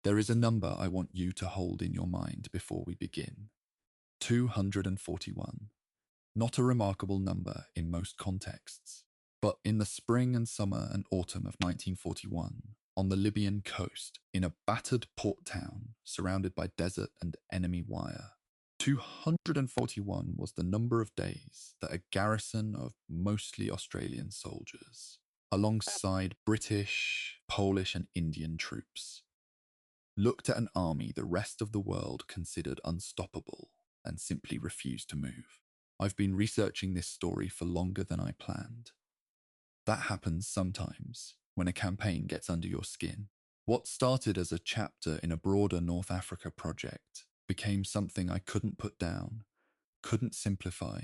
There is a number I want you to hold in your mind before we begin. 241. Not a remarkable number in most contexts, but in the spring and summer and autumn of 1941, on the Libyan coast, in a battered port town surrounded by desert and enemy wire, 241 was the number of days that a garrison of mostly Australian soldiers, alongside British, Polish, and Indian troops, looked at an army the rest of the world considered unstoppable and simply refused to move. I've been researching this story for longer than I planned. That happens sometimes when a campaign gets under your skin. What started as a chapter in a broader North Africa project became something I couldn't put down, couldn't simplify,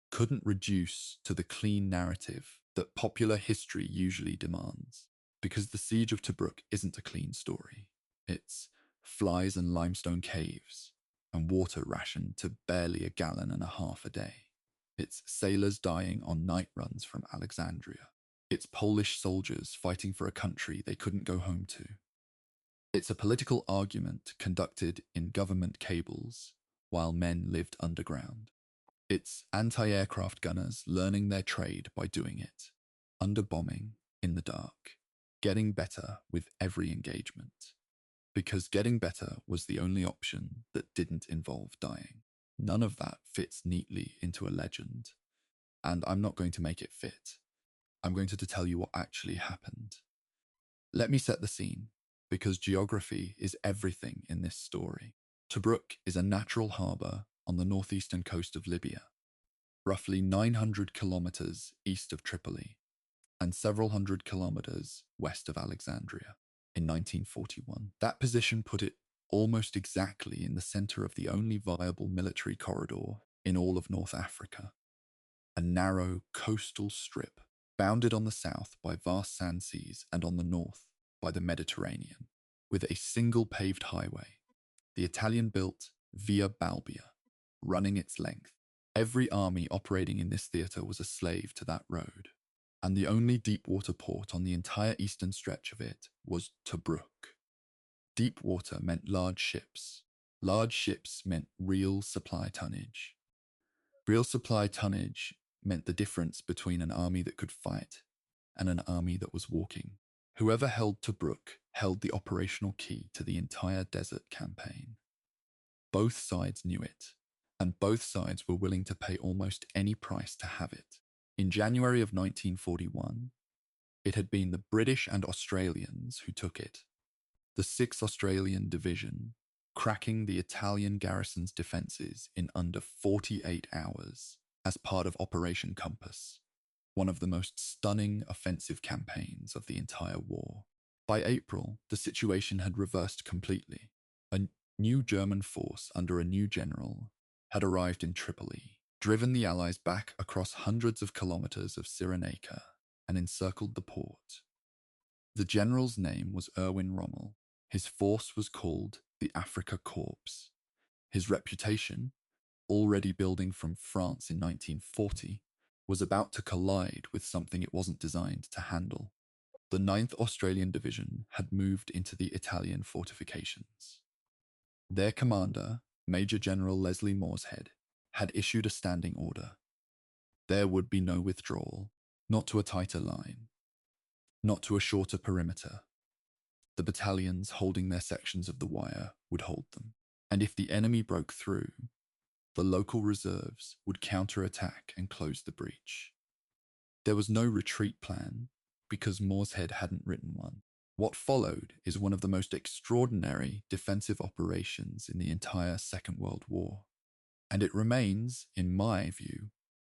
couldn't reduce to the clean narrative that popular history usually demands. Because the Siege of Tobruk isn't a clean story. It's flies and limestone caves, and water rationed to barely a gallon and a half a day. It's sailors dying on night runs from Alexandria. It's Polish soldiers fighting for a country they couldn't go home to. It's a political argument conducted in government cables while men lived underground. It's anti-aircraft gunners learning their trade by doing it, under bombing, in the dark, getting better with every engagement. Because getting better was the only option that didn't involve dying. None of that fits neatly into a legend, and I'm not going to make it fit. I'm going to tell you what actually happened. Let me set the scene, because geography is everything in this story. Tobruk is a natural harbour on the northeastern coast of Libya, roughly 900 kilometers east of Tripoli, and several hundred kilometers west of Alexandria. In 1941, that position put it almost exactly in the center of the only viable military corridor in all of North Africa, a narrow coastal strip bounded on the south by vast sand seas and on the north by the Mediterranean, with a single paved highway, the Italian-built Via Balbia, running its length. Every army operating in this theatre was a slave to that road, and the only deep-water port on the entire eastern stretch of it was Tobruk. Deep water meant large ships. Large ships meant real supply tonnage. Real supply tonnage meant the difference between an army that could fight and an army that was walking. Whoever held Tobruk held the operational key to the entire desert campaign. Both sides knew it, and both sides were willing to pay almost any price to have it. In January of 1941, it had been the British and Australians who took it. The 6th Australian Division, cracking the Italian garrison's defences in under 48 hours as part of Operation Compass, one of the most stunning offensive campaigns of the entire war. By April, the situation had reversed completely. A new German force under a new general had arrived in Tripoli, driven the Allies back across hundreds of kilometers of Cyrenaica, and encircled the port. The general's name was Erwin Rommel. His force was called the Afrika Korps. His reputation, already building from France in 1940, was about to collide with something it wasn't designed to handle. The 9th Australian Division had moved into the Italian fortifications. Their commander, Major General Leslie Morshead, had issued a standing order. There would be no withdrawal, not to a tighter line, not to a shorter perimeter. The battalions holding their sections of the wire would hold them, and if the enemy broke through, the local reserves would counterattack and close the breach. There was no retreat plan, because Morshead hadn't written one. What followed is one of the most extraordinary defensive operations in the entire Second World War, and it remains, in my view,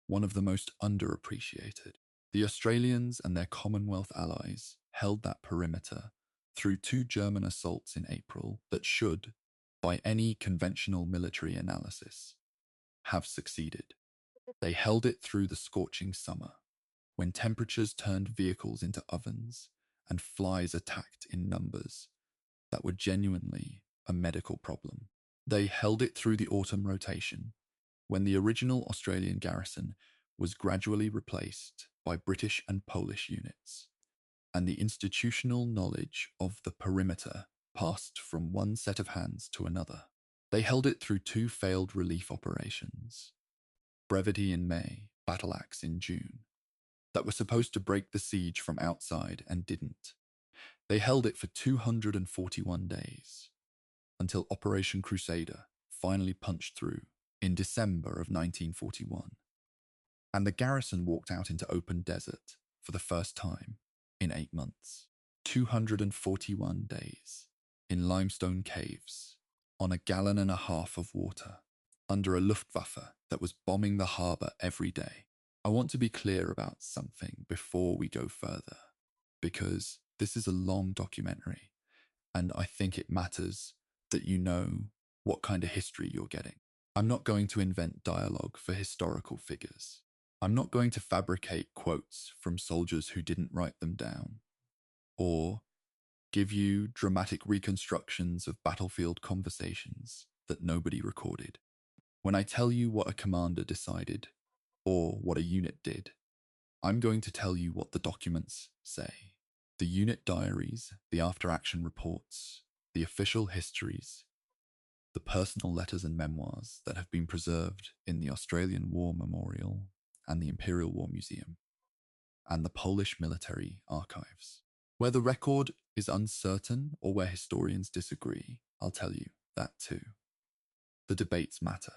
one of the most underappreciated. The Australians and their Commonwealth allies held that perimeter through 2 German assaults in April that should, by any conventional military analysis, have succeeded. They held it through the scorching summer, when temperatures turned vehicles into ovens and flies attacked in numbers that were genuinely a medical problem. They held it through the autumn rotation, when the original Australian garrison was gradually replaced by British and Polish units, and the institutional knowledge of the perimeter passed from one set of hands to another. They held it through 2 failed relief operations, Brevity in May, Battle Axe in June, that were supposed to break the siege from outside and didn't. They held it for 241 days, until Operation Crusader finally punched through in December of 1941. And the garrison walked out into open desert for the first time in 8 months. 241 days in limestone caves, on 1.5 gallons of water, under a Luftwaffe that was bombing the harbour every day. I want to be clear about something before we go further, because this is a long documentary, and I think it matters that you know what kind of history you're getting. I'm not going to invent dialogue for historical figures. I'm not going to fabricate quotes from soldiers who didn't write them down, or give you dramatic reconstructions of battlefield conversations that nobody recorded. When I tell you what a commander decided, or what a unit did, I'm going to tell you what the documents say. The unit diaries, the after-action reports, the official histories, the personal letters and memoirs that have been preserved in the Australian War Memorial and the Imperial War Museum, and the Polish military archives. Where the record is uncertain or where historians disagree, I'll tell you that too. The debates matter.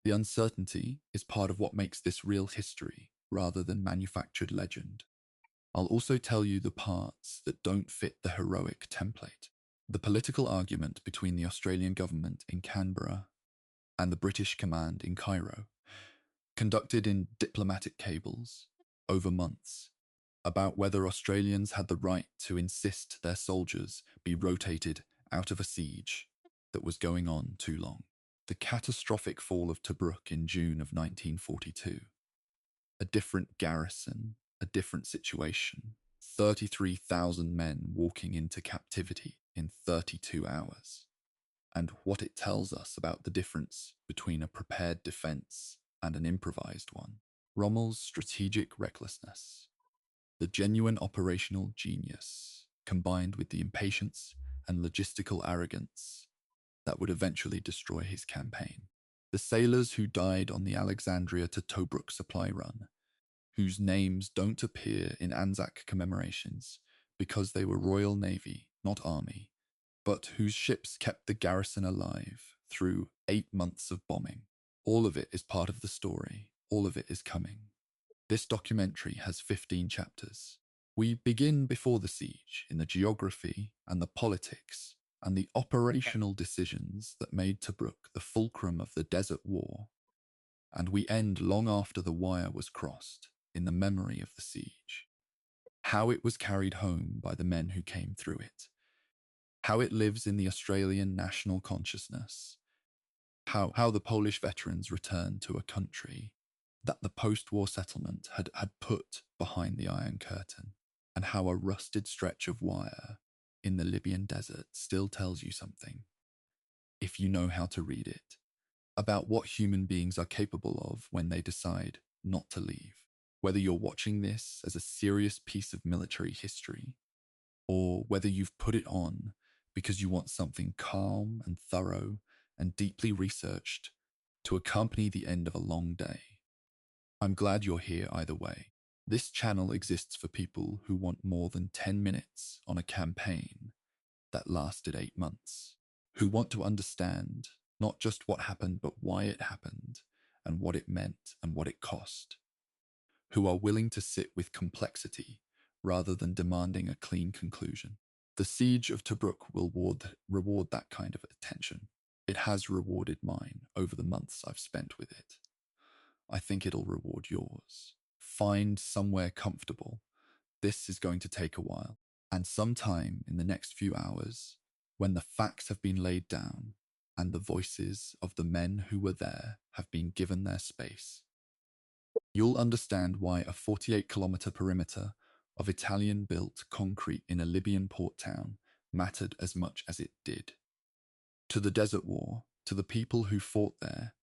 The uncertainty is part of what makes this real history rather than manufactured legend. I'll also tell you the parts that don't fit the heroic template. The political argument between the Australian government in Canberra and the British command in Cairo, conducted in diplomatic cables over months, about whether Australians had the right to insist their soldiers be rotated out of a siege that was going on too long. The catastrophic fall of Tobruk in June of 1942. A different garrison, a different situation. 33,000 men walking into captivity in 32 hours. And what it tells us about the difference between a prepared defense and an improvised one. Rommel's strategic recklessness. The genuine operational genius, combined with the impatience and logistical arrogance that would eventually destroy his campaign. The sailors who died on the Alexandria to Tobruk supply run, whose names don't appear in Anzac commemorations because they were Royal Navy, not Army, but whose ships kept the garrison alive through 8 months of bombing. All of it is part of the story. All of it is coming. This documentary has 15 chapters. We begin before the siege in the geography and the politics and the operational decisions that made Tobruk the fulcrum of the Desert War, and we end long after the wire was crossed in the memory of the siege. How it was carried home by the men who came through it. How it lives in the Australian national consciousness. How the Polish veterans returned to a country that the post-war settlement had put behind the Iron Curtain, and how a rusted stretch of wire in the Libyan desert still tells you something, if you know how to read it, about what human beings are capable of when they decide not to leave. Whether you're watching this as a serious piece of military history, or whether you've put it on because you want something calm and thorough and deeply researched to accompany the end of a long day. I'm glad you're here either way. This channel exists for people who want more than 10 minutes on a campaign that lasted 8 months, who want to understand not just what happened, but why it happened, and what it meant and what it cost, who are willing to sit with complexity rather than demanding a clean conclusion. The Siege of Tobruk will reward that kind of attention. It has rewarded mine over the months I've spent with it. I think it'll reward yours. Find somewhere comfortable. This is going to take a while. And sometime in the next few hours, when the facts have been laid down and the voices of the men who were there have been given their space, you'll understand why a 48-kilometer perimeter of Italian-built concrete in a Libyan port town mattered as much as it did. To the Desert War, to the people who fought there,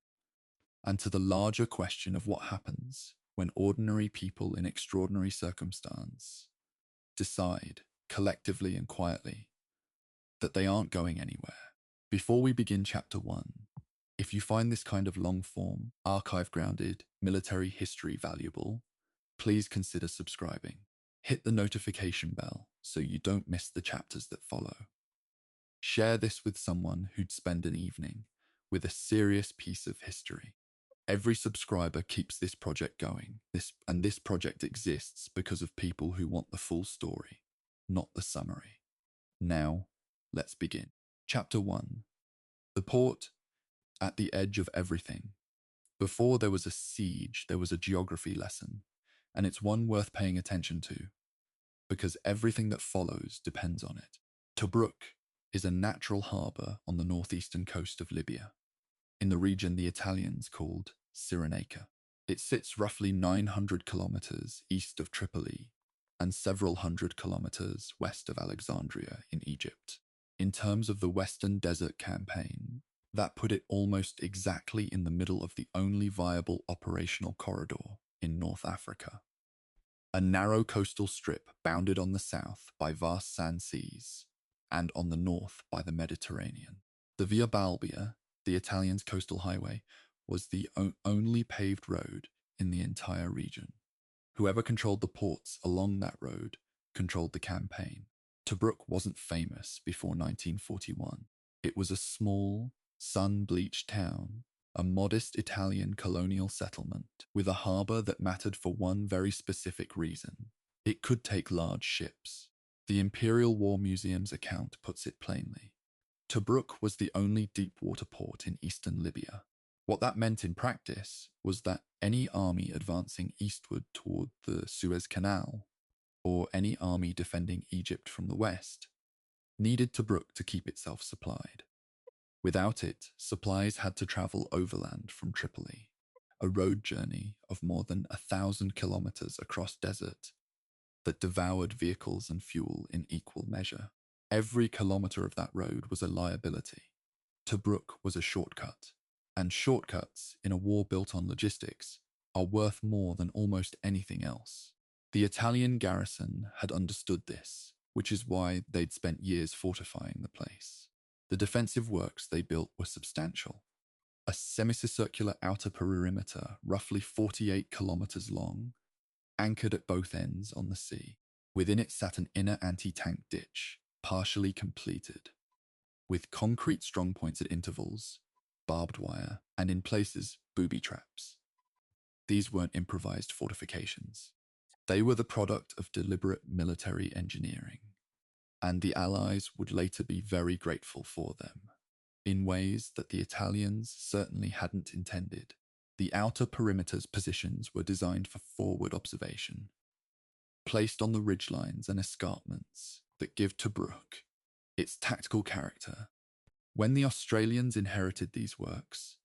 and to the larger question of what happens when ordinary people in extraordinary circumstance decide, collectively and quietly, that they aren't going anywhere. Before we begin Chapter 1, if you find this kind of long-form, archive-grounded military history valuable, please consider subscribing. Hit the notification bell so you don't miss the chapters that follow. Share this with someone who'd spend an evening with a serious piece of history. Every subscriber keeps this project going, and this project exists because of people who want the full story, not the summary. Now, let's begin. Chapter 1. The port at the edge of everything. Before there was a siege, there was a geography lesson, and it's one worth paying attention to, because everything that follows depends on it. Tobruk is a natural harbour on the northeastern coast of Libya, in the region the Italians called Cyrenaica. It sits roughly 900 kilometers east of Tripoli and several hundred kilometers west of Alexandria in Egypt. In terms of the Western Desert Campaign, that put it almost exactly in the middle of the only viable operational corridor in North Africa. A narrow coastal strip bounded on the south by vast sand seas and on the north by the Mediterranean. The Via Balbia, the Italians' coastal highway, was the only paved road in the entire region. Whoever controlled the ports along that road controlled the campaign. Tobruk wasn't famous before 1941. It was a small, sun-bleached town, a modest Italian colonial settlement with a harbour that mattered for one very specific reason. It could take large ships. The Imperial War Museum's account puts it plainly. Tobruk was the only deep-water port in eastern Libya. What that meant in practice was that any army advancing eastward toward the Suez Canal, or any army defending Egypt from the west, needed Tobruk to keep itself supplied. Without it, supplies had to travel overland from Tripoli, a road journey of more than 1,000 kilometers across desert that devoured vehicles and fuel in equal measure. Every kilometer of that road was a liability. Tobruk was a shortcut, and shortcuts in a war built on logistics are worth more than almost anything else. The Italian garrison had understood this, which is why they'd spent years fortifying the place. The defensive works they built were substantial. A semicircular outer perimeter, roughly 48 kilometers long, anchored at both ends on the sea. Within it sat an inner anti-tank ditch, partially completed, with concrete strongpoints at intervals, barbed wire, and in places, booby traps. These weren't improvised fortifications. They were the product of deliberate military engineering, and the Allies would later be very grateful for them, in ways that the Italians certainly hadn't intended. The outer perimeter's positions were designed for forward observation, placed on the ridgelines and escarpments that give Tobruk its tactical character. When the Australians inherited these works,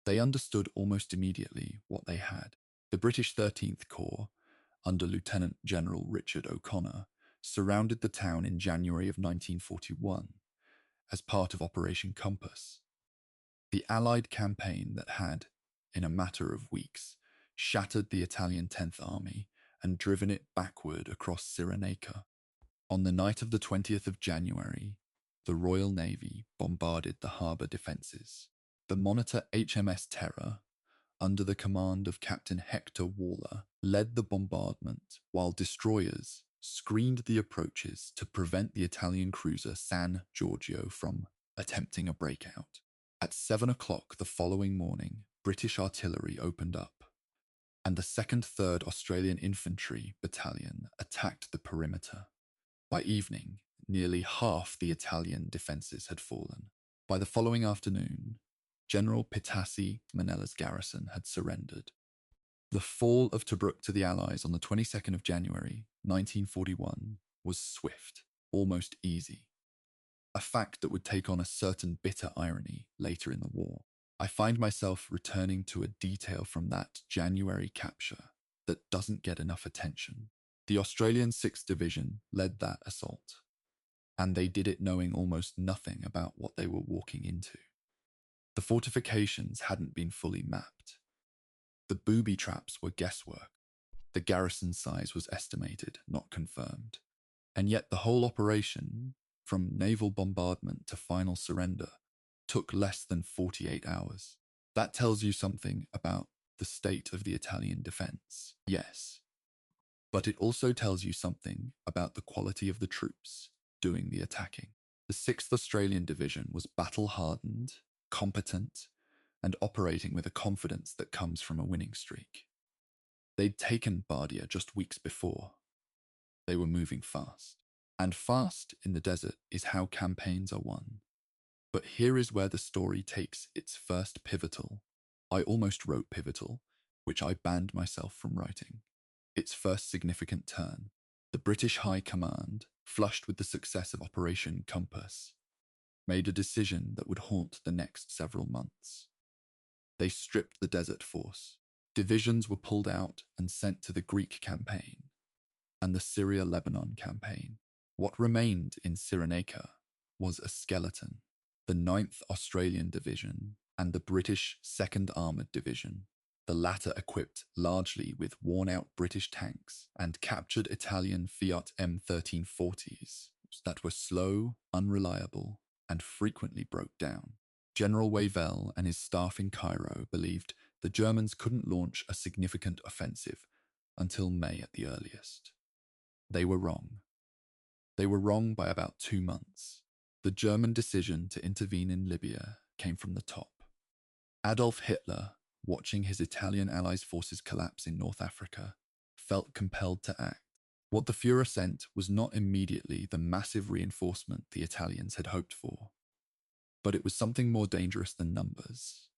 they understood almost immediately what they had. The British 13th Corps, under Lieutenant General Richard O'Connor, surrounded the town in January of 1941 as part of Operation Compass. The Allied campaign that had, in a matter of weeks, shattered the Italian 10th Army and driven it backward across Cyrenaica. On the night of the 20th of January, the Royal Navy bombarded the harbour defences. The monitor HMS Terror, under the command of Captain Hector Waller, led the bombardment while destroyers screened the approaches to prevent the Italian cruiser San Giorgio from attempting a breakout. At 7 o'clock the following morning, British artillery opened up, and the 2nd 3rd Australian Infantry Battalion attacked the perimeter. By evening, nearly half the Italian defences had fallen. By the following afternoon, General Pitassi Manella's garrison had surrendered. The fall of Tobruk to the Allies on the 22nd of January, 1941, was swift, almost easy. A fact that would take on a certain bitter irony later in the war. I find myself returning to a detail from that January capture that doesn't get enough attention. The Australian 6th Division led that assault, and they did it knowing almost nothing about what they were walking into. The fortifications hadn't been fully mapped. The booby traps were guesswork. The garrison size was estimated, not confirmed. And yet the whole operation from naval bombardment to final surrender, took less than 48 hours. That tells you something about the state of the Italian defense, yes, but it also tells you something about the quality of the troops doing the attacking. The 6th Australian Division was battle-hardened, competent, and operating with a confidence that comes from a winning streak. They'd taken Bardia just weeks before. They were moving fast. And fast in the desert is how campaigns are won. But here is where the story takes its first pivotal. I almost wrote pivotal, which I banned myself from writing. Its first significant turn. The British High Command, flushed with the success of Operation Compass, made a decision that would haunt the next several months. They stripped the Desert Force. Divisions were pulled out and sent to the Greek campaign and the Syria-Lebanon campaign. What remained in Cyrenaica was a skeleton. The 9th Australian Division and the British 2nd Armoured Division, the latter equipped largely with worn-out British tanks and captured Italian Fiat M1340s that were slow, unreliable, and frequently broke down. General Wavell and his staff in Cairo believed the Germans couldn't launch a significant offensive until May at the earliest. They were wrong. They were wrong by about 2 months. The German decision to intervene in Libya came from the top. Adolf Hitler, watching his Italian allies' forces collapse in North Africa, felt compelled to act. What the Führer sent was not immediately the massive reinforcement the Italians had hoped for, but it was something more dangerous than numbers.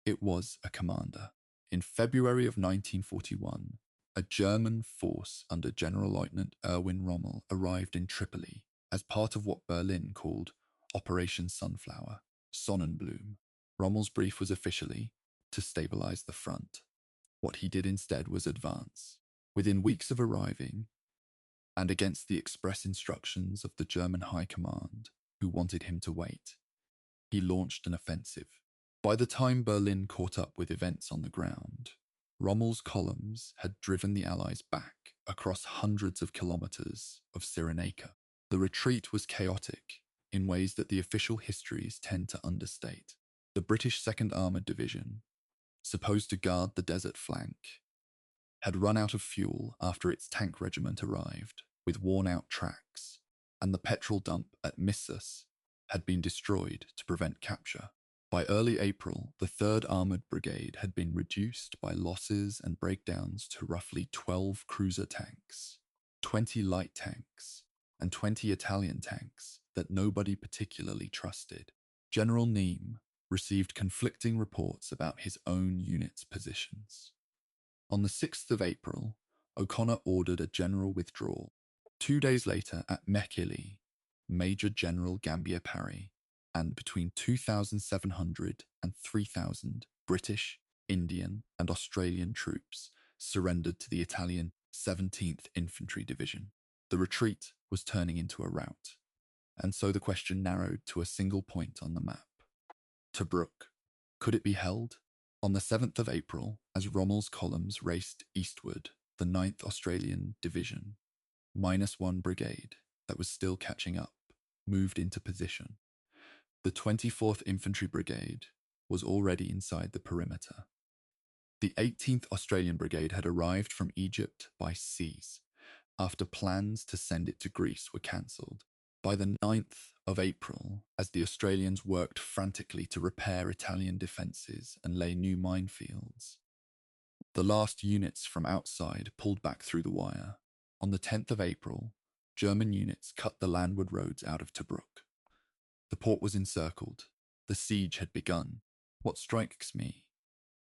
It was a commander. In February of 1941, a German force under General Lieutenant Erwin Rommel arrived in Tripoli as part of what Berlin called Operation Sunflower, Sonnenblume. Rommel's brief was officially to stabilize the front. What he did instead was advance. Within weeks of arriving, and against the express instructions of the German High Command, who wanted him to wait, he launched an offensive. By the time Berlin caught up with events on the ground, Rommel's columns had driven the Allies back across hundreds of kilometers of Cyrenaica. The retreat was chaotic in ways that the official histories tend to understate. The British 2nd Armoured Division, supposed to guard the desert flank, had run out of fuel after its tank regiment arrived with worn-out tracks, and the petrol dump at Missus had been destroyed to prevent capture. By early April, the 3rd Armoured Brigade had been reduced by losses and breakdowns to roughly 12 cruiser tanks, 20 light tanks, and 20 Italian tanks that nobody particularly trusted. General Neame received conflicting reports about his own unit's positions. On the 6th of April, O'Connor ordered a general withdrawal. 2 days later, at Mekili, Major General Gambier Parry and between 2,700 and 3,000 British, Indian, and Australian troops surrendered to the Italian 17th Infantry Division. The retreat was turning into a rout, and so the question narrowed to a single point on the map. Tobruk. Could it be held? On the 7th of April, as Rommel's columns raced eastward, the 9th Australian Division, -1 brigade that was still catching up, moved into position. The 24th Infantry Brigade was already inside the perimeter. The 18th Australian Brigade had arrived from Egypt by seas, after plans to send it to Greece were cancelled. By the 9th of April, as the Australians worked frantically to repair Italian defences and lay new minefields, the last units from outside pulled back through the wire. On the 10th of April, German units cut the landward roads out of Tobruk. The port was encircled. The siege had begun. What strikes me,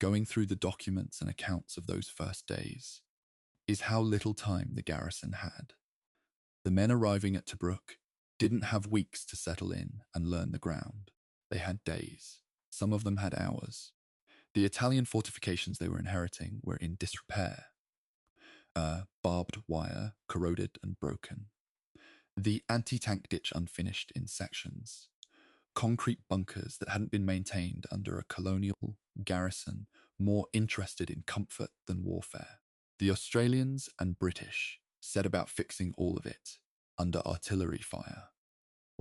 going through the documents and accounts of those first days, is how little time the garrison had. The men arriving at Tobruk didn't have weeks to settle in and learn the ground. They had days. Some of them had hours. The Italian fortifications they were inheriting were in disrepair. Barbed wire, corroded and broken. The anti-tank ditch unfinished in sections. Concrete bunkers that hadn't been maintained under a colonial garrison more interested in comfort than warfare. The Australians and British set about fixing all of it under artillery fire.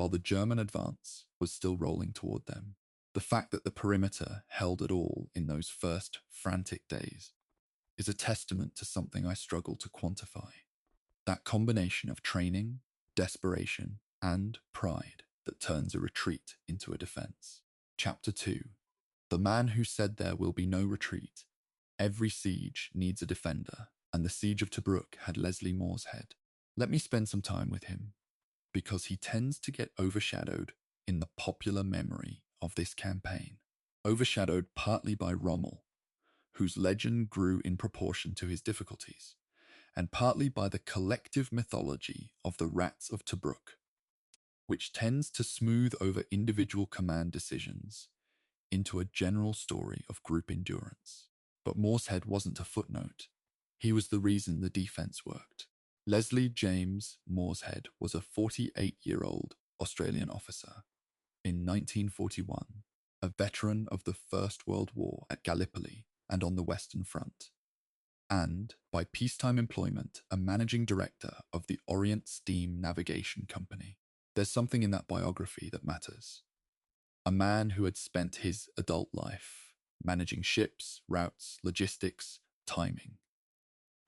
while the German advance was still rolling toward them. The fact that the perimeter held at all in those first frantic days is a testament to something I struggle to quantify. That combination of training, desperation, and pride that turns a retreat into a defense. Chapter 2. The man who said there will be no retreat. Every siege needs a defender, and the Siege of Tobruk had Leslie Morshead. Let me spend some time with him, because he tends to get overshadowed in the popular memory of this campaign. Overshadowed partly by Rommel, whose legend grew in proportion to his difficulties, and partly by the collective mythology of the Rats of Tobruk, which tends to smooth over individual command decisions into a general story of group endurance. But Morshead wasn't a footnote. He was the reason the defense worked. Leslie James Morshead was a 48-year-old Australian officer in 1941, a veteran of the First World War at Gallipoli and on the Western Front, and, by peacetime employment, a managing director of the Orient Steam Navigation Company. There's something in that biography that matters. A man who had spent his adult life managing ships, routes, logistics, timing.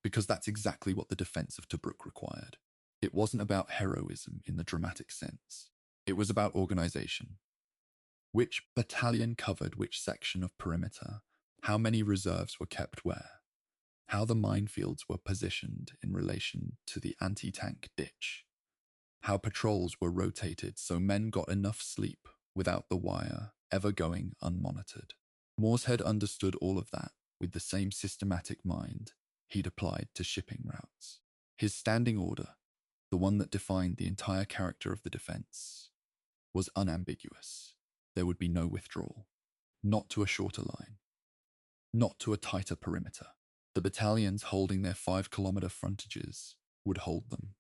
Because that's exactly what the defense of Tobruk required. It wasn't about heroism in the dramatic sense. It was about organization. Which battalion covered which section of perimeter, how many reserves were kept where, how the minefields were positioned in relation to the anti-tank ditch, how patrols were rotated so men got enough sleep without the wire ever going unmonitored. Morshead understood all of that with the same systematic mind he'd applied to shipping routes. His standing order, the one that defined the entire character of the defense, was unambiguous. There would be no withdrawal. Not to a shorter line. Not to a tighter perimeter. The battalions holding their 5-kilometer frontages would hold them.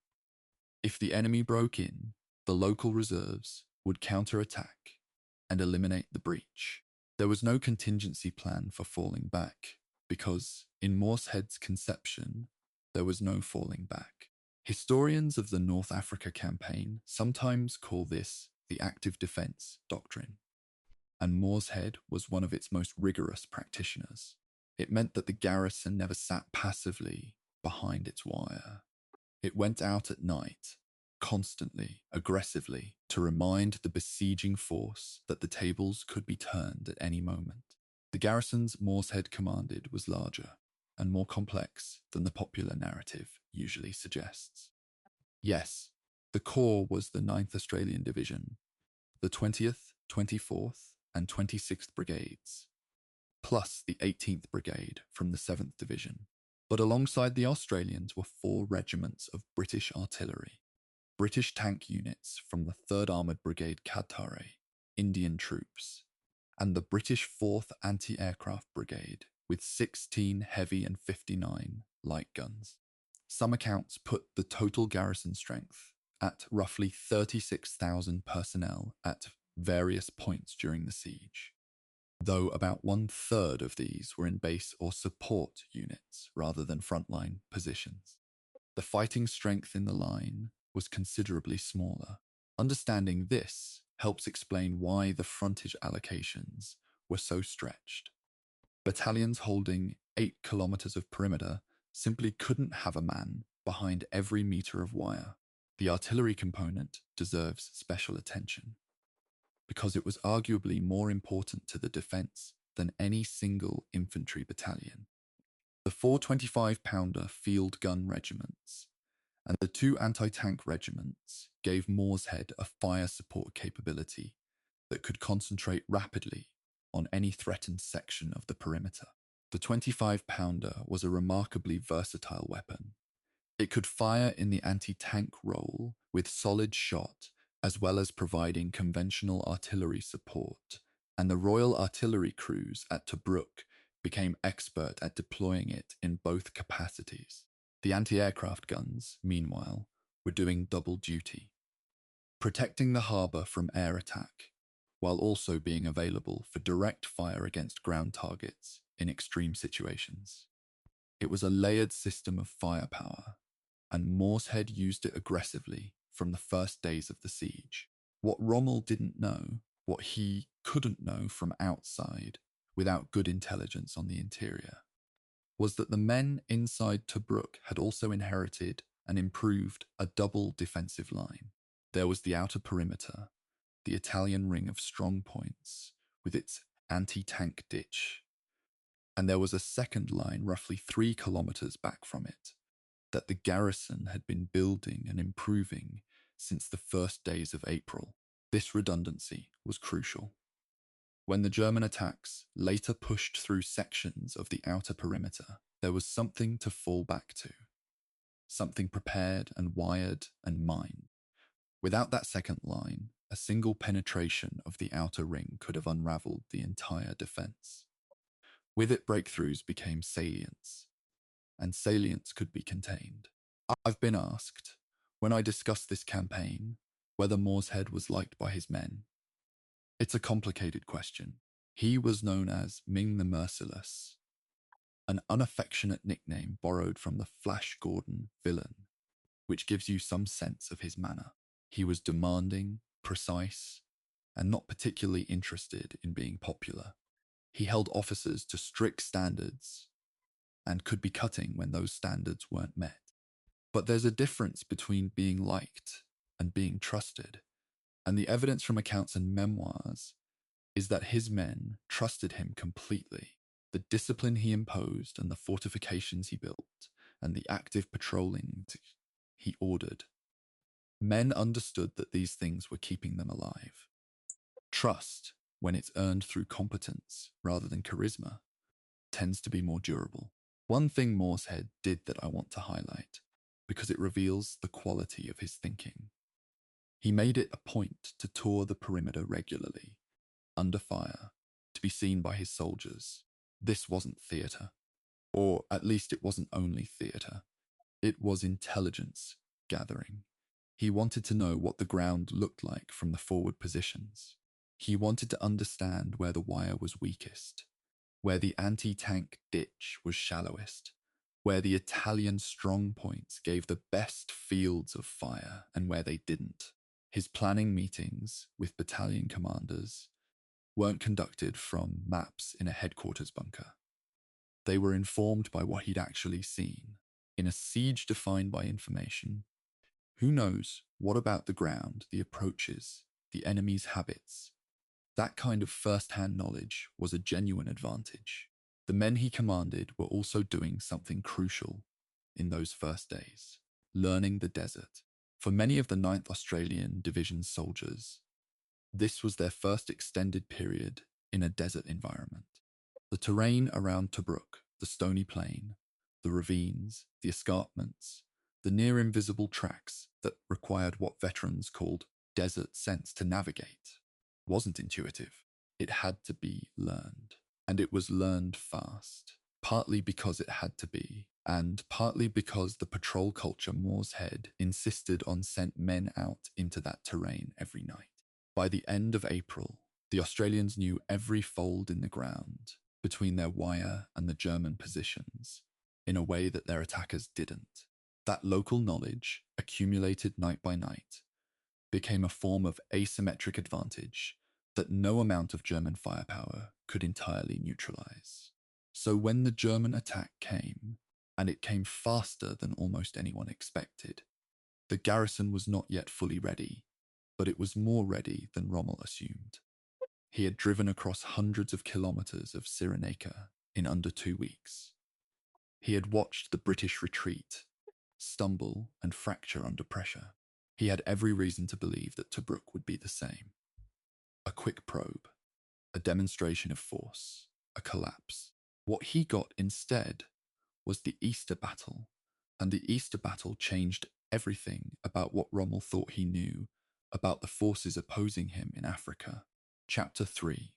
If the enemy broke in, the local reserves would counterattack and eliminate the breach. There was no contingency plan for falling back, because, in Morshead's conception, there was no falling back. Historians of the North Africa campaign sometimes call this the active defense doctrine, and Morshead was one of its most rigorous practitioners. It meant that the garrison never sat passively behind its wire. It went out at night, constantly, aggressively, to remind the besieging force that the tables could be turned at any moment. The garrisons Morshead commanded was larger and more complex than the popular narrative usually suggests. Yes, the core was the 9th Australian Division, the 20th, 24th, and 26th Brigades, plus the 18th Brigade from the 7th Division. But alongside the Australians were 4 regiments of British artillery, British tank units from the 3rd Armoured Brigade Qatari, Indian troops, and the British 4th Anti-Aircraft Brigade with 16 heavy and 59 light guns. Some accounts put the total garrison strength at roughly 36,000 personnel at various points during the siege, though about 1/3 of these were in base or support units rather than frontline positions. The fighting strength in the line was considerably smaller. Understanding this helps explain why the frontage allocations were so stretched. Battalions holding 8 kilometers of perimeter simply couldn't have a man behind every meter of wire. The artillery component deserves special attention, because it was arguably more important to the defense than any single infantry battalion. The 4 25-pounder field gun regiments and the 2 anti-tank regiments gave Morshead a fire support capability that could concentrate rapidly on any threatened section of the perimeter. The 25-pounder was a remarkably versatile weapon. It could fire in the anti-tank role with solid shot, as well as providing conventional artillery support, and the Royal Artillery crews at Tobruk became expert at deploying it in both capacities. The anti-aircraft guns, meanwhile, were doing double duty, protecting the harbour from air attack, while also being available for direct fire against ground targets in extreme situations. It was a layered system of firepower, and Morshead used it aggressively from the first days of the siege. What Rommel didn't know, what he couldn't know from outside without good intelligence on the interior, was that the men inside Tobruk had also inherited and improved a double defensive line. There was the outer perimeter, the Italian ring of strong points with its anti-tank ditch, and there was a second line roughly 3 kilometers back from it that the garrison had been building and improving since the first days of April. This redundancy was crucial. When the German attacks later pushed through sections of the outer perimeter, there was something to fall back to, something prepared and wired and mined. Without that second line, a single penetration of the outer ring could have unraveled the entire defense. With it, breakthroughs became salients, and salients could be contained. I've been asked, when I discussed this campaign, whether Morshead was liked by his men. It's a complicated question. He was known as Ming the Merciless, an unaffectionate nickname borrowed from the Flash Gordon villain, which gives you some sense of his manner. He was demanding, precise, and not particularly interested in being popular. He held officers to strict standards and could be cutting when those standards weren't met. But there's a difference between being liked and being trusted, and the evidence from accounts and memoirs is that his men trusted him completely. The discipline he imposed and the fortifications he built and the active patrolling he ordered. Men understood that these things were keeping them alive. Trust, when it's earned through competence rather than charisma, tends to be more durable. One thing Morshead did that I want to highlight, because it reveals the quality of his thinking. He made it a point to tour the perimeter regularly, under fire, to be seen by his soldiers. This wasn't theatre, or at least it wasn't only theatre. It was intelligence gathering. He wanted to know what the ground looked like from the forward positions. He wanted to understand where the wire was weakest, where the anti-tank ditch was shallowest, where the Italian strong points gave the best fields of fire and where they didn't. His planning meetings with battalion commanders weren't conducted from maps in a headquarters bunker. They were informed by what he'd actually seen. In a siege defined by information, who knows what about the ground, the approaches, the enemy's habits? That kind of first-hand knowledge was a genuine advantage. The men he commanded were also doing something crucial in those first days, learning the desert. For many of the 9th Australian Division soldiers, this was their first extended period in a desert environment. The terrain around Tobruk, the stony plain, the ravines, the escarpments, the near-invisible tracks that required what veterans called desert sense to navigate, wasn't intuitive. It had to be learned. And it was learned fast, partly because it had to be, and partly because the patrol culture Morshead insisted on sent men out into that terrain every night. By the end of April, the Australians knew every fold in the ground between their wire and the German positions in a way that their attackers didn't. That local knowledge, accumulated night by night, became a form of asymmetric advantage that no amount of German firepower could entirely neutralize. So when the German attack came, and it came faster than almost anyone expected, the garrison was not yet fully ready, but it was more ready than Rommel assumed. He had driven across hundreds of kilometers of Cyrenaica in under 2 weeks. He had watched the British retreat, stumble and fracture under pressure. He had every reason to believe that Tobruk would be the same. A quick probe, a demonstration of force, a collapse. What he got instead was the Easter Battle, and the Easter Battle changed everything about what Rommel thought he knew about the forces opposing him in Africa. Chapter 3.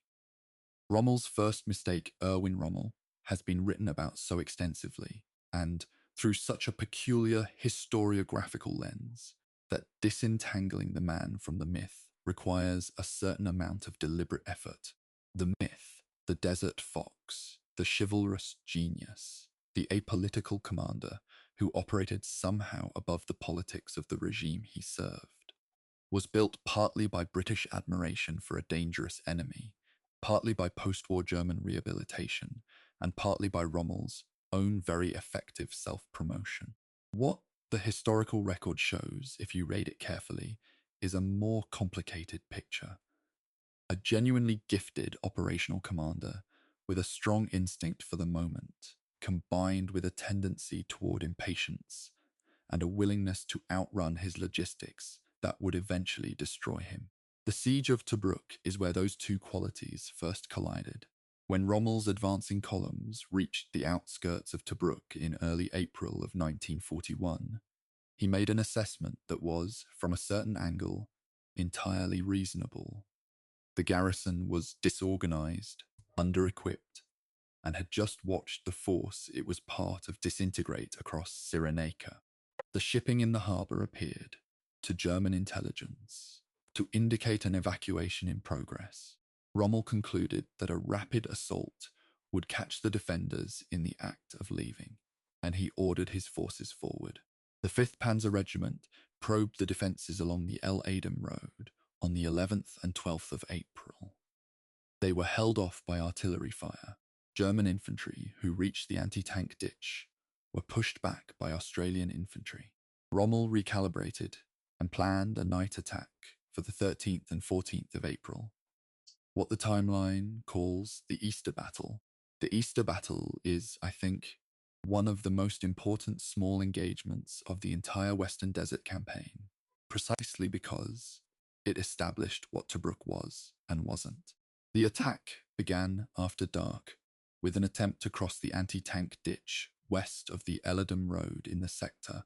Rommel's first mistake, Erwin Rommel, has been written about so extensively, and through such a peculiar historiographical lens, that disentangling the man from the myth requires a certain amount of deliberate effort. The myth, the desert fox, the chivalrous genius, the apolitical commander who operated somehow above the politics of the regime he served, was built partly by British admiration for a dangerous enemy, partly by post-war German rehabilitation, and partly by Rommel's own very effective self-promotion. What the historical record shows, if you read it carefully, is a more complicated picture. A genuinely gifted operational commander with a strong instinct for the moment, combined with a tendency toward impatience and a willingness to outrun his logistics that would eventually destroy him. The Siege of Tobruk is where those two qualities first collided. When Rommel's advancing columns reached the outskirts of Tobruk in early April of 1941, he made an assessment that was, from a certain angle, entirely reasonable. The garrison was disorganized, under-equipped, and had just watched the force it was part of disintegrate across Cyrenaica. The shipping in the harbour appeared, to German intelligence, to indicate an evacuation in progress. Rommel concluded that a rapid assault would catch the defenders in the act of leaving, and he ordered his forces forward. The 5th Panzer Regiment probed the defences along the El Adem Road on the 11th and 12th of April. They were held off by artillery fire. German infantry, who reached the anti-tank ditch, were pushed back by Australian infantry. Rommel recalibrated and planned a night attack for the 13th and 14th of April, what the timeline calls the Easter Battle. The Easter Battle is, I think, one of the most important small engagements of the entire Western Desert campaign, precisely because it established what Tobruk was and wasn't. The attack began after dark, with an attempt to cross the anti-tank ditch west of the El Adem Road in the sector,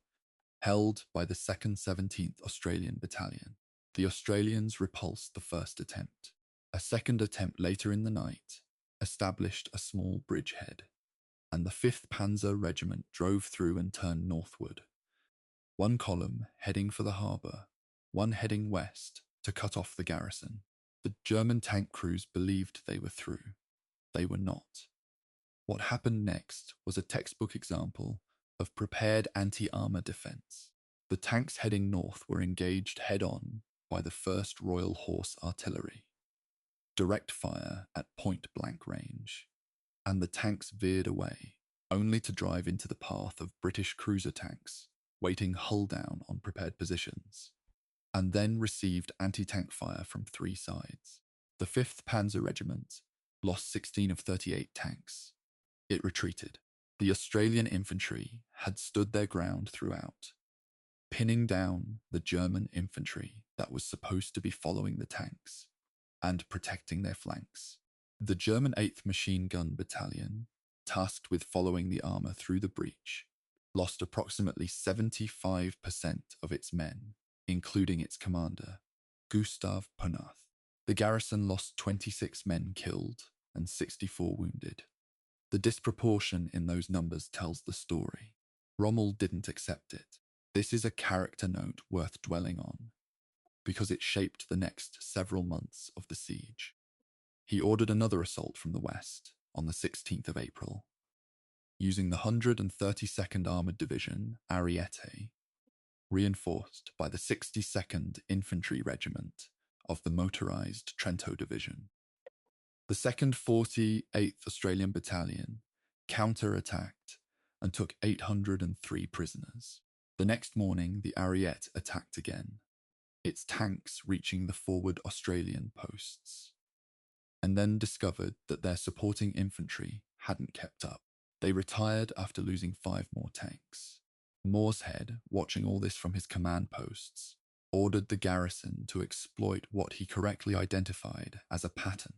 held by the 2nd 17th Australian Battalion. The Australians repulsed the first attempt. A second attempt later in the night established a small bridgehead, and the 5th Panzer Regiment drove through and turned northward. One column heading for the harbour, one heading west to cut off the garrison. The German tank crews believed they were through. They were not. What happened next was a textbook example of prepared anti-armour defence. The tanks heading north were engaged head-on by the 1st Royal Horse Artillery. Direct fire at point-blank range, and the tanks veered away, only to drive into the path of British cruiser tanks, waiting hull down on prepared positions, and then received anti-tank fire from 3 sides. The 5th Panzer Regiment lost 16 of 38 tanks. It retreated. The Australian infantry had stood their ground throughout, pinning down the German infantry that was supposed to be following the tanks and protecting their flanks. The German 8th Machine Gun Battalion, tasked with following the armour through the breach, lost approximately 75% of its men, including its commander, Gustav Ponath. The garrison lost 26 men killed and 64 wounded. The disproportion in those numbers tells the story. Rommel didn't accept it. This is a character note worth dwelling on, because it shaped the next several months of the siege. He ordered another assault from the west on the 16th of April, using the 132nd Armoured Division, Ariete, reinforced by the 62nd Infantry Regiment of the motorised Trento Division. The 2nd 48th Australian Battalion counter-attacked and took 803 prisoners. The next morning, the Ariete attacked again, its tanks reaching the forward Australian posts, and then discovered that their supporting infantry hadn't kept up. They retired after losing 5 more tanks. Morshead, watching all this from his command posts, ordered the garrison to exploit what he correctly identified as a pattern.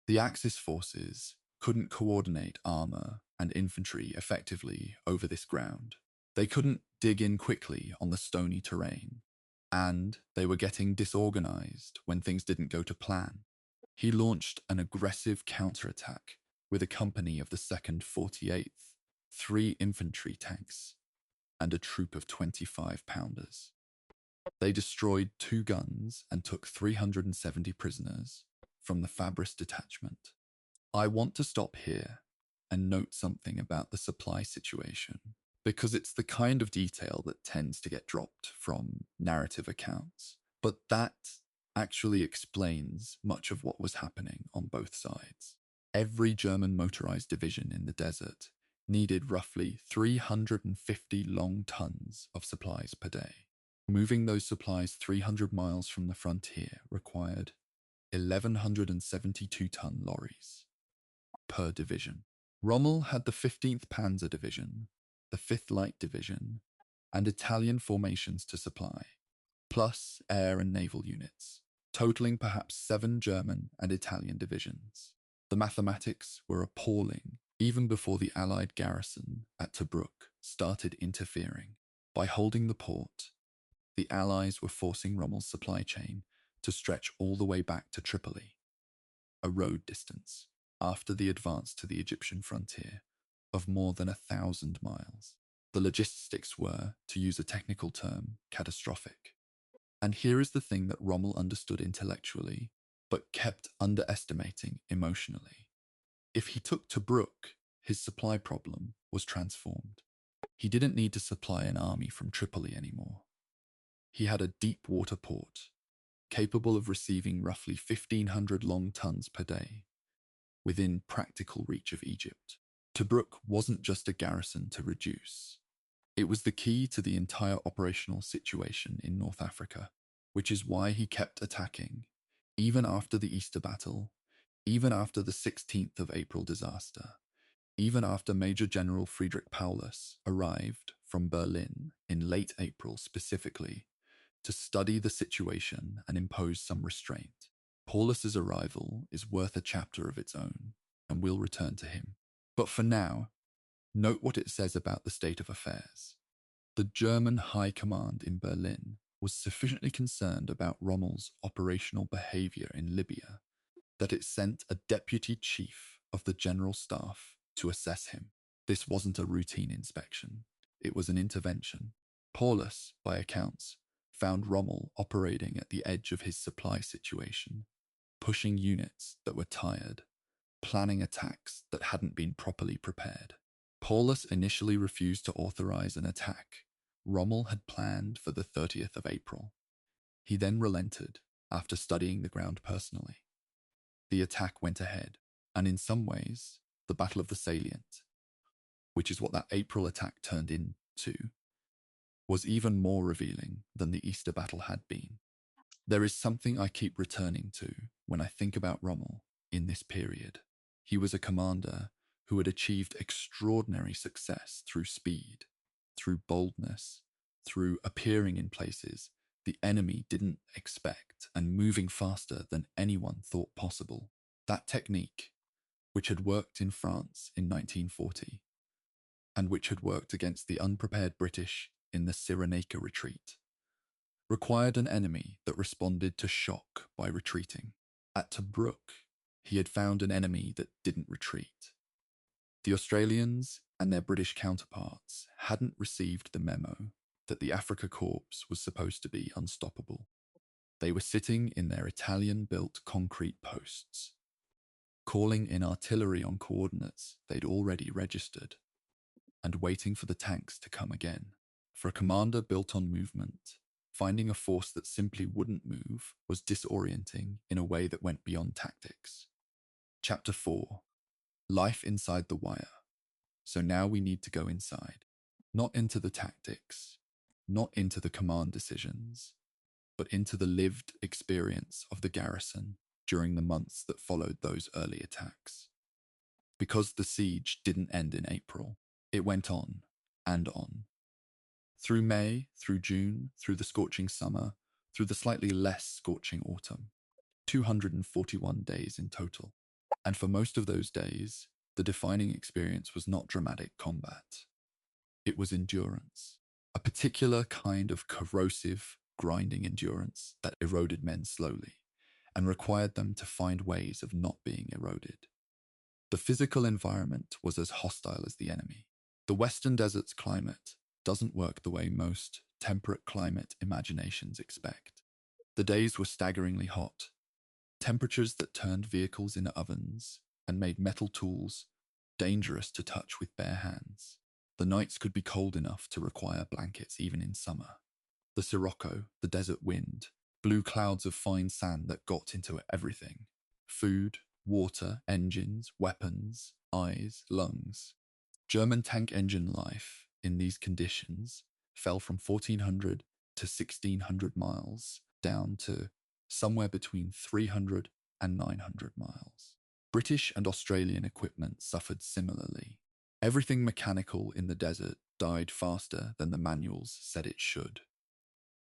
The Axis forces couldn't coordinate armour and infantry effectively over this ground. They couldn't dig in quickly on the stony terrain, and they were getting disorganised when things didn't go to plan. He launched an aggressive counterattack with a company of the 2nd 48th, 3 infantry tanks, and a troop of 25-pounders. They destroyed 2 guns and took 370 prisoners from the Fabris detachment. I want to stop here and note something about the supply situation, because it's the kind of detail that tends to get dropped from narrative accounts. But that actually explains much of what was happening on both sides. Every German motorized division in the desert needed roughly 350 long tons of supplies per day. Moving those supplies 300 miles from the frontier required 1,172-ton lorries per division. Rommel had the 15th Panzer Division, the 5th Light Division, and Italian formations to supply, plus air and naval units, totaling perhaps 7 German and Italian divisions. The mathematics were appalling even before the Allied garrison at Tobruk started interfering. By holding the port, the Allies were forcing Rommel's supply chain to stretch all the way back to Tripoli, a road distance, after the advance to the Egyptian frontier of more than 1,000 miles. The logistics were, to use a technical term, catastrophic. And here is the thing that Rommel understood intellectually, but kept underestimating emotionally. If he took Tobruk, his supply problem was transformed. He didn't need to supply an army from Tripoli anymore. He had a deep water port, capable of receiving roughly 1,500 long tons per day, within practical reach of Egypt. Tobruk wasn't just a garrison to reduce. It was the key to the entire operational situation in North Africa, which is why he kept attacking, even after the Easter Battle, even after the 16th of April disaster, even after Major General Friedrich Paulus arrived from Berlin in late April specifically to study the situation and impose some restraint. Paulus's arrival is worth a chapter of its own, and we'll return to him. But for now, note what it says about the state of affairs. The German High Command in Berlin was sufficiently concerned about Rommel's operational behavior in Libya that it sent a deputy chief of the General Staff to assess him. This wasn't a routine inspection. It was an intervention. Paulus, by accounts, found Rommel operating at the edge of his supply situation, pushing units that were tired, planning attacks that hadn't been properly prepared. Paulus initially refused to authorize an attack Rommel had planned for the 30th of April. He then relented after studying the ground personally. The attack went ahead, and in some ways, the Battle of the Salient, which is what that April attack turned into, was even more revealing than the Easter battle had been. There is something I keep returning to when I think about Rommel in this period. He was a commander who had achieved extraordinary success through speed, through boldness, through appearing in places the enemy didn't expect and moving faster than anyone thought possible. That technique, which had worked in France in 1940, and which had worked against the unprepared British in the Cyrenaica retreat, required an enemy that responded to shock by retreating. At Tobruk, he had found an enemy that didn't retreat. The Australians and their British counterparts hadn't received the memo that the Afrika Korps was supposed to be unstoppable. They were sitting in their Italian-built concrete posts, calling in artillery on coordinates they'd already registered, and waiting for the tanks to come again. For a commander built on movement, finding a force that simply wouldn't move was disorienting in a way that went beyond tactics. Chapter 4. Life inside the wire. So now we need to go inside. Not into the tactics, not into the command decisions, but into the lived experience of the garrison during the months that followed those early attacks. Because the siege didn't end in April, it went on and on. Through May, through June, through the scorching summer, through the slightly less scorching autumn. 241 days in total. And for most of those days, the defining experience was not dramatic combat. It was endurance, a particular kind of corrosive, grinding endurance that eroded men slowly and required them to find ways of not being eroded. The physical environment was as hostile as the enemy. The Western Desert's climate doesn't work the way most temperate climate imaginations expect. The days were staggeringly hot, temperatures that turned vehicles into ovens and made metal tools dangerous to touch with bare hands. The nights could be cold enough to require blankets even in summer. The sirocco, the desert wind, blue clouds of fine sand that got into everything: food, water, engines, weapons, eyes, lungs. German tank engine life in these conditions fell from 1,400 to 1,600 miles down to somewhere between 300 and 900 miles. British and Australian equipment suffered similarly. Everything mechanical in the desert died faster than the manuals said it should,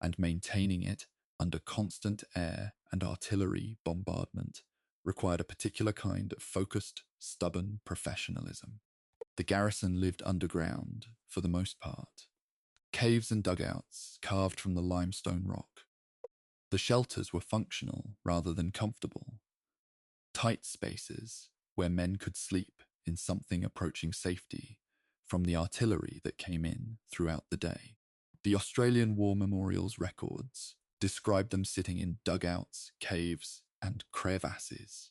and maintaining it under constant air and artillery bombardment required a particular kind of focused, stubborn professionalism. The garrison lived underground for the most part. Caves and dugouts carved from the limestone rock. The shelters were functional rather than comfortable. Tight spaces where men could sleep in something approaching safety from the artillery that came in throughout the day. The Australian War Memorial's records describe them sitting in dugouts, caves, and crevasses.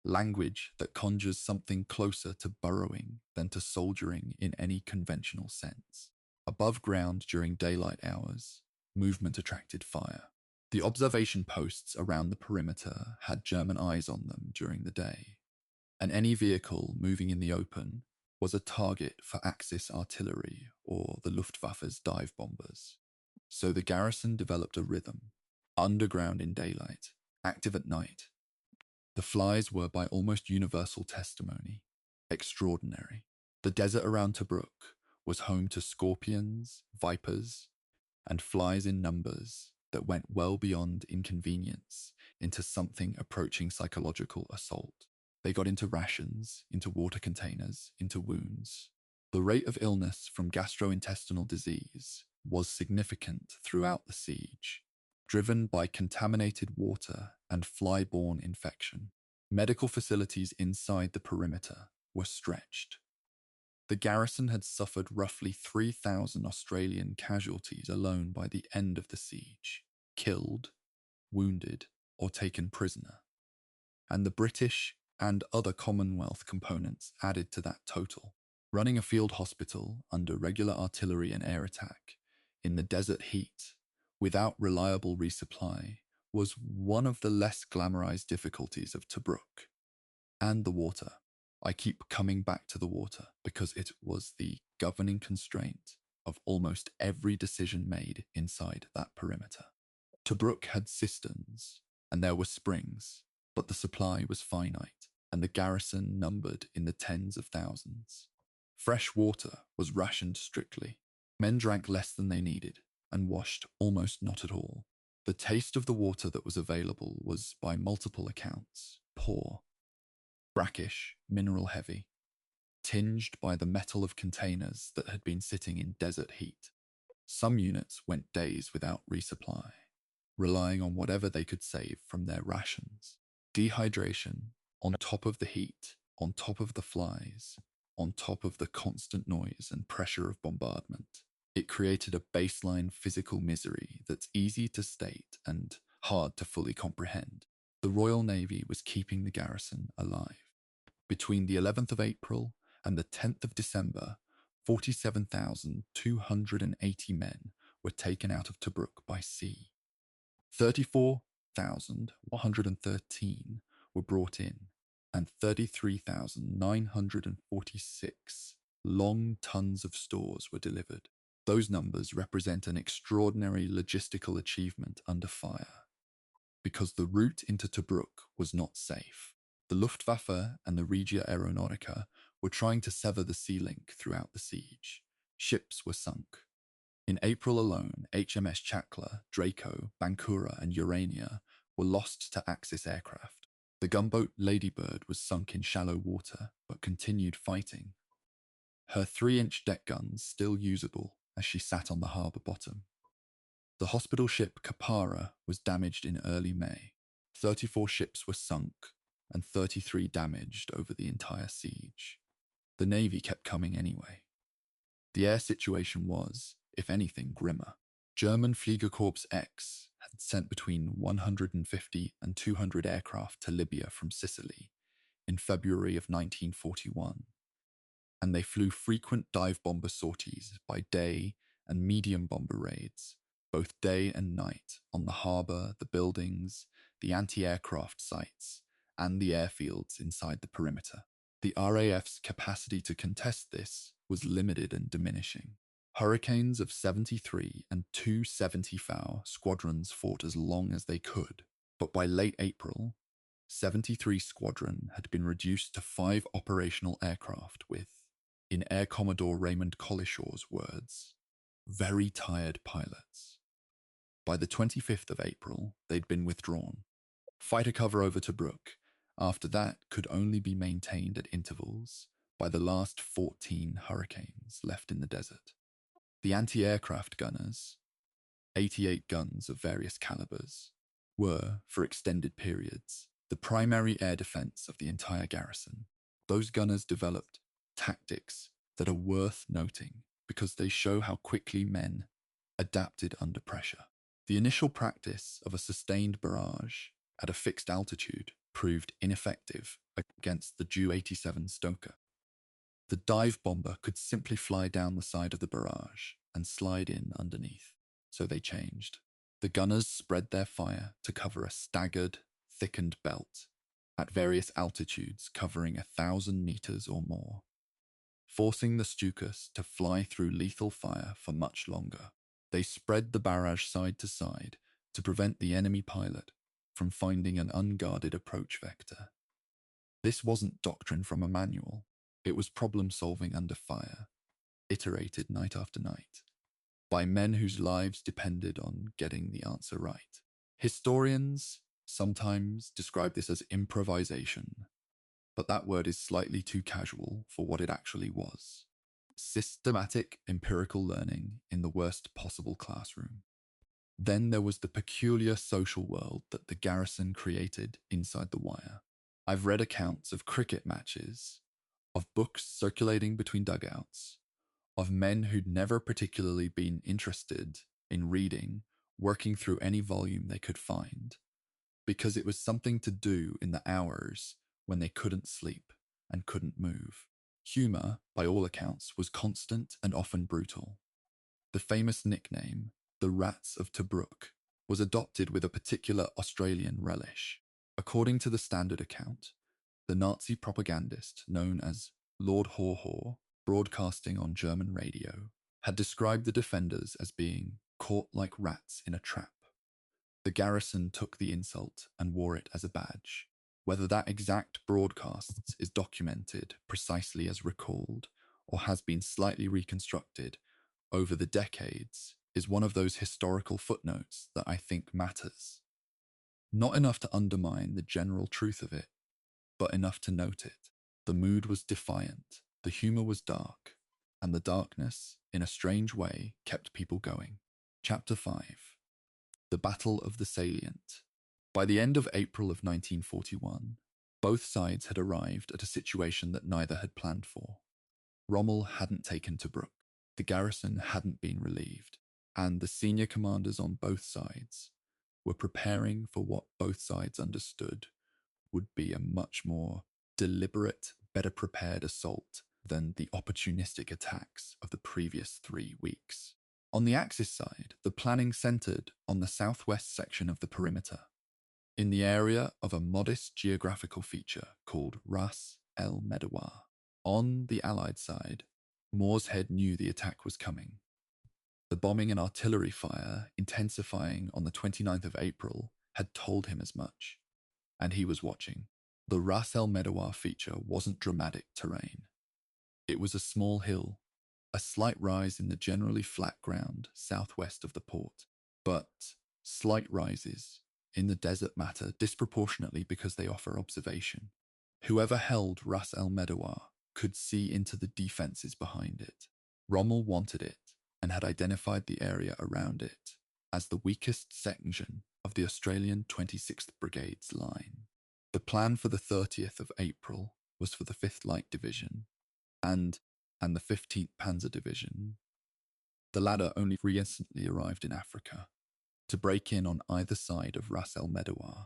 Language that conjures something closer to burrowing than to soldiering in any conventional sense. Above ground during daylight hours, movement attracted fire. The observation posts around the perimeter had German eyes on them during the day, and any vehicle moving in the open was a target for Axis artillery or the Luftwaffe's dive bombers. So the garrison developed a rhythm: underground in daylight, active at night. The flies were, by almost universal testimony, extraordinary. The desert around Tobruk was home to scorpions, vipers, and flies in numbers that went well beyond inconvenience into something approaching psychological assault. They got into rations, into water containers, into wounds. The rate of illness from gastrointestinal disease was significant throughout the siege, driven by contaminated water and fly-borne infection. Medical facilities inside the perimeter were stretched. The garrison had suffered roughly 3,000 Australian casualties alone by the end of the siege, killed, wounded, or taken prisoner. And the British and other Commonwealth components added to that total. Running a field hospital under regular artillery and air attack in the desert heat without reliable resupply was one of the less glamorized difficulties of Tobruk. And the water. I keep coming back to the water because it was the governing constraint of almost every decision made inside that perimeter. Tobruk had cisterns, and there were springs, but the supply was finite, and the garrison numbered in the tens of thousands. Fresh water was rationed strictly. Men drank less than they needed, and washed almost not at all. The taste of the water that was available was, by multiple accounts, poor, brackish, mineral-heavy, tinged by the metal of containers that had been sitting in desert heat. Some units went days without resupply, relying on whatever they could save from their rations. Dehydration, on top of the heat, on top of the flies, on top of the constant noise and pressure of bombardment. It created a baseline physical misery that's easy to state and hard to fully comprehend. The Royal Navy was keeping the garrison alive. Between the 11th of April and the 10th of December, 47,280 men were taken out of Tobruk by sea. 34,113 were brought in, and 33,946 long tons of stores were delivered. Those numbers represent an extraordinary logistical achievement under fire, because the route into Tobruk was not safe. The Luftwaffe and the Regia Aeronautica were trying to sever the sea link throughout the siege. Ships were sunk. In April alone, HMS Chakla, Draco, Bankura, and Urania were lost to Axis aircraft. The gunboat Ladybird was sunk in shallow water, but continued fighting. Her 3-inch deck guns still usable as she sat on the harbour bottom. The hospital ship Kapara was damaged in early May. 34 ships were sunk and 33 damaged over the entire siege. The Navy kept coming anyway. The air situation was, if anything, grimmer. German Fliegerkorps X had sent between 150 and 200 aircraft to Libya from Sicily in February of 1941, and they flew frequent dive bomber sorties by day and medium bomber raids both day and night, on the harbour, the buildings, the anti-aircraft sites, and the airfields inside the perimeter. The RAF's capacity to contest this was limited and diminishing. Hurricanes of 73 and 270 squadrons fought as long as they could, but by late April, 73 Squadron had been reduced to 5 operational aircraft with, in Air Commodore Raymond Collishaw's words, very tired pilots. By the 25th of April, they'd been withdrawn. Fighter cover over Tobruk, after that, could only be maintained at intervals by the last 14 Hurricanes left in the desert. The anti-aircraft gunners, 88 guns of various calibers, were, for extended periods, the primary air defense of the entire garrison. Those gunners developed tactics that are worth noting because they show how quickly men adapted under pressure. The initial practice of a sustained barrage at a fixed altitude proved ineffective against the Ju-87 Stoker. The dive bomber could simply fly down the side of the barrage and slide in underneath, so they changed. The gunners spread their fire to cover a staggered, thickened belt at various altitudes covering 1,000 meters or more, forcing the Stukas to fly through lethal fire for much longer. They spread the barrage side to side to prevent the enemy pilot from finding an unguarded approach vector. This wasn't doctrine from a manual. It was problem-solving under fire, iterated night after night, by men whose lives depended on getting the answer right. Historians sometimes describe this as improvisation, but that word is slightly too casual for what it actually was. Systematic empirical learning in the worst possible classroom. Then there was the peculiar social world that the garrison created inside the wire. I've read accounts of cricket matches, of books circulating between dugouts, of men who'd never particularly been interested in reading, working through any volume they could find, because it was something to do in the hours when they couldn't sleep and couldn't move. Humour, by all accounts, was constant and often brutal. The famous nickname, the Rats of Tobruk, was adopted with a particular Australian relish. According to the Standard account, the Nazi propagandist known as Lord Haw Haw, broadcasting on German radio, had described the defenders as being caught like rats in a trap. The garrison took the insult and wore it as a badge. Whether that exact broadcast is documented precisely as recalled or has been slightly reconstructed over the decades is one of those historical footnotes that I think matters. Not enough to undermine the general truth of it, but enough to note it. The mood was defiant, the humour was dark, and the darkness, in a strange way, kept people going. Chapter 5. The Battle of the Salient. By the end of April of 1941, both sides had arrived at a situation that neither had planned for. Rommel hadn't taken Tobruk, the garrison hadn't been relieved, and the senior commanders on both sides were preparing for what both sides understood would be a much more deliberate, better prepared assault than the opportunistic attacks of the previous 3 weeks. On the Axis side, the planning centred on the southwest section of the perimeter, in the area of a modest geographical feature called Ras El Medawar. On the Allied side, Morshead knew the attack was coming. The bombing and artillery fire intensifying on the 29th of April had told him as much, and he was watching. The Ras El Medawar feature wasn't dramatic terrain. It was a small hill, a slight rise in the generally flat ground southwest of the port, but slight rises in the desert matter disproportionately because they offer observation. Whoever held Ras El Medawar could see into the defences behind it. Rommel wanted it and had identified the area around it as the weakest section of the Australian 26th Brigade's line. The plan for the 30th of April was for the 5th Light Division and the 15th Panzer Division, the latter only recently arrived in Africa, to break in on either side of Ras El Medawar,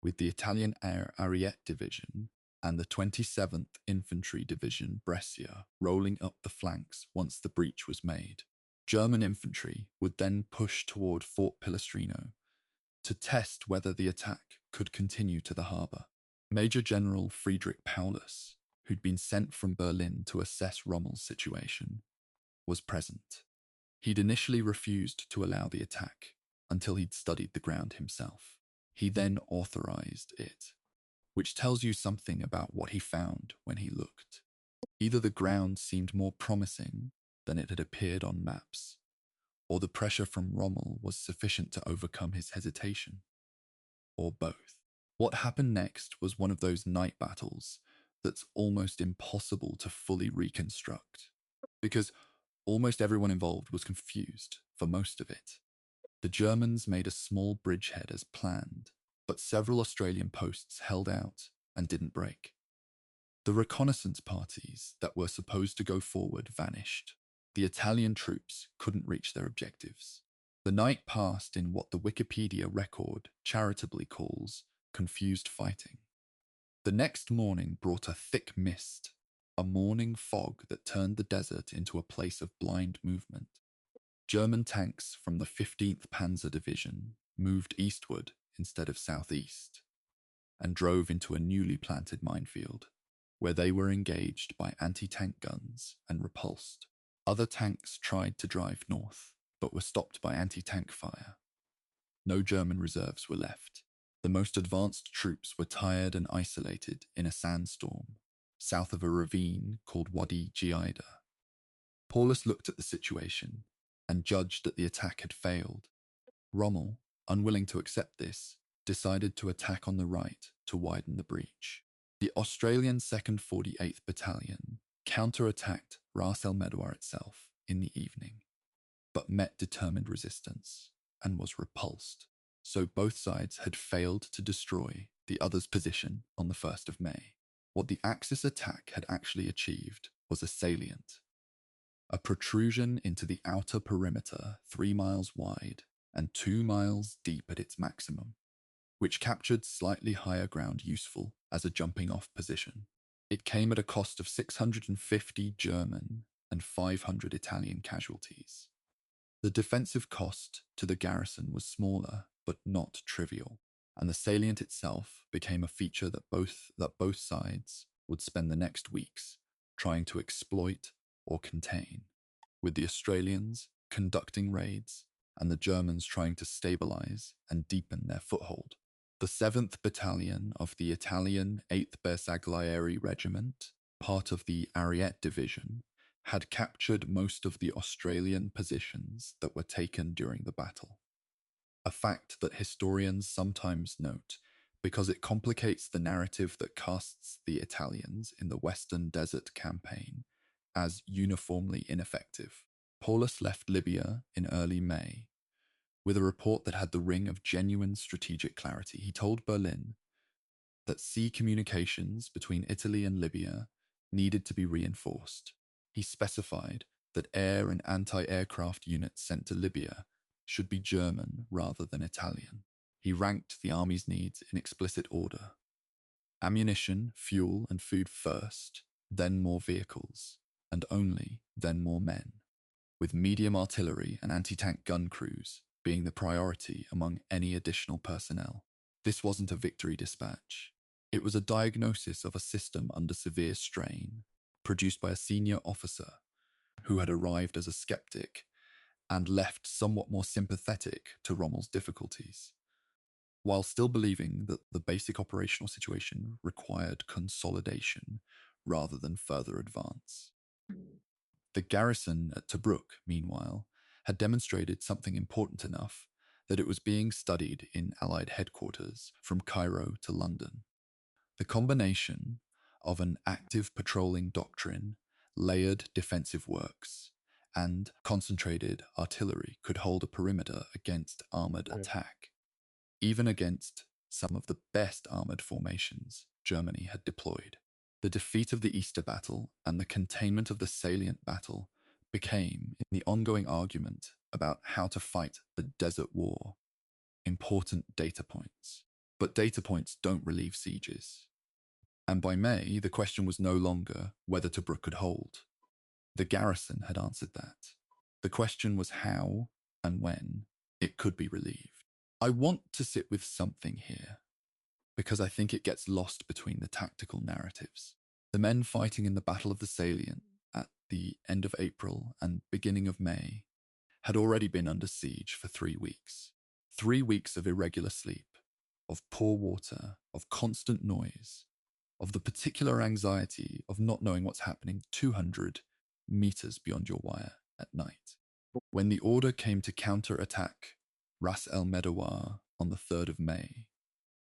with the Italian Air Ariete Division and the 27th Infantry Division Brescia rolling up the flanks once the breach was made. German infantry would then push toward Fort Pilestrino to test whether the attack could continue to the harbour. Major General Friedrich Paulus, who'd been sent from Berlin to assess Rommel's situation, was present. He'd initially refused to allow the attack until he'd studied the ground himself. He then authorized it, which tells you something about what he found when he looked. Either the ground seemed more promising than it had appeared on maps, or the pressure from Rommel was sufficient to overcome his hesitation, or both. What happened next was one of those night battles that's almost impossible to fully reconstruct, because almost everyone involved was confused for most of it. The Germans made a small bridgehead as planned, but several Australian posts held out and didn't break. The reconnaissance parties that were supposed to go forward vanished. The Italian troops couldn't reach their objectives. The night passed in what the Wikipedia record charitably calls confused fighting. The next morning brought a thick mist, a morning fog that turned the desert into a place of blind movement. German tanks from the 15th Panzer Division moved eastward instead of southeast and drove into a newly planted minefield, where they were engaged by anti-tank guns and repulsed. Other tanks tried to drive north, but were stopped by anti-tank fire. No German reserves were left. The most advanced troops were tired and isolated in a sandstorm, south of a ravine called Wadi Giaida. Paulus looked at the situation and judged that the attack had failed. Rommel, unwilling to accept this, decided to attack on the right to widen the breach. The Australian 2nd 48th Battalion counterattacked Ras El Medwar itself in the evening, but met determined resistance and was repulsed. So both sides had failed to destroy the other's position on the 1st of May. What the Axis attack had actually achieved was a salient, a protrusion into the outer perimeter 3 miles wide and 2 miles deep at its maximum, which captured slightly higher ground useful as a jumping-off position. It came at a cost of 650 German and 500 Italian casualties. The defensive cost to the garrison was smaller, but not trivial, and the salient itself became a feature that both sides would spend the next weeks trying to exploit or contain, with the Australians conducting raids and the Germans trying to stabilize and deepen their foothold. The 7th Battalion of the Italian 8th Bersaglieri Regiment, part of the Ariete Division, had captured most of the Australian positions that were taken during the battle, a fact that historians sometimes note because it complicates the narrative that casts the Italians in the Western Desert Campaign as uniformly ineffective. Paulus left Libya in early May with a report that had the ring of genuine strategic clarity. He told Berlin that sea communications between Italy and Libya needed to be reinforced. He specified that air and anti-aircraft units sent to Libya should be German rather than Italian. He ranked the army's needs in explicit order: ammunition, fuel, and food first, then more vehicles, and only then more men, with medium artillery and anti-tank gun crews being the priority among any additional personnel. This wasn't a victory dispatch. It was a diagnosis of a system under severe strain, produced by a senior officer who had arrived as a skeptic and left somewhat more sympathetic to Rommel's difficulties, while still believing that the basic operational situation required consolidation rather than further advance. The garrison at Tobruk, meanwhile, had demonstrated something important enough that it was being studied in Allied headquarters from Cairo to London. The combination of an active patrolling doctrine, layered defensive works, and concentrated artillery could hold a perimeter against armoured attack, even against some of the best armoured formations Germany had deployed. The defeat of the Easter Battle and the containment of the salient battle became, in the ongoing argument about how to fight the Desert War, important data points. But data points don't relieve sieges. And by May, the question was no longer whether Tobruk could hold. The garrison had answered that. The question was how and when it could be relieved. I want to sit with something here, because I think it gets lost between the tactical narratives. The men fighting in the Battle of the Salient at the end of April and beginning of May had already been under siege for 3 weeks. 3 weeks of irregular sleep, of poor water, of constant noise, of the particular anxiety of not knowing what's happening 200 meters beyond your wire at night. When the order came to counter-attack Ras El Medawar on the 3rd of May,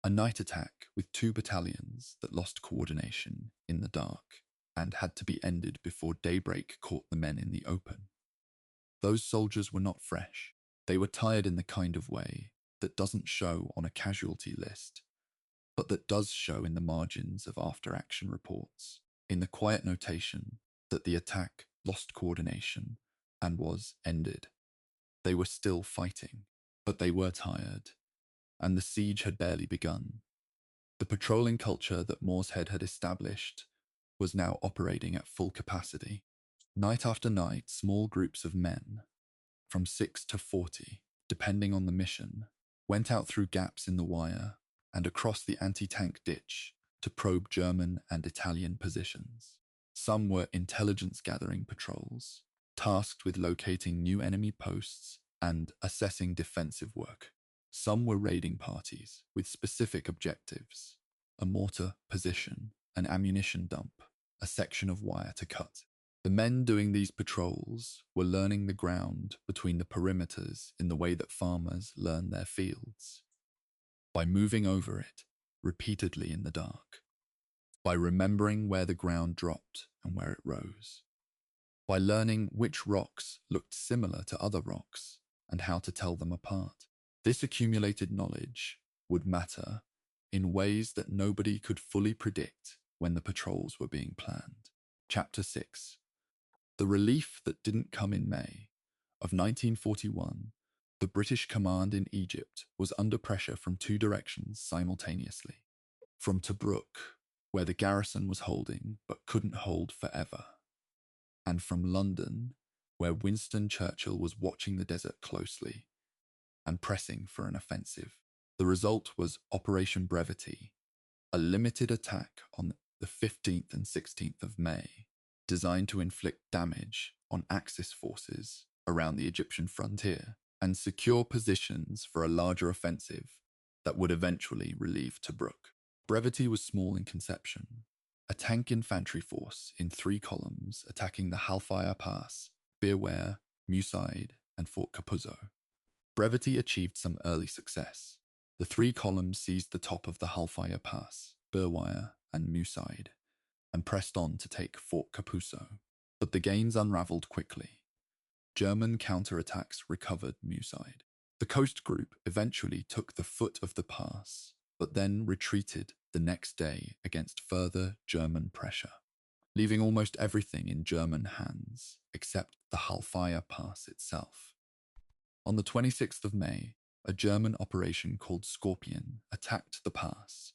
a night attack with 2 battalions that lost coordination in the dark and had to be ended before daybreak caught the men in the open. Those soldiers were not fresh. They were tired in the kind of way that doesn't show on a casualty list, but that does show in the margins of after-action reports, in the quiet notation that the attack lost coordination and was ended. They were still fighting, but they were tired, and the siege had barely begun. The patrolling culture that Moorshead had established was now operating at full capacity. Night after night, small groups of men, from 6 to 40, depending on the mission, went out through gaps in the wire and across the anti-tank ditch to probe German and Italian positions. Some were intelligence-gathering patrols, tasked with locating new enemy posts and assessing defensive work. Some were raiding parties with specific objectives: a mortar position, an ammunition dump, a section of wire to cut. The men doing these patrols were learning the ground between the perimeters in the way that farmers learn their fields, by moving over it repeatedly in the dark, by remembering where the ground dropped and where it rose, by learning which rocks looked similar to other rocks and how to tell them apart. This accumulated knowledge would matter in ways that nobody could fully predict when the patrols were being planned. Chapter 6. The relief that didn't come in May of 1941, the British command in Egypt was under pressure from 2 directions simultaneously. From Tobruk, where the garrison was holding but couldn't hold forever, and from London, where Winston Churchill was watching the desert closely and pressing for an offensive. The result was Operation Brevity, a limited attack on the 15th and 16th of May, designed to inflict damage on Axis forces around the Egyptian frontier and secure positions for a larger offensive that would eventually relieve Tobruk. Brevity was small in conception: a tank infantry force in 3 columns attacking the Halfaya Pass, Birware, Musaid, and Fort Capuzzo. Brevity achieved some early success. The 3 columns seized the top of the Halfaya Pass, Birwire, and Musaid, and pressed on to take Fort Capuzzo. But the gains unraveled quickly. German counterattacks recovered Musaid. The coast group eventually took the foot of the pass, but then retreated the next day against further German pressure, leaving almost everything in German hands except the Halfaya Pass itself. On the 26th of May, a German operation called Scorpion attacked the pass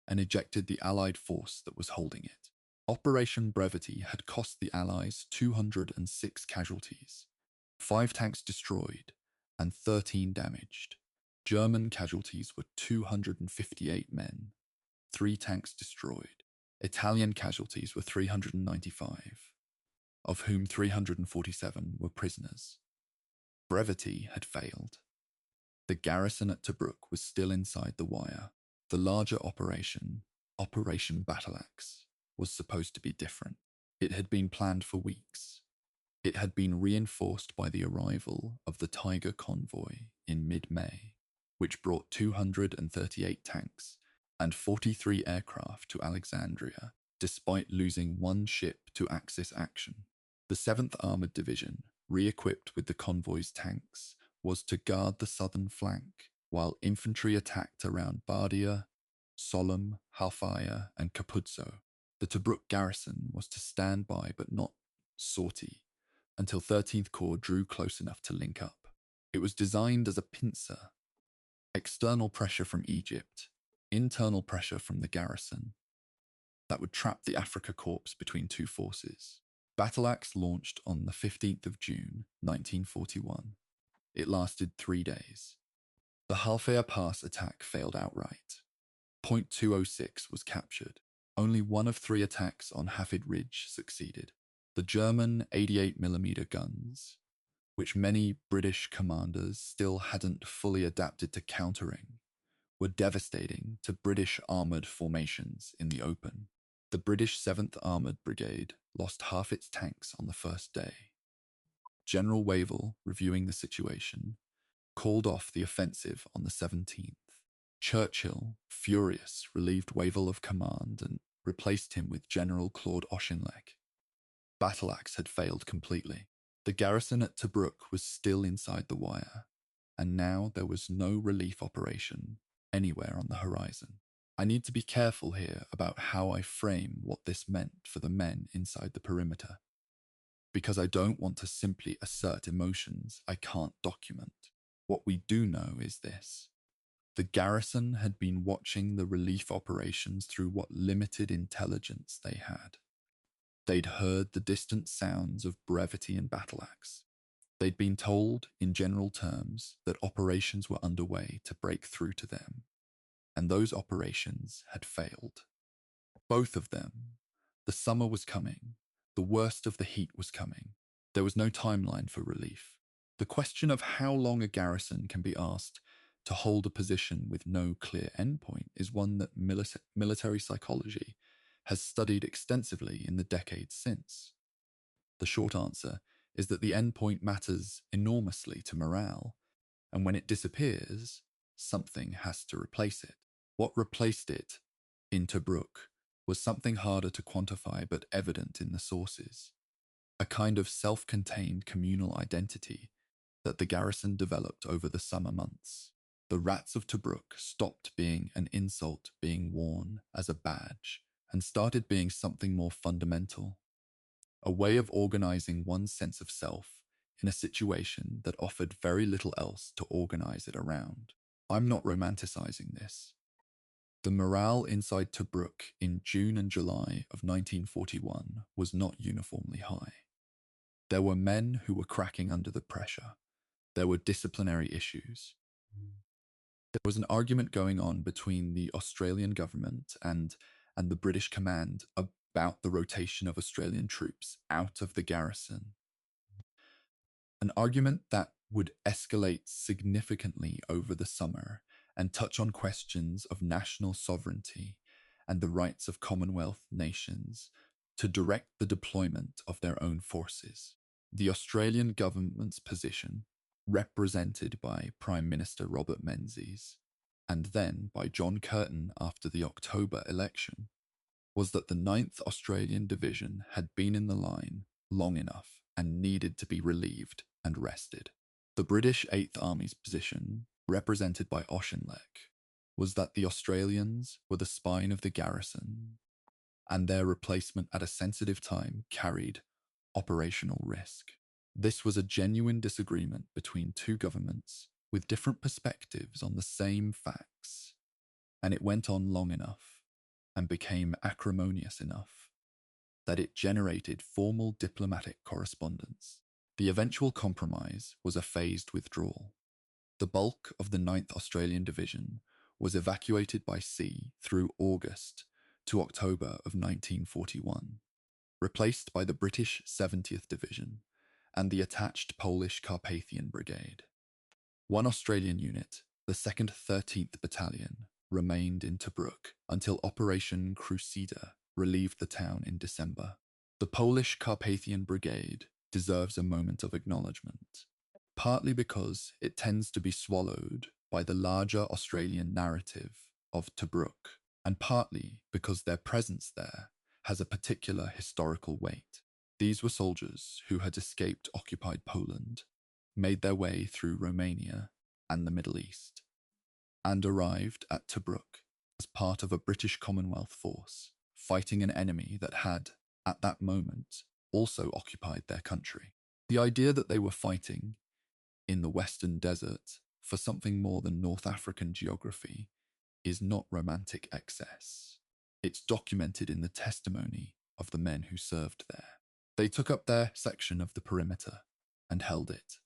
and ejected the Allied force that was holding it. Operation Brevity had cost the Allies 206 casualties, 5 tanks destroyed and 13 damaged. German casualties were 258 men, 3 tanks destroyed. Italian casualties were 395, of whom 347 were prisoners. Brevity had failed. The garrison at Tobruk was still inside the wire. The larger operation, Operation Battleaxe, was supposed to be different. It had been planned for weeks. It had been reinforced by the arrival of the Tiger convoy in mid-May, which brought 238 tanks and 43 aircraft to Alexandria, despite losing 1 ship to Axis action. The 7th Armoured Division, re-equipped with the convoy's tanks, was to guard the southern flank, while infantry attacked around Bardia, Sollum, Halfaya, and Capuzzo. The Tobruk garrison was to stand by but not sortie until 13th Corps drew close enough to link up. It was designed as a pincer: external pressure from Egypt, internal pressure from the garrison, that would trap the Afrika Korps between 2 forces. Battle Axe launched on the 15th of June, 1941. It lasted 3 days. The Halfaya Pass attack failed outright. Point 206 was captured. Only one of 3 attacks on Hafid Ridge succeeded. The German 88mm guns, which many British commanders still hadn't fully adapted to countering, were devastating to British armoured formations in the open. The British 7th Armoured Brigade lost half its tanks on the first day. General Wavell, reviewing the situation, called off the offensive on the 17th. Churchill, furious, relieved Wavell of command and replaced him with General Claude Auchinleck. Battle Axe had failed completely. The garrison at Tobruk was still inside the wire, and now there was no relief operation anywhere on the horizon. I need to be careful here about how I frame what this meant for the men inside the perimeter, because I don't want to simply assert emotions I can't document. What we do know is this. The garrison had been watching the relief operations through what limited intelligence they had. They'd heard the distant sounds of brevity and battle axe. They'd been told, in general terms, that operations were underway to break through to them, and those operations had failed. Both of them. The summer was coming. The worst of the heat was coming. There was no timeline for relief. The question of how long a garrison can be asked to hold a position with no clear endpoint is one that military psychology has studied extensively in the decades since. The short answer is that the endpoint matters enormously to morale, and when it disappears, something has to replace it. What replaced it in Tobruk was something harder to quantify but evident in the sources, a kind of self-contained communal identity that the garrison developed over the summer months. The rats of Tobruk stopped being an insult being worn as a badge and started being something more fundamental, a way of organizing one's sense of self in a situation that offered very little else to organize it around. I'm not romanticizing this. The morale inside Tobruk in June and July of 1941 was not uniformly high. There were men who were cracking under the pressure. There were disciplinary issues. There was an argument going on between the Australian government and the British command about the rotation of Australian troops out of the garrison. An argument that would escalate significantly over the summer and touch on questions of national sovereignty and the rights of Commonwealth nations to direct the deployment of their own forces. The Australian government's position, represented by Prime Minister Robert Menzies, and then by John Curtin after the October election, was that the 9th Australian Division had been in the line long enough and needed to be relieved and rested. The British 8th Army's position, represented by Auchinleck, was that the Australians were the spine of the garrison, and their replacement at a sensitive time carried operational risk. This was a genuine disagreement between two governments with different perspectives on the same facts, and it went on long enough and became acrimonious enough that it generated formal diplomatic correspondence. The eventual compromise was a phased withdrawal. The bulk of the 9th Australian Division was evacuated by sea through August to October of 1941, replaced by the British 70th Division and the attached Polish Carpathian Brigade. One Australian unit, the 2nd 13th Battalion, remained in Tobruk until Operation Crusader relieved the town in December. The Polish Carpathian Brigade deserves a moment of acknowledgement, partly because it tends to be swallowed by the larger Australian narrative of Tobruk, and partly because their presence there has a particular historical weight. These were soldiers who had escaped occupied Poland, made their way through Romania and the Middle East, and arrived at Tobruk as part of a British Commonwealth force, fighting an enemy that had, at that moment, also occupied their country. The idea that they were fighting in the Western Desert for something more than North African geography is not romantic excess. It's documented in the testimony of the men who served there. They took up their section of the perimeter and held it.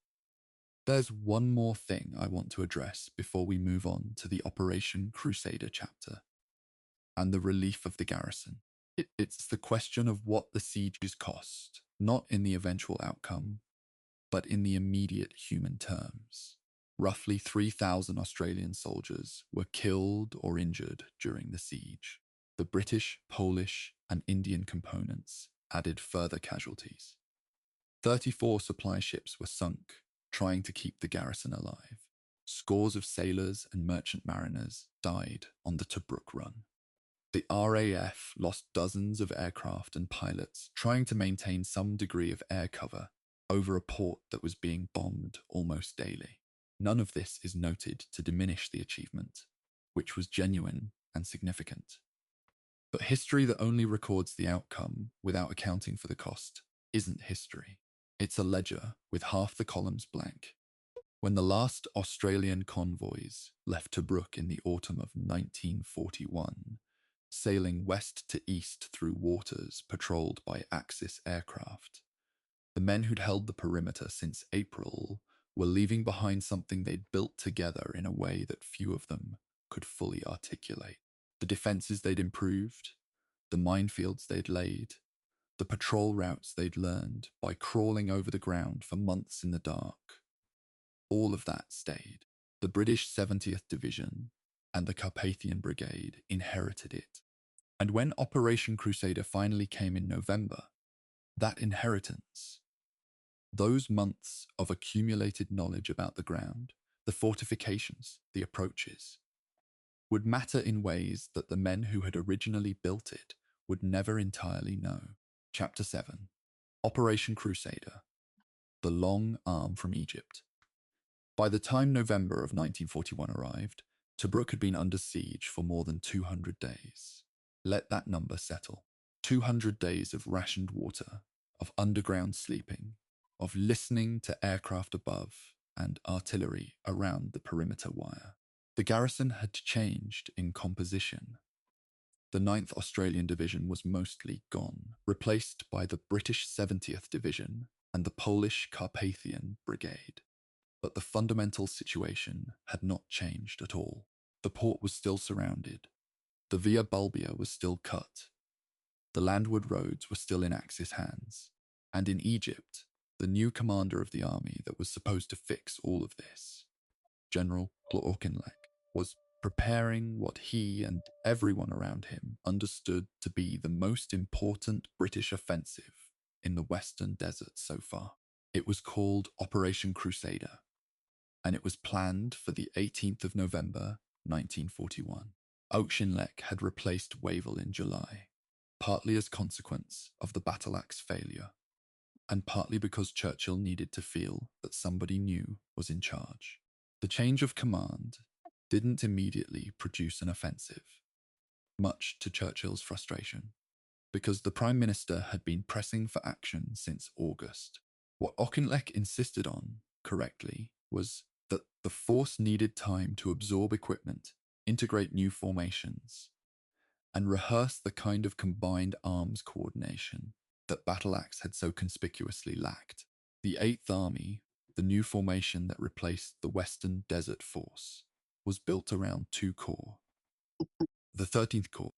There's one more thing I want to address before we move on to the Operation Crusader chapter and the relief of the garrison. It's the question of what the sieges cost, not in the eventual outcome, but in the immediate human terms. Roughly 3,000 Australian soldiers were killed or injured during the siege. The British, Polish, and Indian components added further casualties. 34 supply ships were sunk, trying to keep the garrison alive. Scores of sailors and merchant mariners died on the Tobruk run. The RAF lost dozens of aircraft and pilots trying to maintain some degree of air cover over a port that was being bombed almost daily. None of this is noted to diminish the achievement, which was genuine and significant. But history that only records the outcome without accounting for the cost isn't history. It's a ledger with half the columns blank. When the last Australian convoys left Tobruk in the autumn of 1941, sailing west to east through waters patrolled by Axis aircraft, the men who'd held the perimeter since April were leaving behind something they'd built together in a way that few of them could fully articulate. The defenses they'd improved, the minefields they'd laid, the patrol routes they'd learned by crawling over the ground for months in the dark. All of that stayed. The British 70th Division and the Carpathian Brigade inherited it. And when Operation Crusader finally came in November, that inheritance, those months of accumulated knowledge about the ground, the fortifications, the approaches, would matter in ways that the men who had originally built it would never entirely know. Chapter 7. Operation Crusader. The Long Arm from Egypt. By the time November of 1941 arrived, Tobruk had been under siege for more than 200 days. Let that number settle. 200 days of rationed water, of underground sleeping, of listening to aircraft above and artillery around the perimeter wire. The garrison had changed in composition. The 9th Australian Division was mostly gone, replaced by the British 70th Division and the Polish Carpathian Brigade. But the fundamental situation had not changed at all. The port was still surrounded. The Via Balbia was still cut. The landward roads were still in Axis hands. And in Egypt, the new commander of the army that was supposed to fix all of this, General Auchinleck, was preparing what he and everyone around him understood to be the most important British offensive in the Western Desert so far. It was called Operation Crusader, and it was planned for the 18th of November, 1941. Auchinleck had replaced Wavell in July, partly as consequence of the battle axe failure, and partly because Churchill needed to feel that somebody new was in charge. The change of command didn't immediately produce an offensive, much to Churchill's frustration, because the Prime Minister had been pressing for action since August. What Auchinleck insisted on, correctly, was that the force needed time to absorb equipment, integrate new formations, and rehearse the kind of combined arms coordination that Battle Axe had so conspicuously lacked. The 8th Army, the new formation that replaced the Western Desert Force, was built around two corps. The 13th Corps,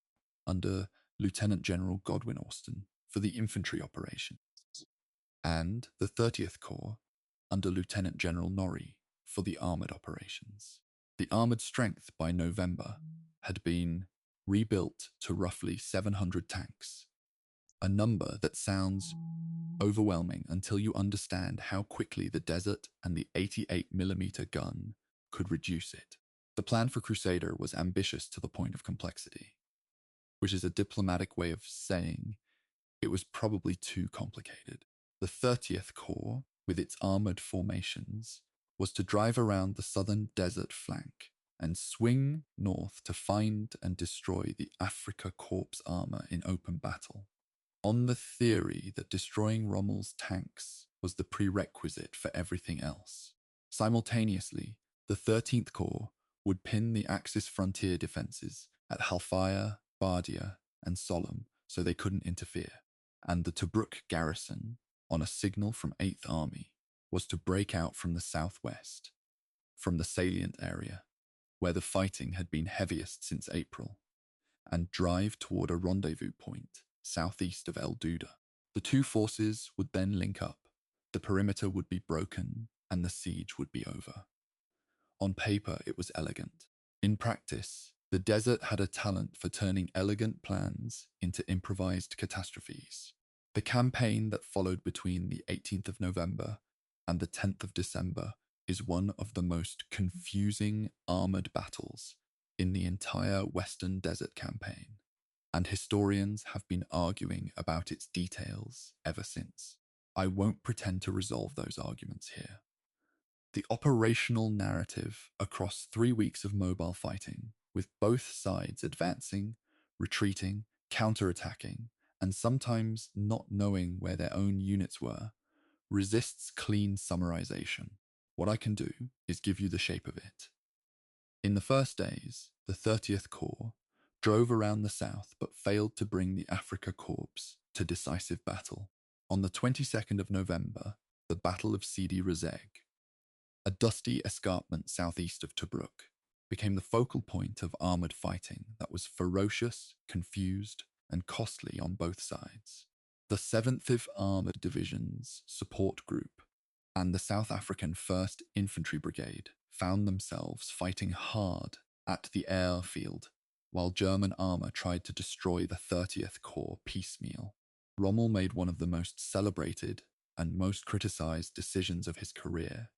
under Lieutenant General Godwin Austen, for the infantry operations, and the 30th Corps, under Lieutenant General Norrie, for the armoured operations. The armoured strength by November had been rebuilt to roughly 700 tanks, a number that sounds overwhelming until you understand how quickly the Desert and the 88mm gun could reduce it. The plan for Crusader was ambitious to the point of complexity, which is a diplomatic way of saying it was probably too complicated. The 30th Corps, with its armoured formations, was to drive around the southern desert flank and swing north to find and destroy the Afrika Korps armour in open battle, on the theory that destroying Rommel's tanks was the prerequisite for everything else. Simultaneously, the 13th Corps would pin the Axis frontier defences at Halfaya, Bardia, and Sollum so they couldn't interfere. and the Tobruk garrison, on a signal from 8th Army, was to break out from the southwest, from the salient area, where the fighting had been heaviest since April, and drive toward a rendezvous point southeast of El Duda. The two forces would then link up, the perimeter would be broken, and the siege would be over. On paper, it was elegant. In practice, the desert had a talent for turning elegant plans into improvised catastrophes. The campaign that followed between the 18th of November and the 10th of December is one of the most confusing armored battles in the entire Western Desert Campaign, and historians have been arguing about its details ever since. I won't pretend to resolve those arguments here. The operational narrative across 3 weeks of mobile fighting, with both sides advancing, retreating, counterattacking, and sometimes not knowing where their own units were, resists clean summarization. What I can do is give you the shape of it. In the first days, the 30th Corps drove around the south but failed to bring the Afrika Korps to decisive battle. On the 22nd of November, the Battle of Sidi Rezegh, a dusty escarpment southeast of Tobruk, became the focal point of armoured fighting that was ferocious, confused, and costly on both sides. The 7th Armoured Division's support group and the South African 1st Infantry Brigade found themselves fighting hard at the airfield while German armour tried to destroy the 30th Corps piecemeal. Rommel made one of the most celebrated and most criticised decisions of his career.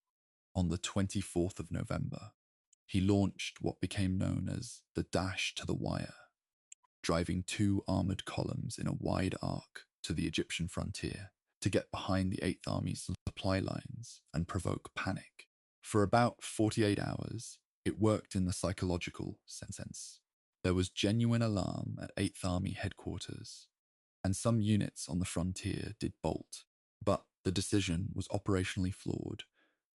On the 24th of November, he launched what became known as the Dash to the Wire, driving 2 armoured columns in a wide arc to the Egyptian frontier to get behind the 8th Army's supply lines and provoke panic. For about 48 hours, it worked in the psychological sense. There was genuine alarm at 8th Army headquarters, and some units on the frontier did bolt. But the decision was operationally flawed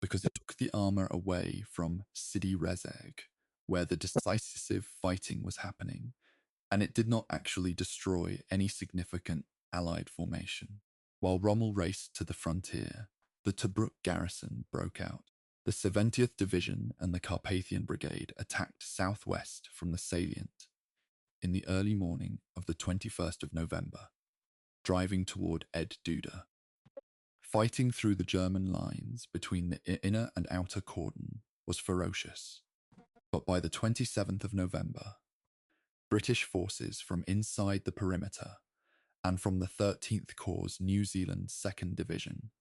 because it took the armour away from Sidi Rezegh, where the decisive fighting was happening, and it did not actually destroy any significant Allied formation. While Rommel raced to the frontier, the Tobruk garrison broke out. The 70th Division and the Carpathian Brigade attacked southwest from the salient in the early morning of the 21st of November, driving toward Ed Duda. Fighting through the German lines between the inner and outer cordon was ferocious, but by the 27th of November, British forces from inside the perimeter and from the 13th Corps' New Zealand 2nd Division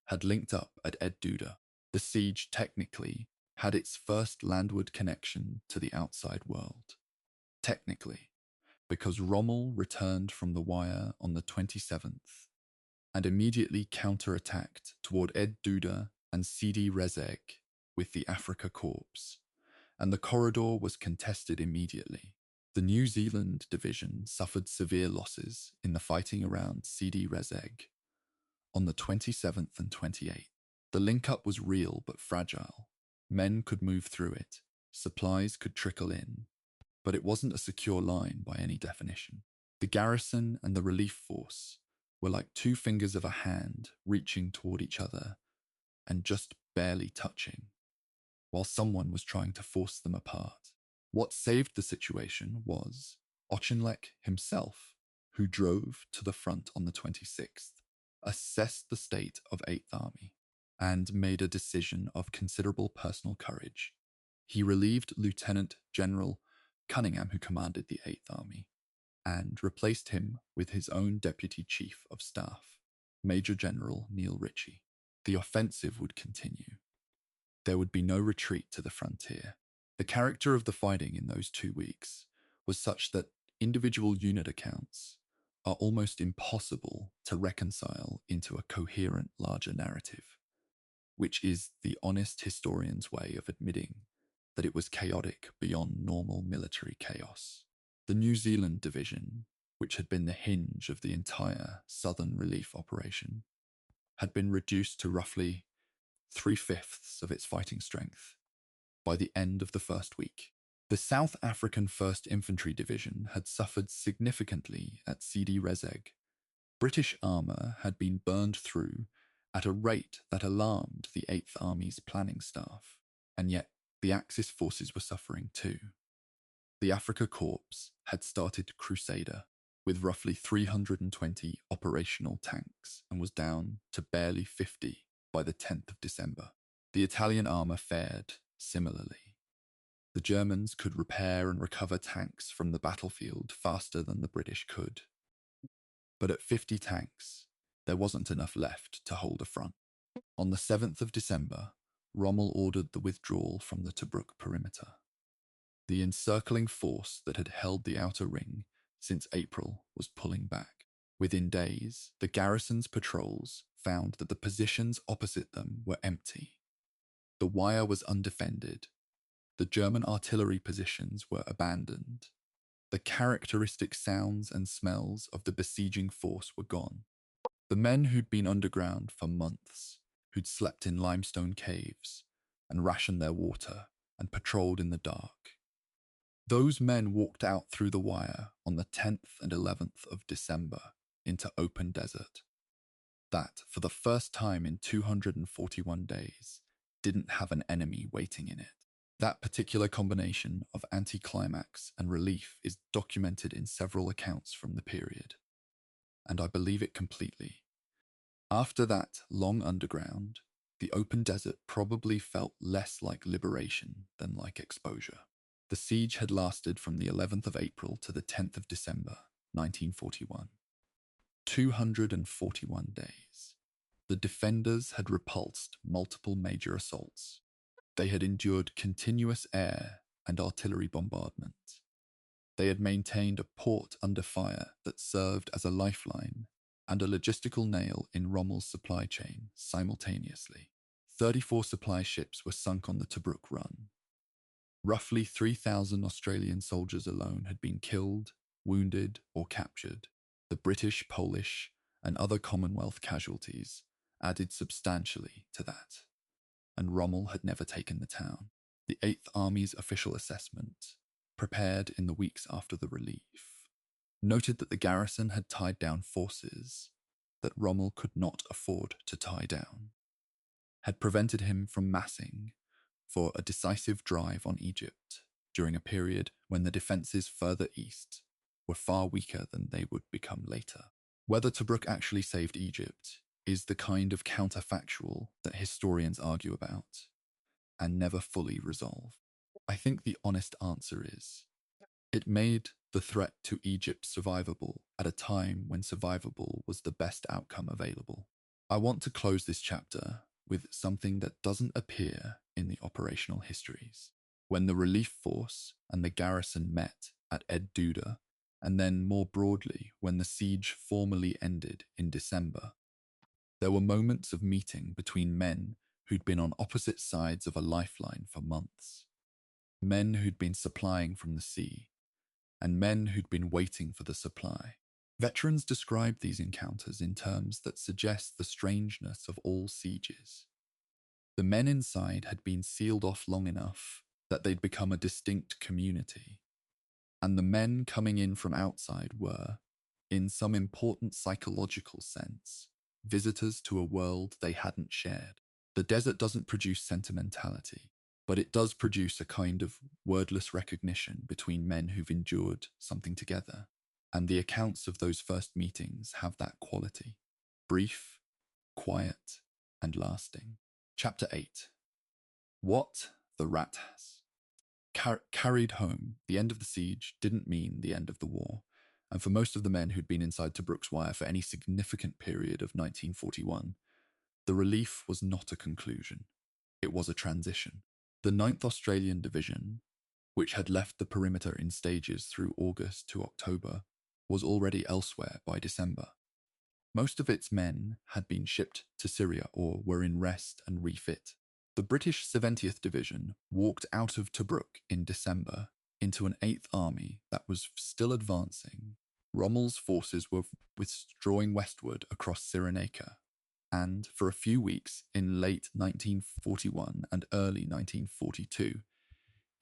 had linked up at Ed Duda. The siege technically had its first landward connection to the outside world. Technically, because Rommel returned from the wire on the 27th and immediately counterattacked toward Ed Duda and Sidi Rezegh with the Afrika Korps, and the corridor was contested immediately. The New Zealand division suffered severe losses in the fighting around Sidi Rezegh on the 27th and 28th. The link-up was real but fragile. Men could move through it, supplies could trickle in, but it wasn't a secure line by any definition. The garrison and the relief force were like 2 fingers of a hand reaching toward each other and just barely touching, while someone was trying to force them apart. What saved the situation was Auchinleck himself, who drove to the front on the 26th, assessed the state of 8th Army, and made a decision of considerable personal courage. He relieved Lieutenant General Cunningham, who commanded the 8th Army, and replaced him with his own Deputy Chief of Staff, Major General Neil Ritchie. The offensive would continue. There would be no retreat to the frontier. The character of the fighting in those 2 weeks was such that individual unit accounts are almost impossible to reconcile into a coherent larger narrative, which is the honest historian's way of admitting that it was chaotic beyond normal military chaos. The New Zealand division, which had been the hinge of the entire Southern relief operation, had been reduced to roughly 3/5 of its fighting strength by the end of the first week. The South African 1st Infantry Division had suffered significantly at Sidi Rezegh, British armour had been burned through at a rate that alarmed the 8th Army's planning staff, and yet the Axis forces were suffering too. The Africa Corps had started Crusader with roughly 320 operational tanks and was down to barely 50 by the 10th of December. The Italian armour fared similarly. The Germans could repair and recover tanks from the battlefield faster than the British could. But at 50 tanks, there wasn't enough left to hold a front. On the 7th of December, Rommel ordered the withdrawal from the Tobruk perimeter. The encircling force that had held the outer ring since April was pulling back. Within days, the garrison's patrols found that the positions opposite them were empty. The wire was undefended. The German artillery positions were abandoned. The characteristic sounds and smells of the besieging force were gone. The men who'd been underground for months, who'd slept in limestone caves and rationed their water and patrolled in the dark, those men walked out through the wire on the 10th and 11th of December into open desert. That, for the first time in 241 days, didn't have an enemy waiting in it. That particular combination of anticlimax and relief is documented in several accounts from the period, and I believe it completely. After that long underground, the open desert probably felt less like liberation than like exposure. The siege had lasted from the 11th of April to the 10th of December, 1941. 241 days. The defenders had repulsed multiple major assaults. They had endured continuous air and artillery bombardment. They had maintained a port under fire that served as a lifeline and a logistical nail in Rommel's supply chain simultaneously. 34 supply ships were sunk on the Tobruk run. Roughly 3,000 Australian soldiers alone had been killed, wounded, or captured. The British, Polish, and other Commonwealth casualties added substantially to that, and Rommel had never taken the town. The 8th Army's official assessment, prepared in the weeks after the relief, noted that the garrison had tied down forces that Rommel could not afford to tie down, had prevented him from massing for a decisive drive on Egypt during a period when the defences further east were far weaker than they would become later. Whether Tobruk actually saved Egypt is the kind of counterfactual that historians argue about and never fully resolve. I think the honest answer is, it made the threat to Egypt survivable at a time when survivable was the best outcome available. I want to close this chapter with something that doesn't appear in the operational histories. When the relief force and the garrison met at Ed Duda, and then more broadly when the siege formally ended in December, there were moments of meeting between men who'd been on opposite sides of a lifeline for months, men who'd been supplying from the sea, and men who'd been waiting for the supply. Veterans described these encounters in terms that suggest the strangeness of all sieges. The men inside had been sealed off long enough that they'd become a distinct community, and the men coming in from outside were, in some important psychological sense, visitors to a world they hadn't shared. The desert doesn't produce sentimentality, but it does produce a kind of wordless recognition between men who've endured something together, and the accounts of those first meetings have that quality: brief, quiet, and lasting. Chapter 8. What the rat has. Carried home, the end of the siege didn't mean the end of the war, and for most of the men who'd been inside Tobruk's wire for any significant period of 1941, the relief was not a conclusion. It was a transition. The 9th Australian Division, which had left the perimeter in stages through August to October, was already elsewhere by December. Most of its men had been shipped to Syria or were in rest and refit. The British 70th Division walked out of Tobruk in December into an 8th Army that was still advancing. Rommel's forces were withdrawing westward across Cyrenaica, and for a few weeks in late 1941 and early 1942,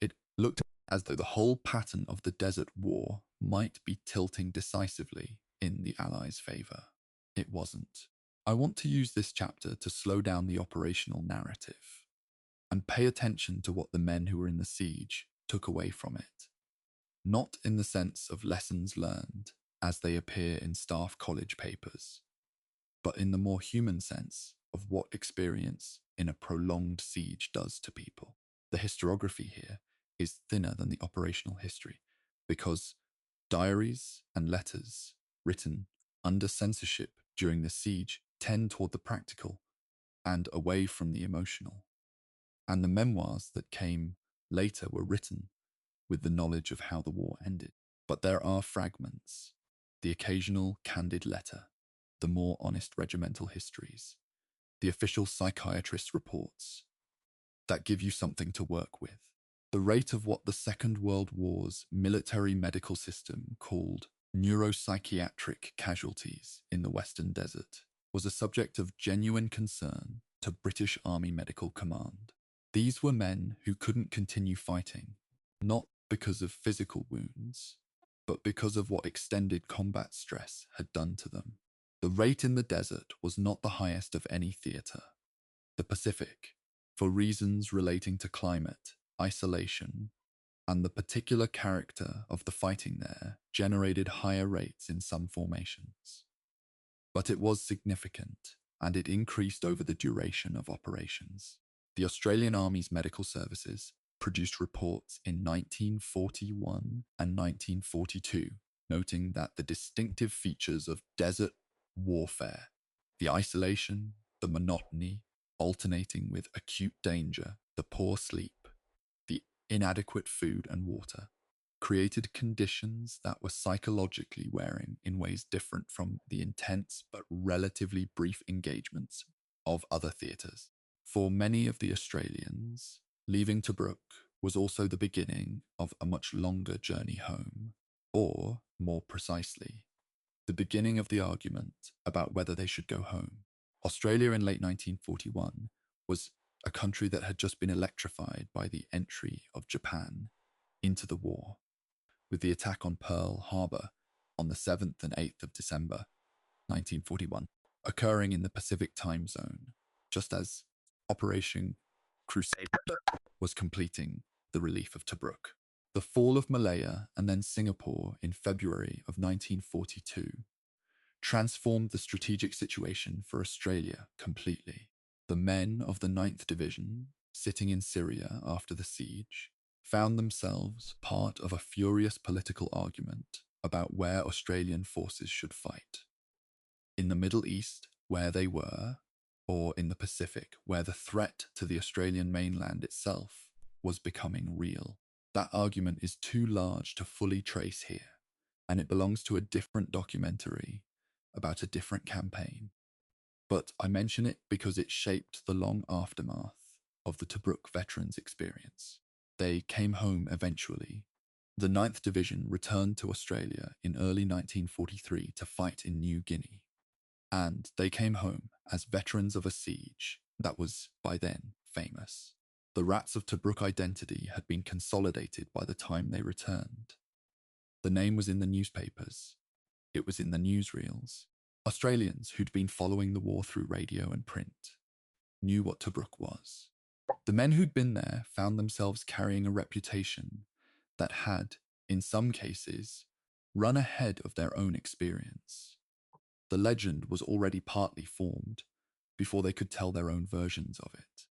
it looked as though the whole pattern of the Desert War might be tilting decisively in the Allies' favour. it wasn't. I want to use this chapter to slow down the operational narrative and pay attention to what the men who were in the siege took away from it. Not in the sense of lessons learned as they appear in staff college papers, but in the more human sense of what experience in a prolonged siege does to people. The historiography here is thinner than the operational history because diaries and letters written under censorship during the siege tend toward the practical and away from the emotional. And the memoirs that came later were written with the knowledge of how the war ended. But there are fragments, the occasional candid letter, the more honest regimental histories, the official psychiatrist reports that give you something to work with. The rate of what the Second World War's military medical system called neuropsychiatric casualties in the Western Desert was a subject of genuine concern to British Army Medical Command. These were men who couldn't continue fighting, not because of physical wounds, but because of what extended combat stress had done to them. The rate in the desert was not the highest of any theatre. The Pacific, for reasons relating to climate, isolation, and the particular character of the fighting there, generated higher rates in some formations. But it was significant, and it increased over the duration of operations. The Australian Army's medical services produced reports in 1941 and 1942, noting that the distinctive features of desert warfare, the isolation, the monotony, alternating with acute danger, the poor sleep, the inadequate food and water, created conditions that were psychologically wearing in ways different from the intense but relatively brief engagements of other theatres. For many of the Australians, leaving Tobruk was also the beginning of a much longer journey home, or, more precisely, the beginning of the argument about whether they should go home. Australia in late 1941 was a country that had just been electrified by the entry of Japan into the war, with the attack on Pearl Harbor on the 7th and 8th of December 1941 occurring in the Pacific time zone, just as Operation Crusader was completing the relief of Tobruk. The fall of Malaya and then Singapore in February of 1942 transformed the strategic situation for Australia completely. The men of the 9th Division, sitting in Syria after the siege, found themselves part of a furious political argument about where Australian forces should fight. In the Middle East, where they were, or in the Pacific, where the threat to the Australian mainland itself was becoming real. That argument is too large to fully trace here, and it belongs to a different documentary about a different campaign. But I mention it because it shaped the long aftermath of the Tobruk veterans' experience. They came home eventually. The 9th Division returned to Australia in early 1943 to fight in New Guinea. And they came home as veterans of a siege that was, by then, famous. The Rats of Tobruk identity had been consolidated by the time they returned. The name was in the newspapers. It was in the newsreels. Australians who'd been following the war through radio and print knew what Tobruk was. The men who'd been there found themselves carrying a reputation that had, in some cases, run ahead of their own experience. The legend was already partly formed before they could tell their own versions of it.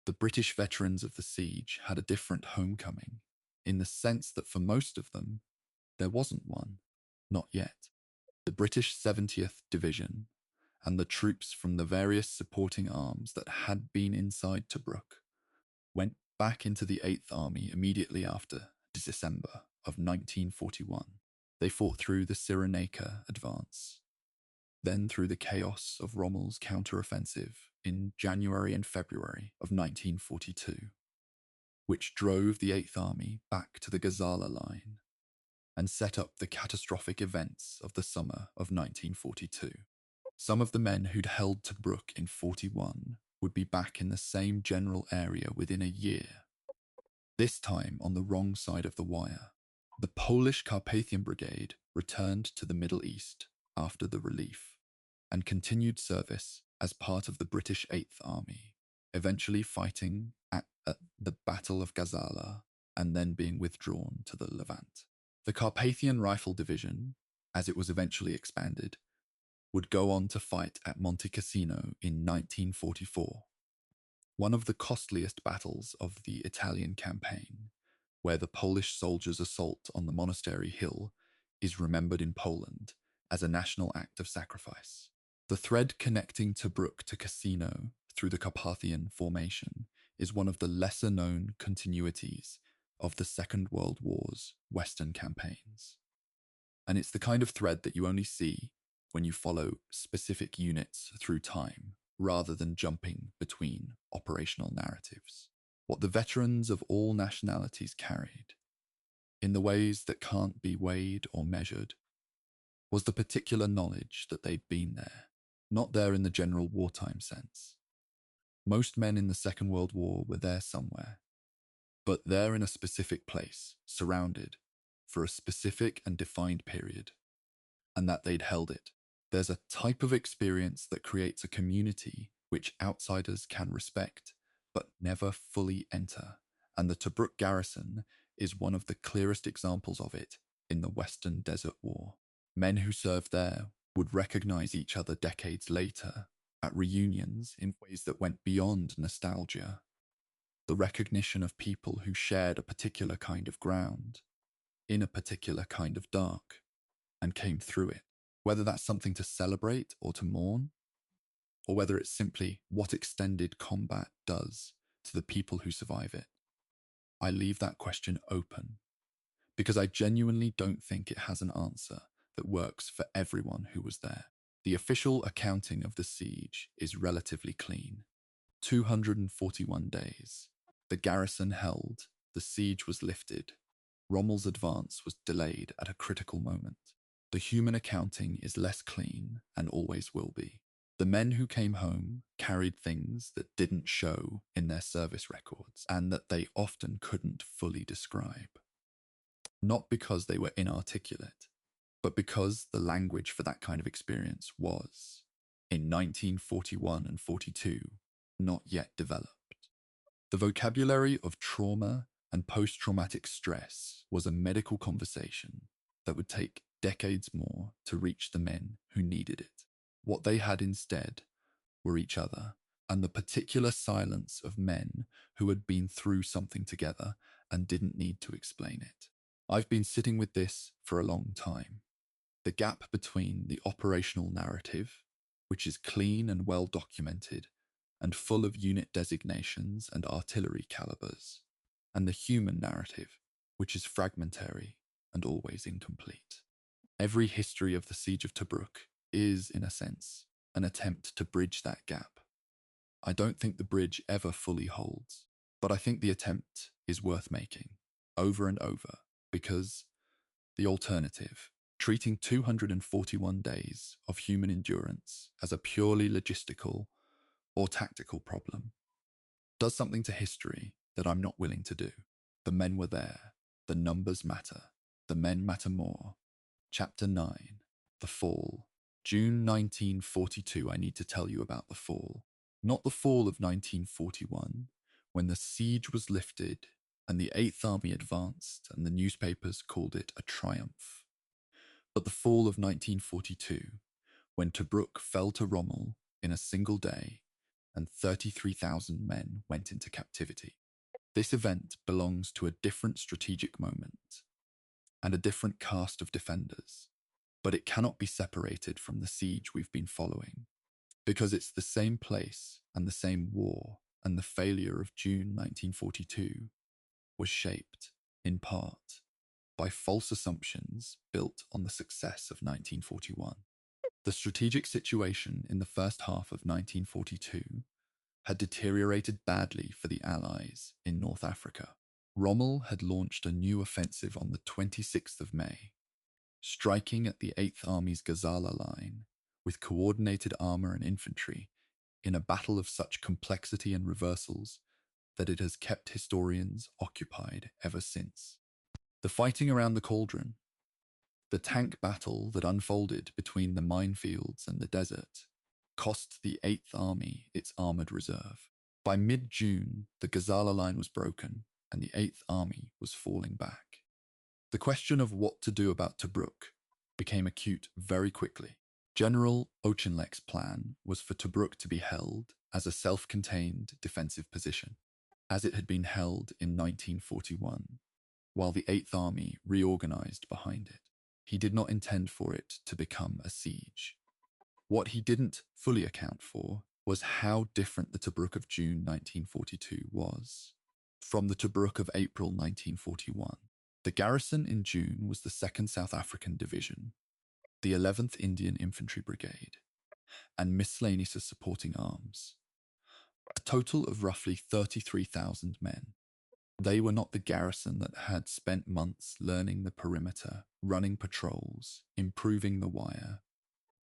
The British veterans of the siege had a different homecoming, in the sense that for most of them, there wasn't one, not yet. The British 70th Division and the troops from the various supporting arms that had been inside Tobruk went back into the 8th Army immediately after December of 1941. They fought through the Cyrenaica advance, then through the chaos of Rommel's counteroffensive in January and February of 1942, which drove the 8th Army back to the Gazala line and set up the catastrophic events of the summer of 1942. Some of the men who'd held Tobruk in 41 would be back in the same general area within a year, this time on the wrong side of the wire. The Polish Carpathian Brigade returned to the Middle East after the relief. and continued service as part of the British Eighth Army, eventually fighting at the Battle of Gazala and then being withdrawn to the Levant. The Carpathian Rifle Division, as it was eventually expanded, would go on to fight at Monte Cassino in 1944, one of the costliest battles of the Italian campaign, where the Polish soldiers' assault on the monastery hill is remembered in Poland as a national act of sacrifice. The thread connecting Tobruk to Cassino through the Carpathian Formation is one of the lesser-known continuities of the Second World War's Western campaigns. And it's the kind of thread that you only see when you follow specific units through time, rather than jumping between operational narratives. What the veterans of all nationalities carried, in the ways that can't be weighed or measured, was the particular knowledge that they'd been there, not there in the general wartime sense. Most men in the Second World War were there somewhere, but there in a specific place, surrounded, for a specific and defined period, and that they'd held it. There's a type of experience that creates a community which outsiders can respect, but never fully enter, and the Tobruk garrison is one of the clearest examples of it in the Western Desert War. Men who served there would recognize each other decades later at reunions in ways that went beyond nostalgia. The recognition of people who shared a particular kind of ground, in a particular kind of dark, and came through it. Whether that's something to celebrate or to mourn, or whether it's simply what extended combat does to the people who survive it, I leave that question open, because I genuinely don't think it has an answer that works for everyone who was there. The official accounting of the siege is relatively clean. 241 days. The garrison held, the siege was lifted, Rommel's advance was delayed at a critical moment. The human accounting is less clean and always will be. The men who came home carried things that didn't show in their service records and that they often couldn't fully describe. Not because they were inarticulate, but because the language for that kind of experience was, in 1941 and 42, not yet developed. The vocabulary of trauma and post-traumatic stress was a medical conversation that would take decades more to reach the men who needed it. What they had instead were each other and the particular silence of men who had been through something together and didn't need to explain it. I've been sitting with this for a long time. The gap between the operational narrative, which is clean and well documented and full of unit designations and artillery calibers, and the human narrative, which is fragmentary and always incomplete. Every history of the Siege of Tobruk is, in a sense, an attempt to bridge that gap. I don't think the bridge ever fully holds, but I think the attempt is worth making, over and over, because the alternative, treating 241 days of human endurance as a purely logistical or tactical problem, does something to history that I'm not willing to do. The men were there. The numbers matter. The men matter more. Chapter 9. The Fall. June 1942, I need to tell you about the fall. Not the fall of 1941, when the siege was lifted and the Eighth Army advanced and the newspapers called it a triumph, but the fall of 1942, when Tobruk fell to Rommel in a single day and 33,000 men went into captivity. This event belongs to a different strategic moment and a different cast of defenders, but it cannot be separated from the siege we've been following, because it's the same place and the same war, and the failure of June 1942 was shaped, in part, by false assumptions built on the success of 1941. The strategic situation in the first half of 1942 had deteriorated badly for the Allies in North Africa. Rommel had launched a new offensive on the 26th of May, striking at the 8th Army's Gazala line with coordinated armour and infantry in a battle of such complexity and reversals that it has kept historians occupied ever since. The fighting around the cauldron, The tank battle that unfolded between the minefields and the desert cost the 8th Army its armoured reserve. By mid-June, the Gazala line was broken and the 8th Army was falling back. The question of what to do about Tobruk became acute very quickly. General Auchinleck's plan was for Tobruk to be held as a self-contained defensive position, as it had been held in 1941, while the 8th Army reorganized behind it. He did not intend for it to become a siege. What he didn't fully account for was how different the Tobruk of June 1942 was from the Tobruk of April 1941. The garrison in June was the 2nd South African Division, the 11th Indian Infantry Brigade, and miscellaneous supporting arms, a total of roughly 33,000 men. They were not the garrison that had spent months learning the perimeter, running patrols, improving the wire,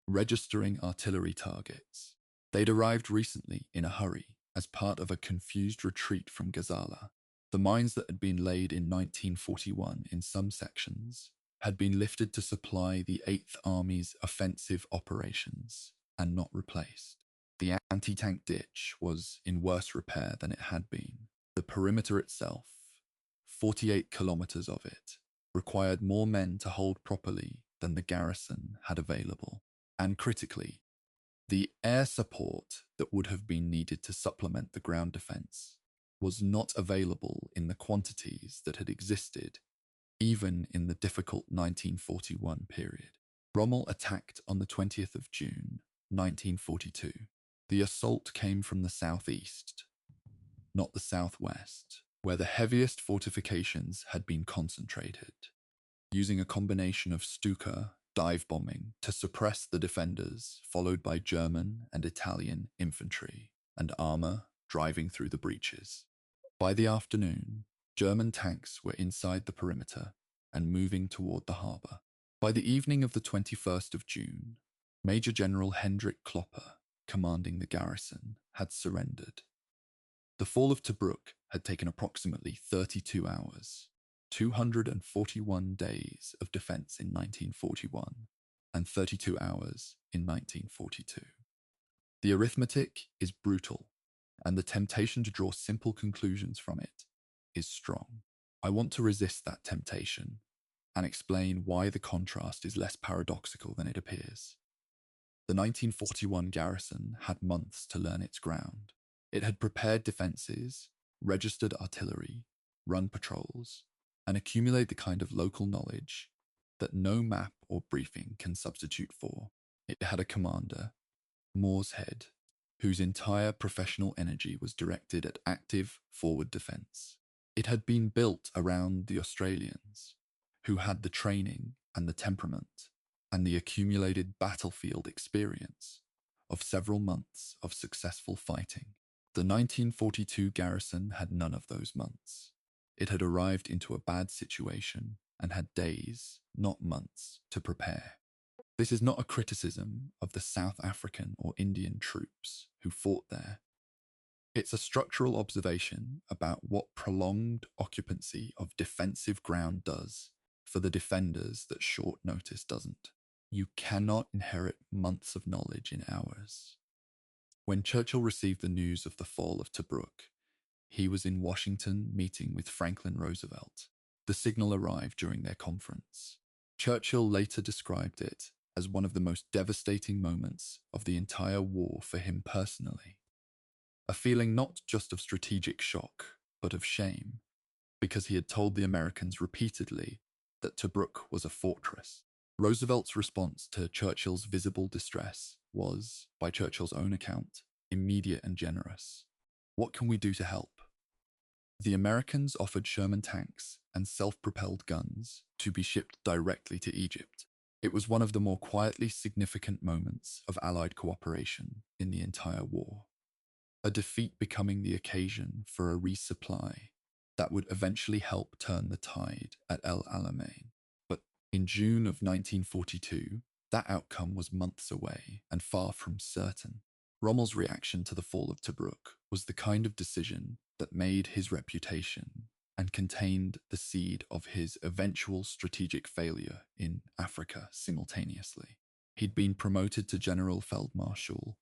registering artillery targets. They'd arrived recently in a hurry as part of a confused retreat from Gazala. The mines that had been laid in 1941 in some sections had been lifted to supply the 8th Army's offensive operations and not replaced. The anti-tank ditch was in worse repair than it had been. The perimeter itself, 48 kilometers of it, required more men to hold properly than the garrison had available. And critically, the air support that would have been needed to supplement the ground defense was not available in the quantities that had existed, even in the difficult 1941 period. Rommel attacked on the 20th of June, 1942. The assault came from the southeast, not the southwest, where the heaviest fortifications had been concentrated, using a combination of Stuka dive bombing to suppress the defenders, followed by German and Italian infantry and armour driving through the breaches. By the afternoon, German tanks were inside the perimeter and moving toward the harbour. By the evening of the 21st of June, Major General Hendrik Klopper, commanding the garrison, had surrendered. The fall of Tobruk had taken approximately 32 hours, 241 days of defense in 1941, and 32 hours in 1942. The arithmetic is brutal, and the temptation to draw simple conclusions from it is strong. I want to resist that temptation and explain why the contrast is less paradoxical than it appears. The 1941 garrison had months to learn its ground. It had prepared defences, registered artillery, run patrols, and accumulated the kind of local knowledge that no map or briefing can substitute for. It had a commander, Moorshead, whose entire professional energy was directed at active forward defence. It had been built around the Australians, who had the training and the temperament and the accumulated battlefield experience of several months of successful fighting. The 1942 garrison had none of those months. It had arrived into a bad situation and had days, not months, to prepare. This is not a criticism of the South African or Indian troops who fought there. It's a structural observation about what prolonged occupancy of defensive ground does for the defenders that short notice doesn't. You cannot inherit months of knowledge in hours. When Churchill received the news of the fall of Tobruk, he was in Washington meeting with Franklin Roosevelt. The signal arrived during their conference. Churchill later described it as one of the most devastating moments of the entire war for him personally. A feeling not just of strategic shock, but of shame, because he had told the Americans repeatedly that Tobruk was a fortress. Roosevelt's response to Churchill's visible distress was, by Churchill's own account, immediate and generous. What can we do to help? The Americans offered Sherman tanks and self-propelled guns to be shipped directly to Egypt. It was one of the more quietly significant moments of Allied cooperation in the entire war. A defeat becoming the occasion for a resupply that would eventually help turn the tide at El Alamein. But in June of 1942, that outcome was months away and far from certain. Rommel's reaction to the fall of Tobruk was the kind of decision that made his reputation and contained the seed of his eventual strategic failure in Africa simultaneously. He'd been promoted to General Field Marshal,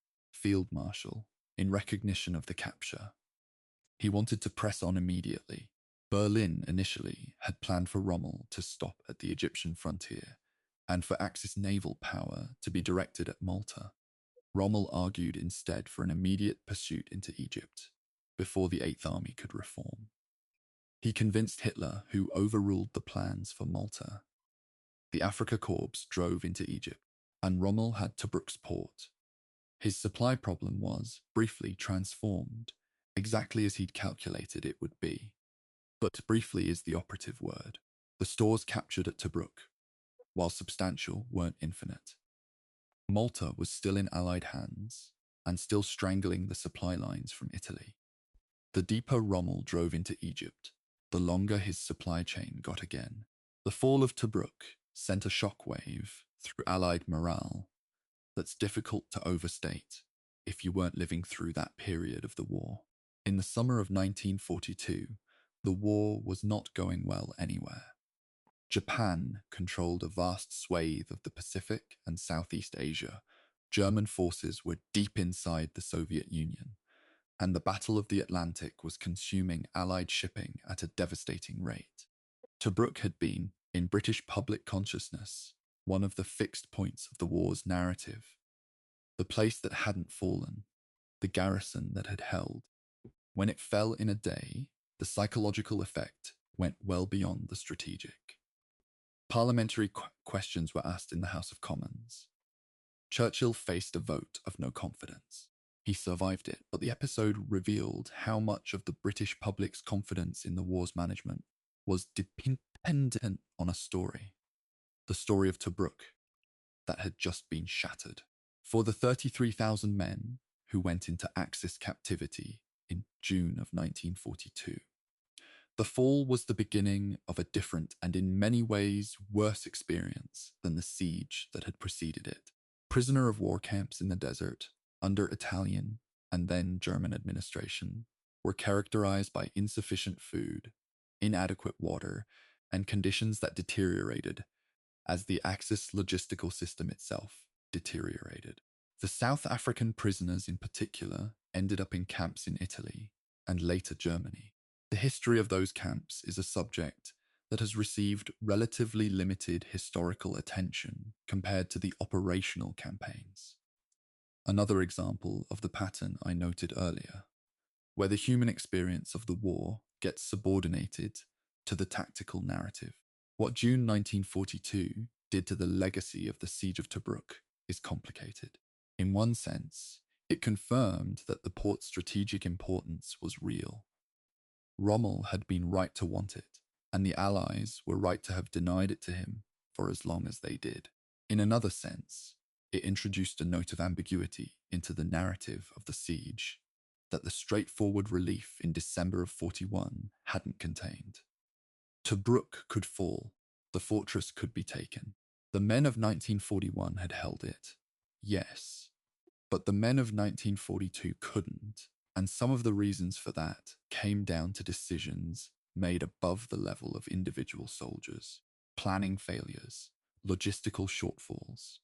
in recognition of the capture. He wanted to press on immediately. Berlin initially had planned for Rommel to stop at the Egyptian frontier and for Axis naval power to be directed at Malta. Rommel argued instead for an immediate pursuit into Egypt before the Eighth Army could reform. He convinced Hitler, who overruled the plans for Malta. The Afrika Korps drove into Egypt, and Rommel had Tobruk's port. His supply problem was, briefly, transformed, exactly as he'd calculated it would be. But briefly is the operative word. The stores captured at Tobruk, while substantial, weren't infinite. Malta was still in Allied hands, and still strangling the supply lines from Italy. The deeper Rommel drove into Egypt, the longer his supply chain got again. The fall of Tobruk sent a shockwave through Allied morale that's difficult to overstate if you weren't living through that period of the war. In the summer of 1942, the war was not going well anywhere. Japan controlled a vast swathe of the Pacific and Southeast Asia. German forces were deep inside the Soviet Union, and the Battle of the Atlantic was consuming Allied shipping at a devastating rate. Tobruk had been, in British public consciousness, one of the fixed points of the war's narrative. The place that hadn't fallen, the garrison that had held. When it fell in a day, the psychological effect went well beyond the strategic. Parliamentary questions were asked in the House of Commons. Churchill faced a vote of no confidence. He survived it, but the episode revealed how much of the British public's confidence in the war's management was dependent on a story. The story of Tobruk, that had just been shattered. For the 33,000 men who went into Axis captivity in June of 1942, the fall was the beginning of a different and in many ways worse experience than the siege that had preceded it. Prisoner of war camps in the desert, under Italian and then German administration, were characterized by insufficient food, inadequate water, and conditions that deteriorated as the Axis logistical system itself deteriorated. The South African prisoners in particular ended up in camps in Italy and later Germany. The history of those camps is a subject that has received relatively limited historical attention compared to the operational campaigns. Another example of the pattern I noted earlier, where the human experience of the war gets subordinated to the tactical narrative. What June 1942 did to the legacy of the Siege of Tobruk is complicated. In one sense, it confirmed that the port's strategic importance was real. Rommel had been right to want it, and the Allies were right to have denied it to him for as long as they did. In another sense, it introduced a note of ambiguity into the narrative of the siege that the straightforward relief in December of 41 hadn't contained. Tobruk could fall, the fortress could be taken. The men of 1941 had held it, yes, but the men of 1942 couldn't, and some of the reasons for that came down to decisions made above the level of individual soldiers, planning failures, logistical shortfalls,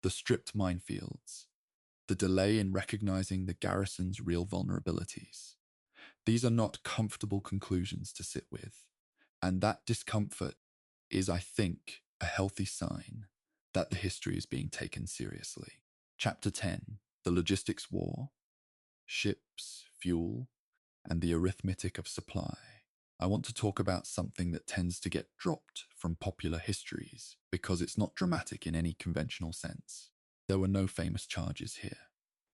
the stripped minefields, the delay in recognizing the garrison's real vulnerabilities. These are not comfortable conclusions to sit with, and that discomfort is, I think, a healthy sign that the history is being taken seriously. Chapter 10, The Logistics War, Ships, Fuel, and the Arithmetic of Supply. I want to talk about something that tends to get dropped from popular histories because it's not dramatic in any conventional sense. There were no famous charges here.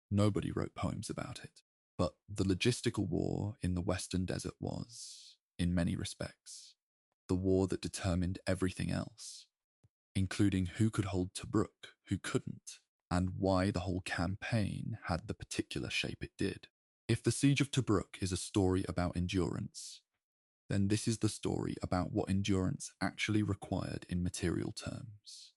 Nobody wrote poems about it. But the logistical war in the Western Desert was, in many respects, the war that determined everything else, including who could hold Tobruk, who couldn't, and why the whole campaign had the particular shape it did. If the Siege of Tobruk is a story about endurance, then this is the story about what endurance actually required in material terms,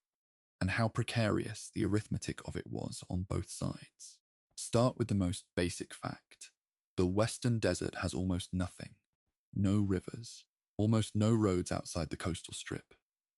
and how precarious the arithmetic of it was on both sides. Start with the most basic fact. The Western Desert has almost nothing. No rivers, Almost no roads outside the coastal strip,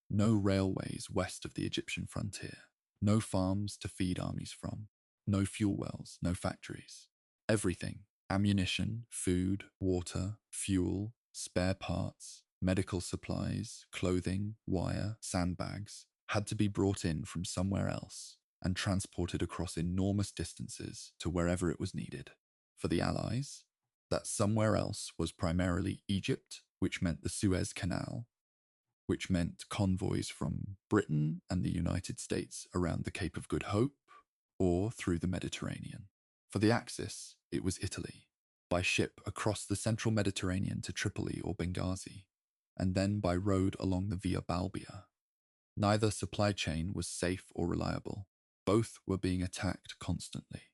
no railways west of the Egyptian frontier, no farms to feed armies from, no fuel wells, no factories. Everything, ammunition, food, water, fuel, spare parts, medical supplies, clothing, wire, sandbags, had to be brought in from somewhere else and transported across enormous distances to wherever it was needed. For the Allies, that somewhere else was primarily Egypt, which meant the Suez Canal, which meant convoys from Britain and the United States around the Cape of Good Hope or through the Mediterranean. For the Axis, it was Italy, by ship across the central Mediterranean to Tripoli or Benghazi, and then by road along the Via Balbia. Neither supply chain was safe or reliable. Both were being attacked constantly.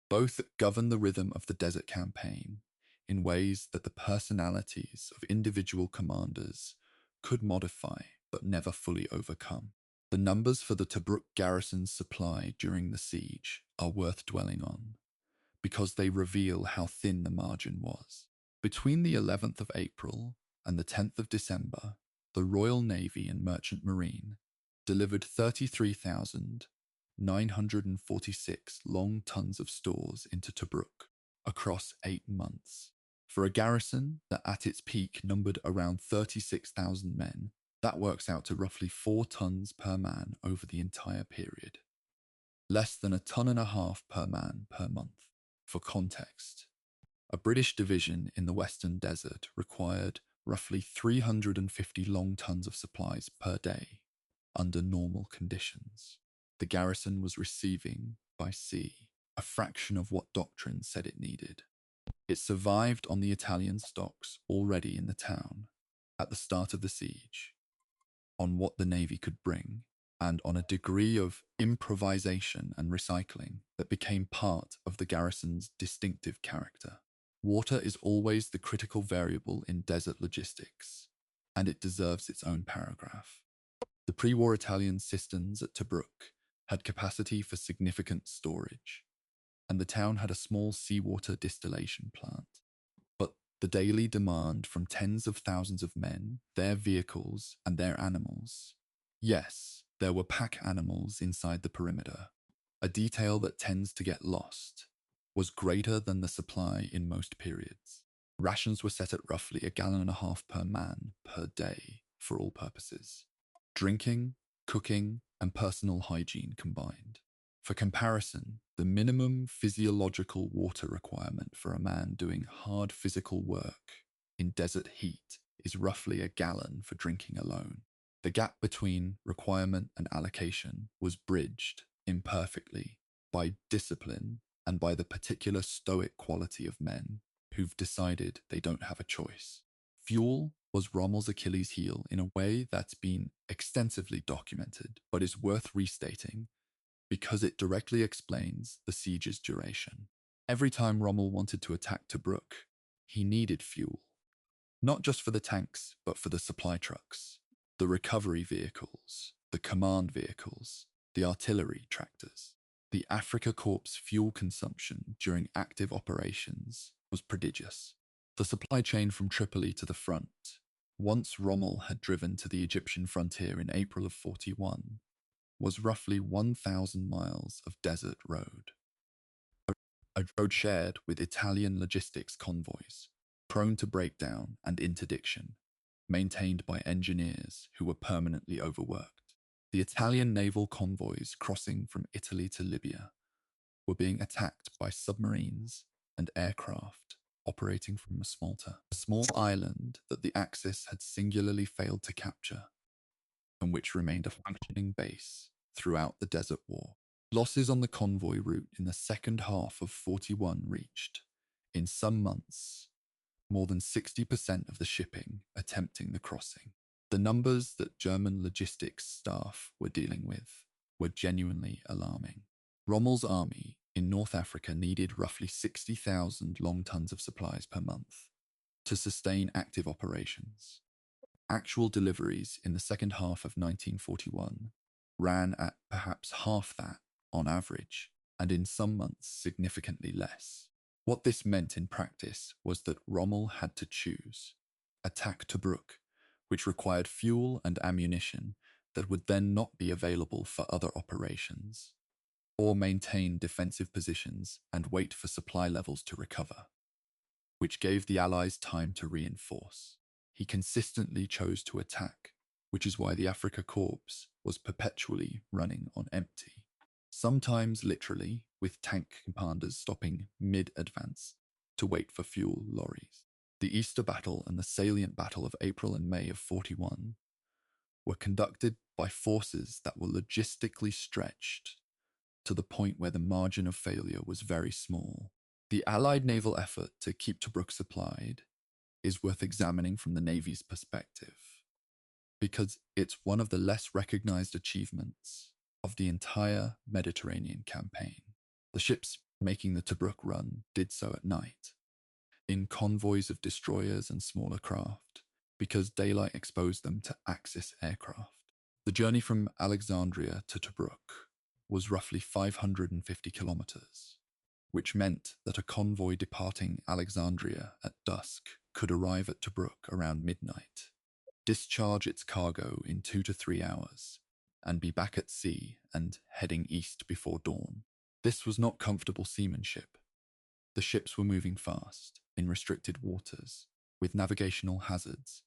Both governed the rhythm of the desert campaign in ways that the personalities of individual commanders could modify but never fully overcome. The numbers for the Tobruk garrison's supply during the siege are worth dwelling on, because they reveal how thin the margin was. Between the 11th of April and the 10th of December, the Royal Navy and Merchant Marine delivered 33,946 long tons of stores into Tobruk across 8 months. For a garrison that at its peak numbered around 36,000 men, that works out to roughly 4 tons per man over the entire period. Less than 1.5 tons per man per month. For context, a British division in the Western Desert required roughly 350 long tons of supplies per day under normal conditions. The garrison was receiving, by sea, a fraction of what doctrine said it needed. It survived on the Italian stocks already in the town at the start of the siege, on what the Navy could bring, and on a degree of improvisation and recycling that became part of the garrison's distinctive character. Water is always the critical variable in desert logistics, and it deserves its own paragraph. The pre-war Italian cisterns at Tobruk had capacity for significant storage, and the town had a small seawater distillation plant. But the daily demand from tens of thousands of men, their vehicles, and their animals. Yes, there were pack animals inside the perimeter, a detail that tends to get lost, was greater than the supply in most periods. Rations were set at roughly 1.5 gallons per man per day for all purposes. Drinking, cooking, and personal hygiene combined. For comparison, the minimum physiological water requirement for a man doing hard physical work in desert heat is roughly 1 gallon for drinking alone. The gap between requirement and allocation was bridged, imperfectly, by discipline and by the particular stoic quality of men who've decided they don't have a choice. Fuel was Rommel's Achilles heel in a way that's been extensively documented, but is worth restating because it directly explains the siege's duration. Every time Rommel wanted to attack Tobruk, he needed fuel, not just for the tanks, but for the supply trucks, the recovery vehicles, the command vehicles, the artillery tractors. The Afrika Korps fuel consumption during active operations was prodigious. The supply chain from Tripoli to the front, once Rommel had driven to the Egyptian frontier in April of 41, was roughly 1,000 miles of desert road. A road shared with Italian logistics convoys, prone to breakdown and interdiction, maintained by engineers who were permanently overworked. The Italian naval convoys crossing from Italy to Libya were being attacked by submarines and aircraft operating from Malta, a small island that the Axis had singularly failed to capture, and which remained a functioning base throughout the Desert War. Losses on the convoy route in the second half of 41 reached, in some months, more than 60% of the shipping attempting the crossing. The numbers that German logistics staff were dealing with were genuinely alarming. Rommel's army in North Africa needed roughly 60,000 long tons of supplies per month to sustain active operations. Actual deliveries in the second half of 1941 ran at perhaps half that on average, and in some months significantly less. What this meant in practice was that Rommel had to choose. attack Tobruk, which required fuel and ammunition that would then not be available for other operations, or maintain defensive positions and wait for supply levels to recover, which gave the Allies time to reinforce. He consistently chose to attack, which is why the Afrika Korps was perpetually running on empty, sometimes literally with tank commanders stopping mid-advance to wait for fuel lorries. The Easter Battle and the salient Battle of April and May of 41 were conducted by forces that were logistically stretched to the point where the margin of failure was very small. The Allied naval effort to keep Tobruk supplied is worth examining from the Navy's perspective, because it's one of the less recognized achievements of the entire Mediterranean campaign. The ships making the Tobruk run did so at night, in convoys of destroyers and smaller craft, because daylight exposed them to Axis aircraft. The journey from Alexandria to Tobruk was roughly 550 kilometers, which meant that a convoy departing Alexandria at dusk could arrive at Tobruk around midnight, discharge its cargo in 2 to 3 hours, and be back at sea and heading east before dawn. This was not comfortable seamanship. The ships were moving fast, in restricted waters, with navigational hazards,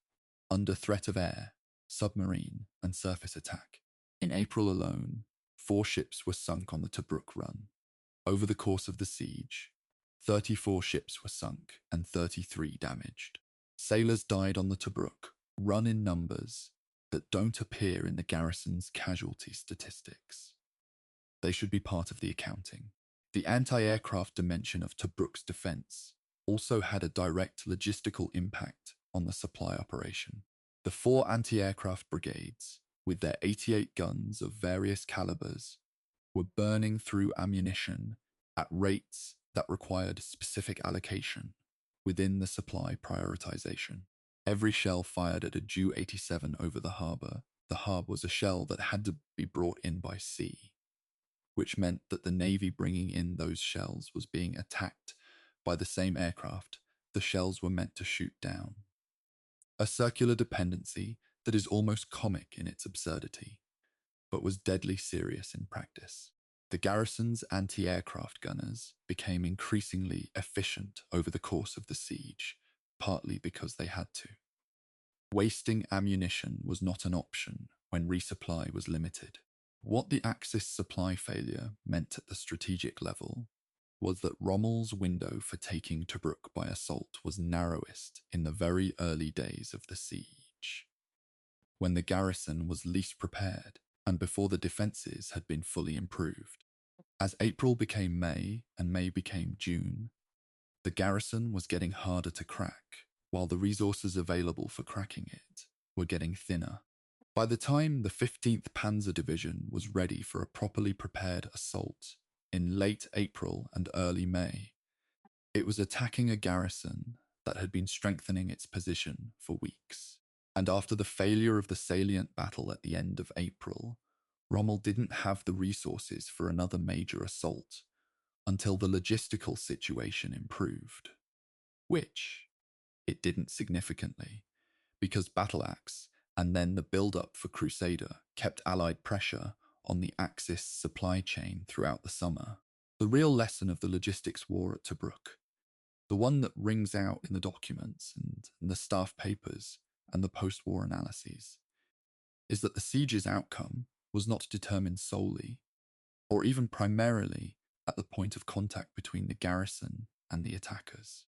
under threat of air, submarine, and surface attack. In April alone, 4 ships were sunk on the Tobruk run. Over the course of the siege, 34 ships were sunk and 33 damaged. Sailors died on the Tobruk run in numbers that don't appear in the garrison's casualty statistics. They should be part of the accounting. The anti-aircraft dimension of Tobruk's defense also had a direct logistical impact on the supply operation. The 4 anti-aircraft brigades, with their 88 guns of various calibers, were burning through ammunition at rates that required specific allocation within the supply prioritization. Every shell fired at a Ju-87 over the harbour was a shell that had to be brought in by sea, which meant that the Navy bringing in those shells was being attacked by the same aircraft the shells were meant to shoot down. A circular dependency that is almost comic in its absurdity, but was deadly serious in practice. The garrison's anti-aircraft gunners became increasingly efficient over the course of the siege, partly because they had to. Wasting ammunition was not an option when resupply was limited. What the Axis supply failure meant at the strategic level was that Rommel's window for taking Tobruk by assault was narrowest in the very early days of the siege, when the garrison was least prepared and before the defences had been fully improved. As April became May and May became June, the garrison was getting harder to crack, while the resources available for cracking it were getting thinner. By the time the 15th Panzer Division was ready for a properly prepared assault in late April and early May, it was attacking a garrison that had been strengthening its position for weeks. And after the failure of the salient battle at the end of April, Rommel didn't have the resources for another major assault until the logistical situation improved, which it didn't significantly, because Battle Axe and then the build-up for Crusader kept Allied pressure on the Axis supply chain throughout the summer. The real lesson of the logistics war at Tobruk, the one that rings out in the documents and the staff papers and the post-war analyses, is that the siege's outcome was not determined solely, or even primarily, at the point of contact between the garrison and the attackers.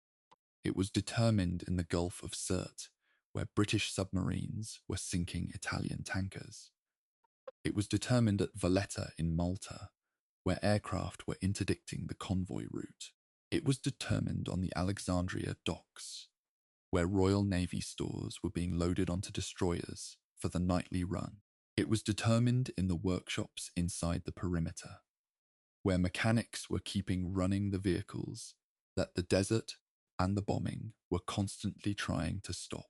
It was determined in the Gulf of Sirte, where British submarines were sinking Italian tankers. It was determined at Valletta in Malta, where aircraft were interdicting the convoy route. It was determined on the Alexandria docks, where Royal Navy stores were being loaded onto destroyers for the nightly run. It was determined in the workshops inside the perimeter, where mechanics were keeping running the vehicles that the desert and the bombing were constantly trying to stop.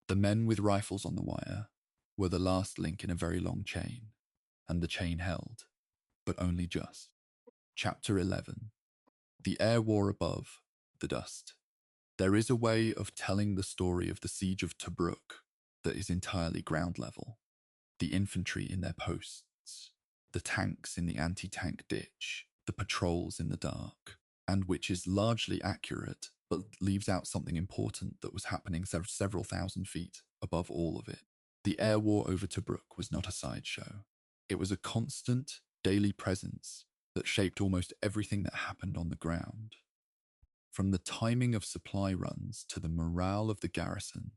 The men with rifles on the wire were the last link in a very long chain, and the chain held, but only just. Chapter 11. The air war above the dust. There is a way of telling the story of the Siege of Tobruk that is entirely ground level. The infantry in their posts, the tanks in the anti-tank ditch, the patrols in the dark, and which is largely accurate but leaves out something important that was happening several thousand feet above all of it. The air war over Tobruk was not a sideshow. It was a constant, daily presence that shaped almost everything that happened on the ground. From the timing of supply runs to the morale of the garrison,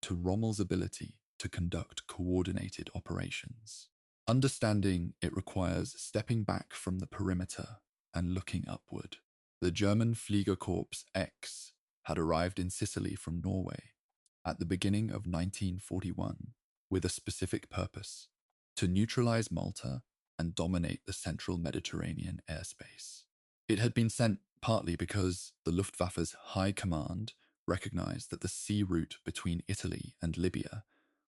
to Rommel's ability to conduct coordinated operations. Understanding it requires stepping back from the perimeter and looking upward. The German Fliegerkorps X had arrived in Sicily from Norway at the beginning of 1941 with a specific purpose: to neutralize Malta and dominate the central Mediterranean airspace. It had been sent partly because the Luftwaffe's high command recognized that the sea route between Italy and Libya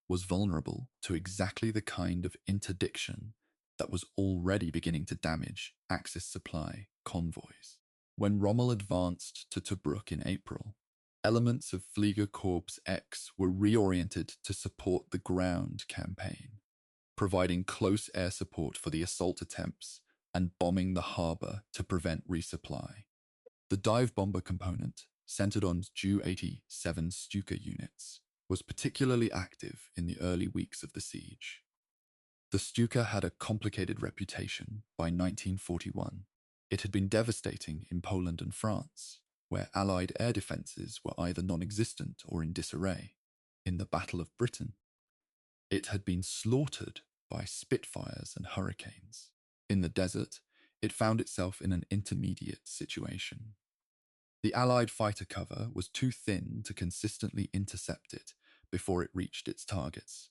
was vulnerable to exactly the kind of interdiction that was already beginning to damage Axis supply convoys. When Rommel advanced to Tobruk in April, elements of Fliegerkorps X were reoriented to support the ground campaign, providing close air support for the assault attempts and bombing the harbour to prevent resupply. The dive bomber component, centered on Ju-87 Stuka units, was particularly active in the early weeks of the siege. The Stuka had a complicated reputation by 1941. It had been devastating in Poland and France, where Allied air defences were either non-existent or in disarray. In the Battle of Britain, it had been slaughtered by Spitfires and Hurricanes. In the desert, it found itself in an intermediate situation. The Allied fighter cover was too thin to consistently intercept it before it reached its targets,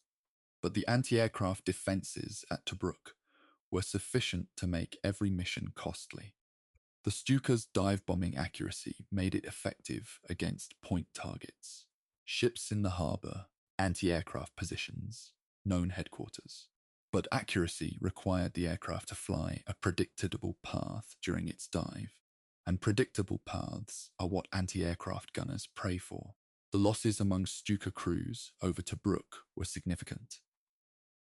but the anti-aircraft defences at Tobruk were sufficient to make every mission costly. The Stuka's dive bombing accuracy made it effective against point targets, ships in the harbour, anti-aircraft positions, known headquarters. But accuracy required the aircraft to fly a predictable path during its dive, and predictable paths are what anti-aircraft gunners pray for. The losses among Stuka crews over Tobruk were significant,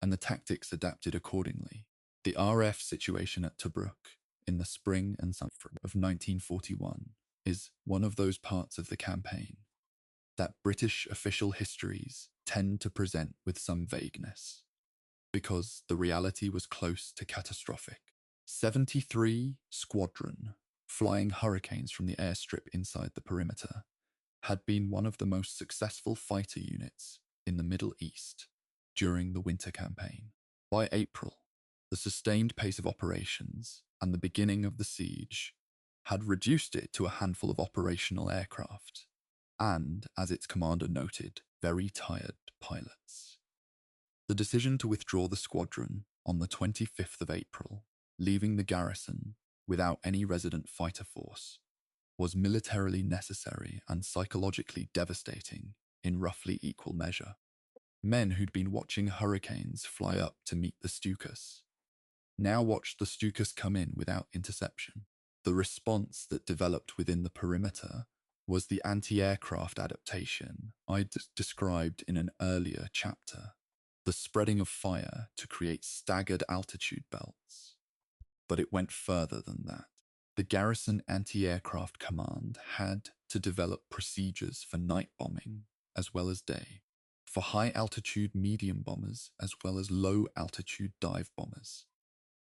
and the tactics adapted accordingly. The RF situation at Tobruk in the spring and summer of 1941 is one of those parts of the campaign that British official histories tend to present with some vagueness, because the reality was close to catastrophic. 73 Squadron, flying Hurricanes from the airstrip inside the perimeter, had been one of the most successful fighter units in the Middle East during the winter campaign. By April, the sustained pace of operations and the beginning of the siege had reduced it to a handful of operational aircraft, and, as its commander noted, very tired pilots. The decision to withdraw the squadron on the 25th of April, leaving the garrison without any resident fighter force, was militarily necessary and psychologically devastating in roughly equal measure. Men who'd been watching Hurricanes fly up to meet the Stukas now watched the Stukas come in without interception. The response that developed within the perimeter was the anti-aircraft adaptation I described in an earlier chapter, the spreading of fire to create staggered altitude belts. But it went further than that. The garrison anti-aircraft command had to develop procedures for night bombing as well as day, for high-altitude medium bombers as well as low-altitude dive bombers,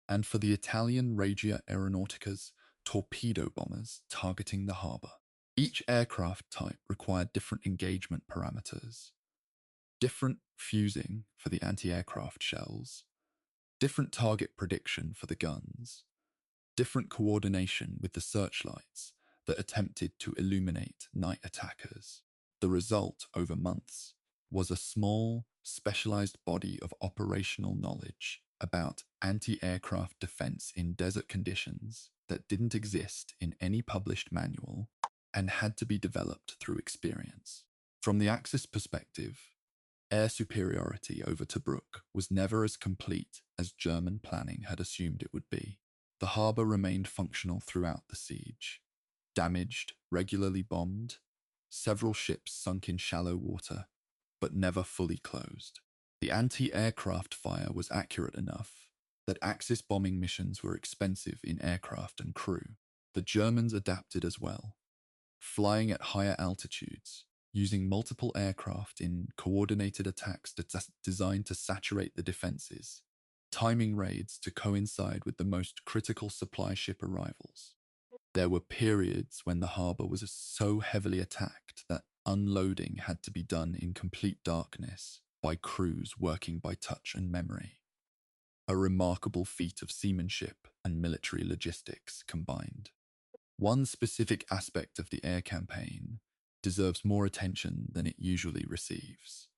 and for the Italian Regia Aeronautica's torpedo bombers targeting the harbour. Each aircraft type required different engagement parameters, different fusing for the anti-aircraft shells, different target prediction for the guns, different coordination with the searchlights that attempted to illuminate night attackers. The result, over months, was a small, specialized body of operational knowledge about anti-aircraft defense in desert conditions that didn't exist in any published manual and had to be developed through experience. From the Axis perspective, air superiority over Tobruk was never as complete as German planning had assumed it would be. The harbour remained functional throughout the siege, damaged, regularly bombed, Several ships sunk in shallow water, but never fully closed. The anti-aircraft fire was accurate enough that Axis bombing missions were expensive in aircraft and crew. The Germans adapted as well, flying at higher altitudes, using multiple aircraft in coordinated attacks designed to saturate the defenses, timing raids to coincide with the most critical supply ship arrivals. There were periods when the harbour was so heavily attacked that unloading had to be done in complete darkness by crews working by touch and memory. A remarkable feat of seamanship and military logistics combined. One specific aspect of the air campaign deserves more attention than it usually receives: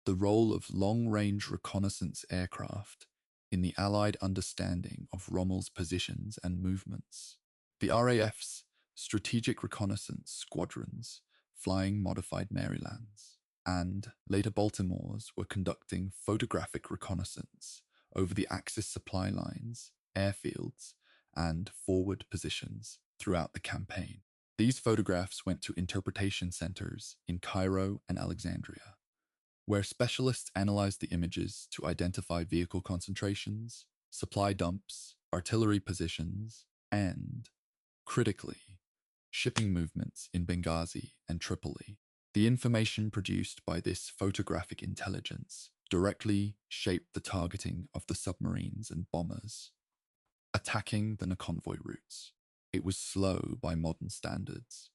the role of long-range reconnaissance aircraft in the Allied understanding of Rommel's positions and movements. The RAF's Strategic Reconnaissance Squadrons, flying modified Marylands, and later Baltimore's were conducting photographic reconnaissance over the Axis supply lines, airfields, and forward positions throughout the campaign. These photographs went to interpretation centers in Cairo and Alexandria, where specialists analyzed the images to identify vehicle concentrations, supply dumps, artillery positions, and, critically, shipping movements in Benghazi and Tripoli. The information produced by this photographic intelligence directly shaped the targeting of the submarines and bombers attacking the convoy routes. It was slow by modern standards.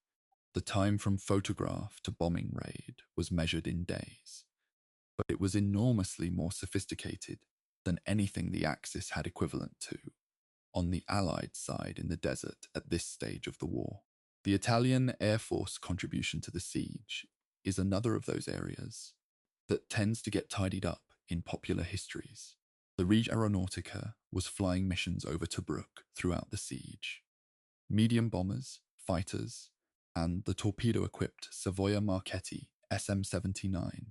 The time from photograph to bombing raid was measured in days, but it was enormously more sophisticated than anything the Axis had equivalent to on the Allied side in the desert at this stage of the war. The Italian Air Force contribution to the siege is another of those areas that tends to get tidied up in popular histories. The Regia Aeronautica was flying missions over Tobruk throughout the siege. Medium bombers, fighters, and the torpedo-equipped Savoia Marchetti SM-79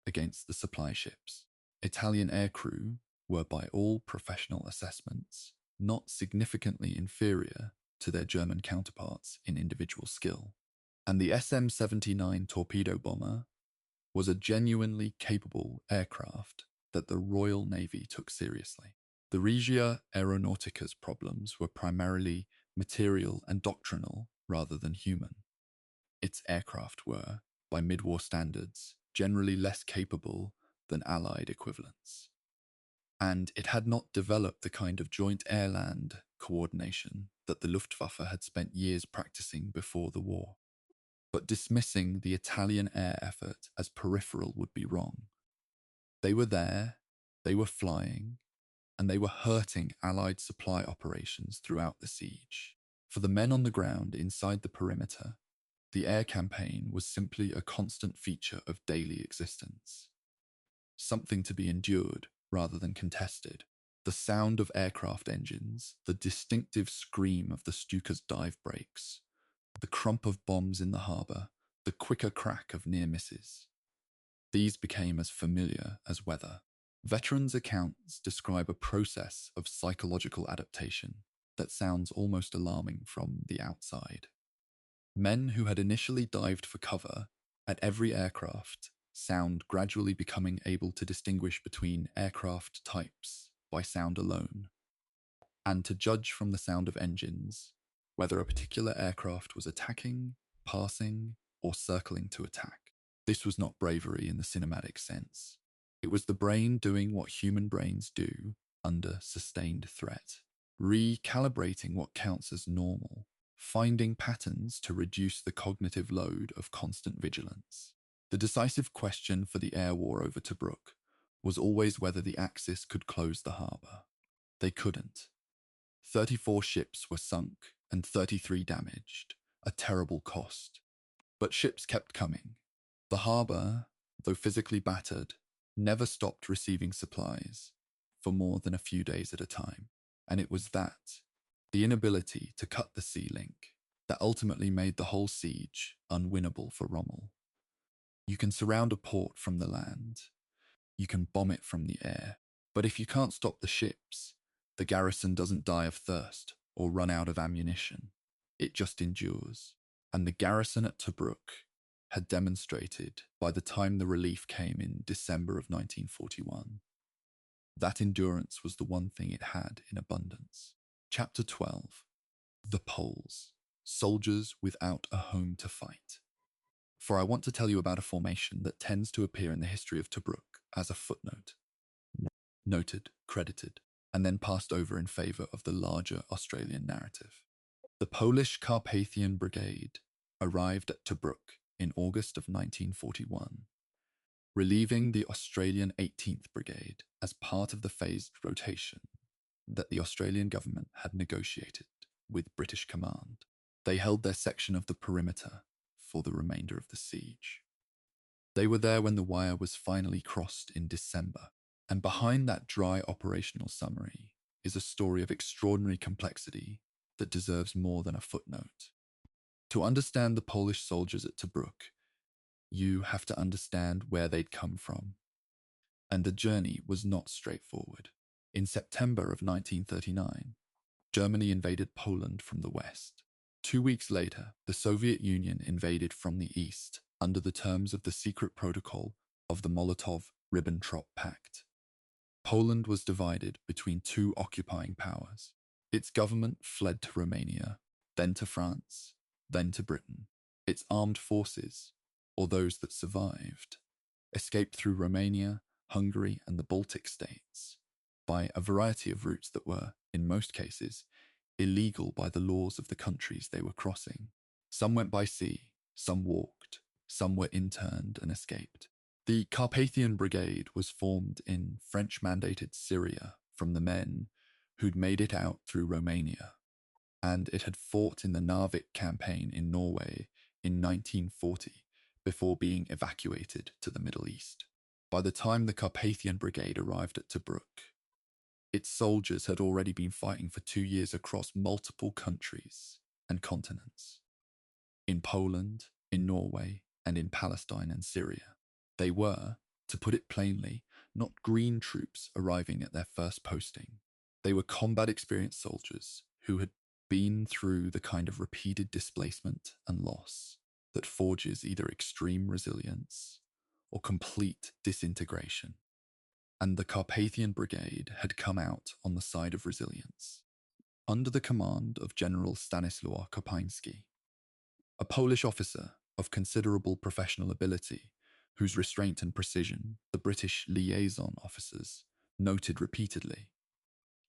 against the supply ships. Italian aircrew were, by all professional assessments, not significantly inferior to their German counterparts in individual skill, and the SM-79 torpedo bomber was a genuinely capable aircraft that the Royal Navy took seriously. The Regia Aeronautica's problems were primarily material and doctrinal rather than human. Its aircraft were, by mid-war standards, generally less capable than Allied equivalents, and it had not developed the kind of joint air-land coordination that the Luftwaffe had spent years practicing before the war. But dismissing the Italian air effort as peripheral would be wrong. They were there, they were flying, and they were hurting Allied supply operations throughout the siege. For the men on the ground inside the perimeter, the air campaign was simply a constant feature of daily existence. Something to be endured rather than contested. The sound of aircraft engines, the distinctive scream of the Stuka's dive brakes, the crump of bombs in the harbour, the quicker crack of near misses. These became as familiar as weather. Veterans' accounts describe a process of psychological adaptation that sounds almost alarming from the outside. Men who had initially dived for cover at every aircraft sound gradually becoming able to distinguish between aircraft types by sound alone, and to judge from the sound of engines whether a particular aircraft was attacking, passing, or circling to attack. This was not bravery in the cinematic sense. It was the brain doing what human brains do under sustained threat, recalibrating what counts as normal, finding patterns to reduce the cognitive load of constant vigilance. The decisive question for the air war over Tobruk was always whether the Axis could close the harbour. They couldn't. 34 ships were sunk and 33 damaged, a terrible cost. But ships kept coming. The harbour, though physically battered, never stopped receiving supplies for more than a few days at a time. And it was that, the inability to cut the sea link, that ultimately made the whole siege unwinnable for Rommel. You can surround a port from the land, you can bomb it from the air, but if you can't stop the ships, the garrison doesn't die of thirst or run out of ammunition. It just endures. And the garrison at Tobruk had demonstrated by the time the relief came in December of 1941. That endurance was the one thing it had in abundance. Chapter 12. The Poles. Soldiers without a home to fight. For I want to tell you about a formation that tends to appear in the history of Tobruk as a footnote, noted, credited, and then passed over in favour of the larger Australian narrative. The Polish Carpathian Brigade arrived at Tobruk in August of 1941, relieving the Australian 18th Brigade as part of the phased rotation that the Australian government had negotiated with British command. They held their section of the perimeter for the remainder of the siege. They were there when the wire was finally crossed in December, and behind that dry operational summary is a story of extraordinary complexity that deserves more than a footnote. To understand the Polish soldiers at Tobruk, you have to understand where they'd come from. And the journey was not straightforward. In September of 1939, Germany invaded Poland from the west. 2 weeks later, the Soviet Union invaded from the east under the terms of the secret protocol of the Molotov-Ribbentrop Pact. Poland was divided between two occupying powers. Its government fled to Romania, then to France, then to Britain. Its armed forces, or those that survived, escaped through Romania, Hungary, and the Baltic states by a variety of routes that were, in most cases, illegal by the laws of the countries they were crossing. Some went by sea, some walked, some were interned and escaped. The Carpathian Brigade was formed in French-mandated Syria from the men who'd made it out through Romania, and it had fought in the Narvik campaign in Norway in 1940 before being evacuated to the Middle East. By the time the Carpathian Brigade arrived at Tobruk, its soldiers had already been fighting for 2 years across multiple countries and continents. In Poland, in Norway, and in Palestine and Syria. They were, to put it plainly, not green troops arriving at their first posting. They were combat-experienced soldiers who had been through the kind of repeated displacement and loss that forges either extreme resilience or complete disintegration. And the Carpathian Brigade had come out on the side of resilience, under the command of General Stanisław Kopieński, a Polish officer of considerable professional ability, whose restraint and precision the British liaison officers noted repeatedly.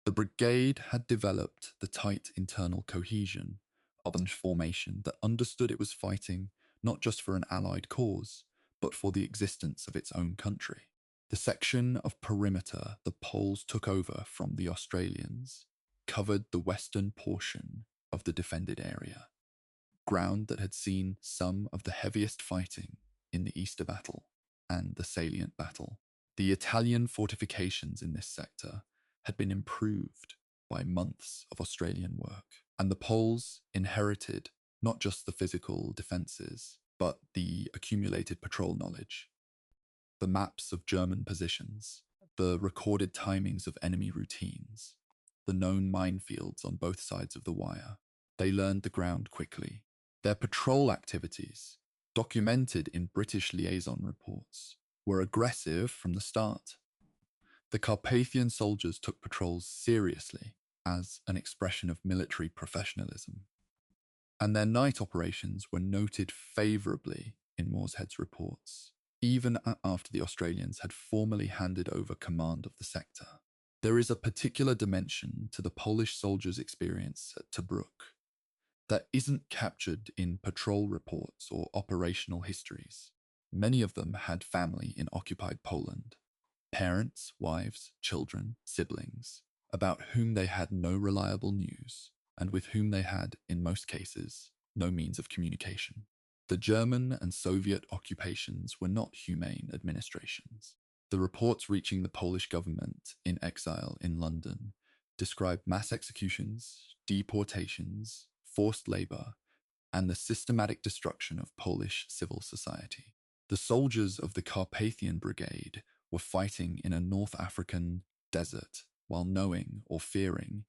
The brigade had developed the tight internal cohesion of a formation that understood it was fighting not just for an allied cause, but for the existence of its own country. The section of perimeter the Poles took over from the Australians covered the western portion of the defended area, ground that had seen some of the heaviest fighting in the Easter Battle and the Salient Battle. The Italian fortifications in this sector had been improved by months of Australian work, and the Poles inherited not just the physical defences, but the accumulated patrol knowledge, the maps of German positions, the recorded timings of enemy routines, the known minefields on both sides of the wire. They learned the ground quickly. Their patrol activities, documented in British liaison reports, were aggressive from the start. The Carpathian soldiers took patrols seriously as an expression of military professionalism, and their night operations were noted favourably in Mooreshead's reports, even after the Australians had formally handed over command of the sector. There is a particular dimension to the Polish soldiers' experience at Tobruk that isn't captured in patrol reports or operational histories. Many of them had family in occupied Poland, parents, wives, children, siblings, about whom they had no reliable news, and with whom they had, in most cases, no means of communication. The German and Soviet occupations were not humane administrations. The reports reaching the Polish government in exile in London described mass executions, deportations, forced labour, and the systematic destruction of Polish civil society. The soldiers of the Carpathian Brigade were fighting in a North African desert while knowing or fearing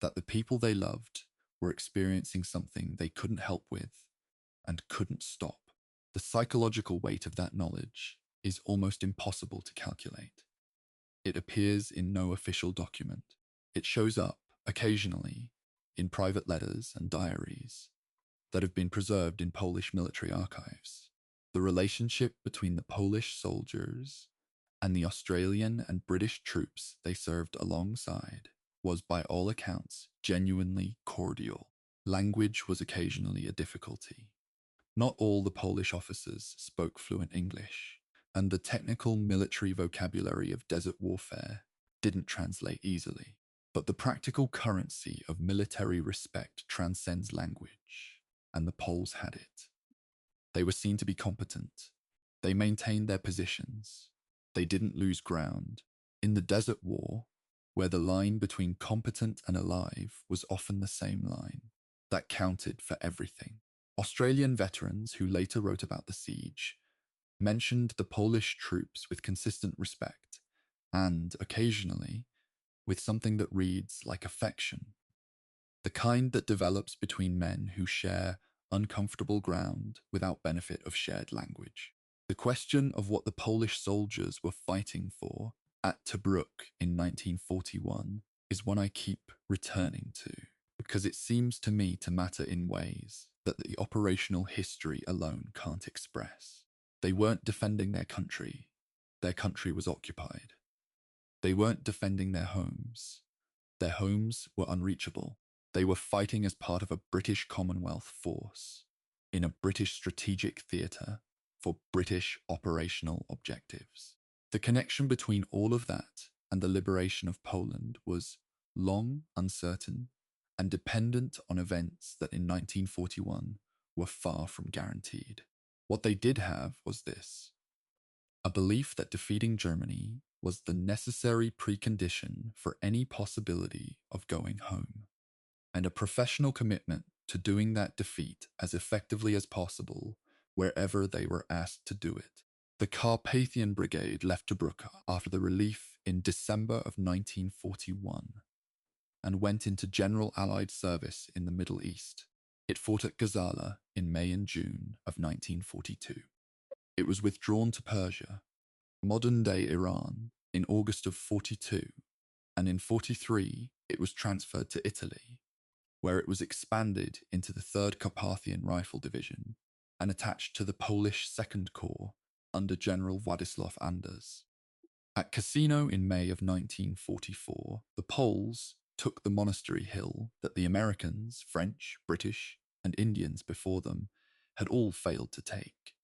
that the people they loved were experiencing something they couldn't help with and couldn't stop. The psychological weight of that knowledge is almost impossible to calculate. It appears in no official document. It shows up, occasionally, in private letters and diaries that have been preserved in Polish military archives. The relationship between the Polish soldiers and the Australian and British troops they served alongside was, by all accounts, genuinely cordial. Language was occasionally a difficulty. Not all the Polish officers spoke fluent English, and the technical military vocabulary of desert warfare didn't translate easily. But the practical currency of military respect transcends language, and the Poles had it. They were seen to be competent. They maintained their positions. They didn't lose ground. In the Desert War, where the line between competent and alive was often the same line, that counted for everything. Australian veterans who later wrote about the siege mentioned the Polish troops with consistent respect and, occasionally, with something that reads like affection, the kind that develops between men who share uncomfortable ground without benefit of shared language. The question of what the Polish soldiers were fighting for at Tobruk in 1941 is one I keep returning to, because it seems to me to matter in ways that the operational history alone can't express. They weren't defending their country was occupied. They weren't defending their homes were unreachable. They were fighting as part of a British Commonwealth force, in a British strategic theatre, for British operational objectives. The connection between all of that and the liberation of Poland was long, uncertain, and dependent on events that in 1941 were far from guaranteed. What they did have was this: a belief that defeating Germany was the necessary precondition for any possibility of going home, and a professional commitment to doing that defeat as effectively as possible wherever they were asked to do it. The Carpathian Brigade left Tobruk after the relief in December of 1941 and went into general Allied service in the Middle East. It fought at Gazala in May and June of 1942. It was withdrawn to Persia, modern-day Iran, in August of 42, and in 43 it was transferred to Italy, where it was expanded into the 3rd Carpathian Rifle Division and attached to the Polish 2nd Corps under General Władysław Anders. At Cassino in May of 1944, the Poles took the monastery hill that the Americans, French, British, and Indians before them had all failed to take,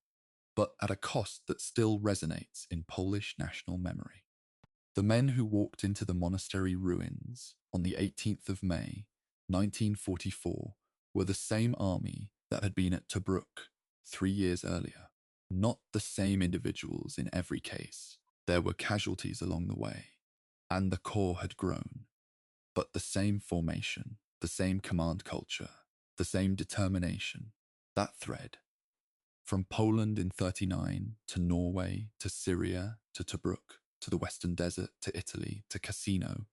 but at a cost that still resonates in Polish national memory. The men who walked into the monastery ruins on the 18th of May, 1944, were the same army that had been at Tobruk 3 years earlier. Not the same individuals in every case. There were casualties along the way, and the corps had grown. But the same formation, the same command culture, the same determination, that thread. From Poland in 39 to Norway to Syria to Tobruk to the Western Desert to Italy to Cassino,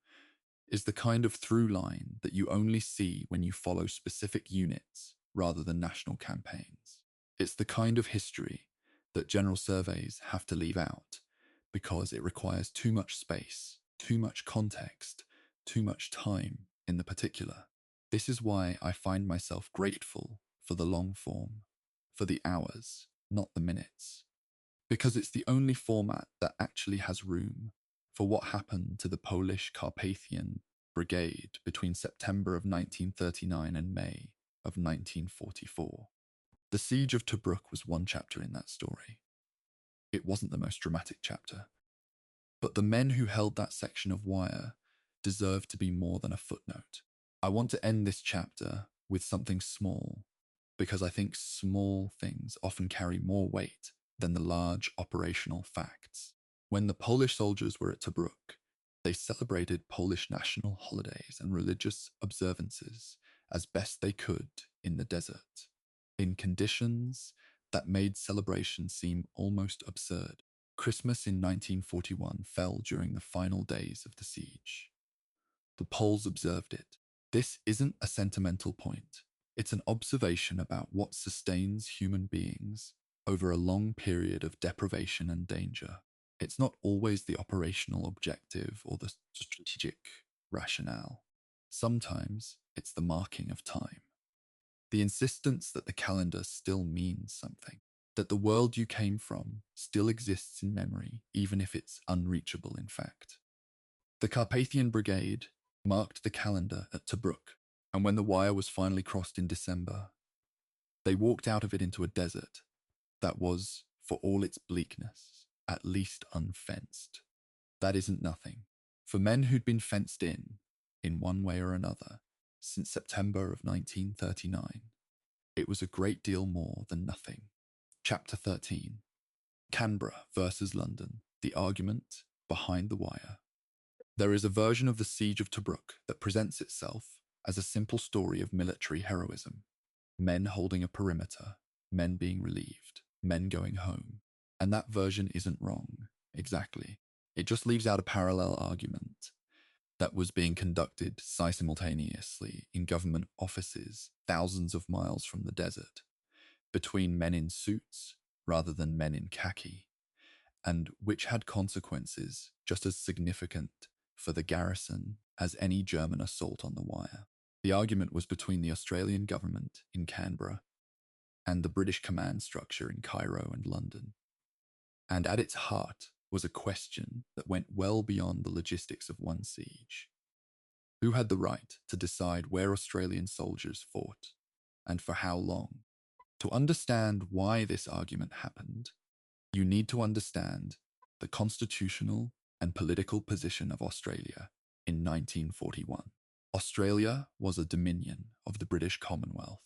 is the kind of through line that you only see when you follow specific units rather than national campaigns. It's the kind of history that general surveys have to leave out because it requires too much space, too much context, too much time in the particular. This is why I find myself grateful for the long form, for the hours, not the minutes, because it's the only format that actually has room for what happened to the Polish Carpathian Brigade between September of 1939 and May of 1944. The Siege of Tobruk was one chapter in that story. It wasn't the most dramatic chapter, but the men who held that section of wire deserve to be more than a footnote. I want to end this chapter with something small, because I think small things often carry more weight than the large operational facts. When the Polish soldiers were at Tobruk, they celebrated Polish national holidays and religious observances as best they could in the desert, in conditions that made celebration seem almost absurd. Christmas in 1941 fell during the final days of the siege. The Poles observed it. This isn't a sentimental point. It's an observation about what sustains human beings over a long period of deprivation and danger. It's not always the operational objective or the strategic rationale. Sometimes it's the marking of time. The insistence that the calendar still means something, that the world you came from still exists in memory, even if it's unreachable in fact. The Carpathian Brigade marked the calendar at Tobruk, and when the wire was finally crossed in December, they walked out of it into a desert that was, for all its bleakness, at least unfenced. That isn't nothing. For men who'd been fenced in one way or another, since September of 1939, it was a great deal more than nothing. Chapter 13. Canberra versus London, the argument behind the wire. There is a version of the Siege of Tobruk that presents itself as a simple story of military heroism. Men holding a perimeter, men being relieved, men going home. And that version isn't wrong, exactly. It just leaves out a parallel argument that was being conducted simultaneously in government offices thousands of miles from the desert, between men in suits rather than men in khaki, and which had consequences just as significant for the garrison as any German assault on the wire. The argument was between the Australian government in Canberra and the British command structure in Cairo and London. And at its heart was a question that went well beyond the logistics of one siege. Who had the right to decide where Australian soldiers fought, and for how long? To understand why this argument happened, you need to understand the constitutional and political position of Australia in 1941. Australia was a dominion of the British Commonwealth,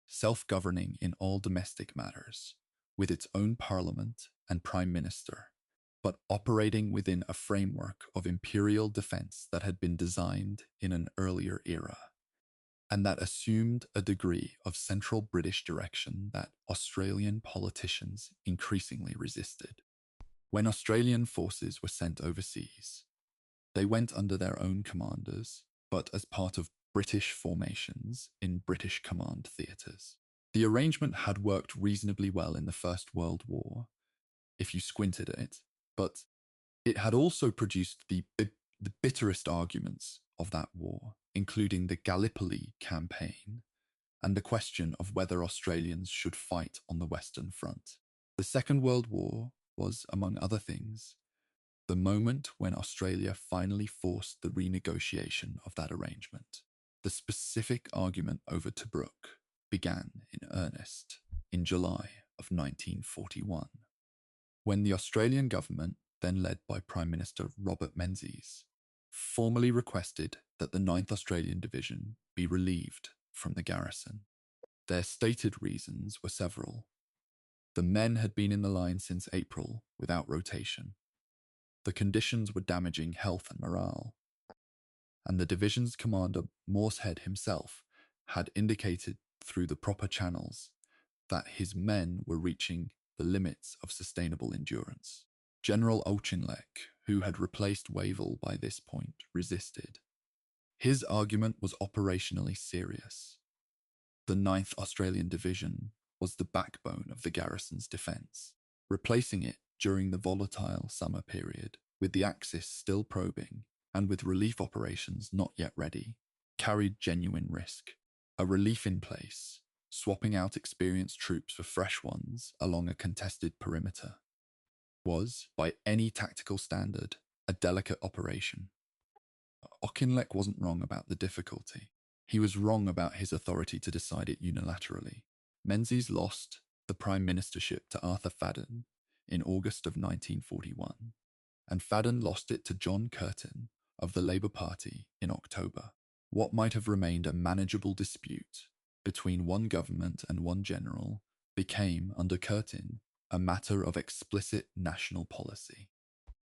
self-governing in all domestic matters, with its own parliament and prime minister, but operating within a framework of imperial defense that had been designed in an earlier era, and that assumed a degree of central British direction that Australian politicians increasingly resisted. When Australian forces were sent overseas, they went under their own commanders, but as part of British formations in British command theatres. The arrangement had worked reasonably well in the First World War, if you squinted at it, but it had also produced the bitterest arguments of that war, including the Gallipoli campaign and the question of whether Australians should fight on the Western Front. The Second World War was, among other things, the moment when Australia finally forced the renegotiation of that arrangement. The specific argument over Tobruk began in earnest in July of 1941, when the Australian government, then led by Prime Minister Robert Menzies, formally requested that the 9th Australian Division be relieved from the garrison. Their stated reasons were several. The men had been in the line since April without rotation. The conditions were damaging health and morale, and the division's commander, Moorshead himself, had indicated through the proper channels that his men were reaching the limits of sustainable endurance. General Auchinleck, who had replaced Wavell by this point, resisted. His argument was operationally serious. The 9th Australian Division was the backbone of the garrison's defence. Replacing it during the volatile summer period, with the Axis still probing and with relief operations not yet ready, carried genuine risk. A relief in place, swapping out experienced troops for fresh ones along a contested perimeter, was, by any tactical standard, a delicate operation. Auchinleck wasn't wrong about the difficulty. He was wrong about his authority to decide it unilaterally. Menzies lost the prime ministership to Arthur Fadden in August of 1941, and Fadden lost it to John Curtin of the Labour Party in October. What might have remained a manageable dispute between one government and one general became, under Curtin, a matter of explicit national policy.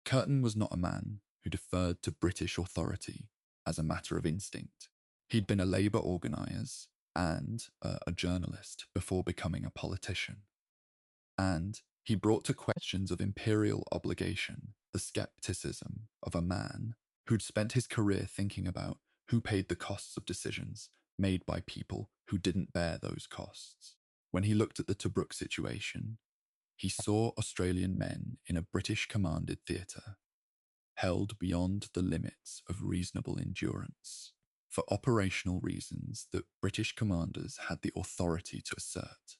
Curtin was not a man who deferred to British authority as a matter of instinct. He'd been a labour organiser and a journalist before becoming a politician. And he brought to questions of imperial obligation the scepticism of a man who'd spent his career thinking about who paid the costs of decisions made by people who didn't bear those costs. When he looked at the Tobruk situation, he saw Australian men in a British-commanded theatre, held beyond the limits of reasonable endurance. For operational reasons that British commanders had the authority to assert,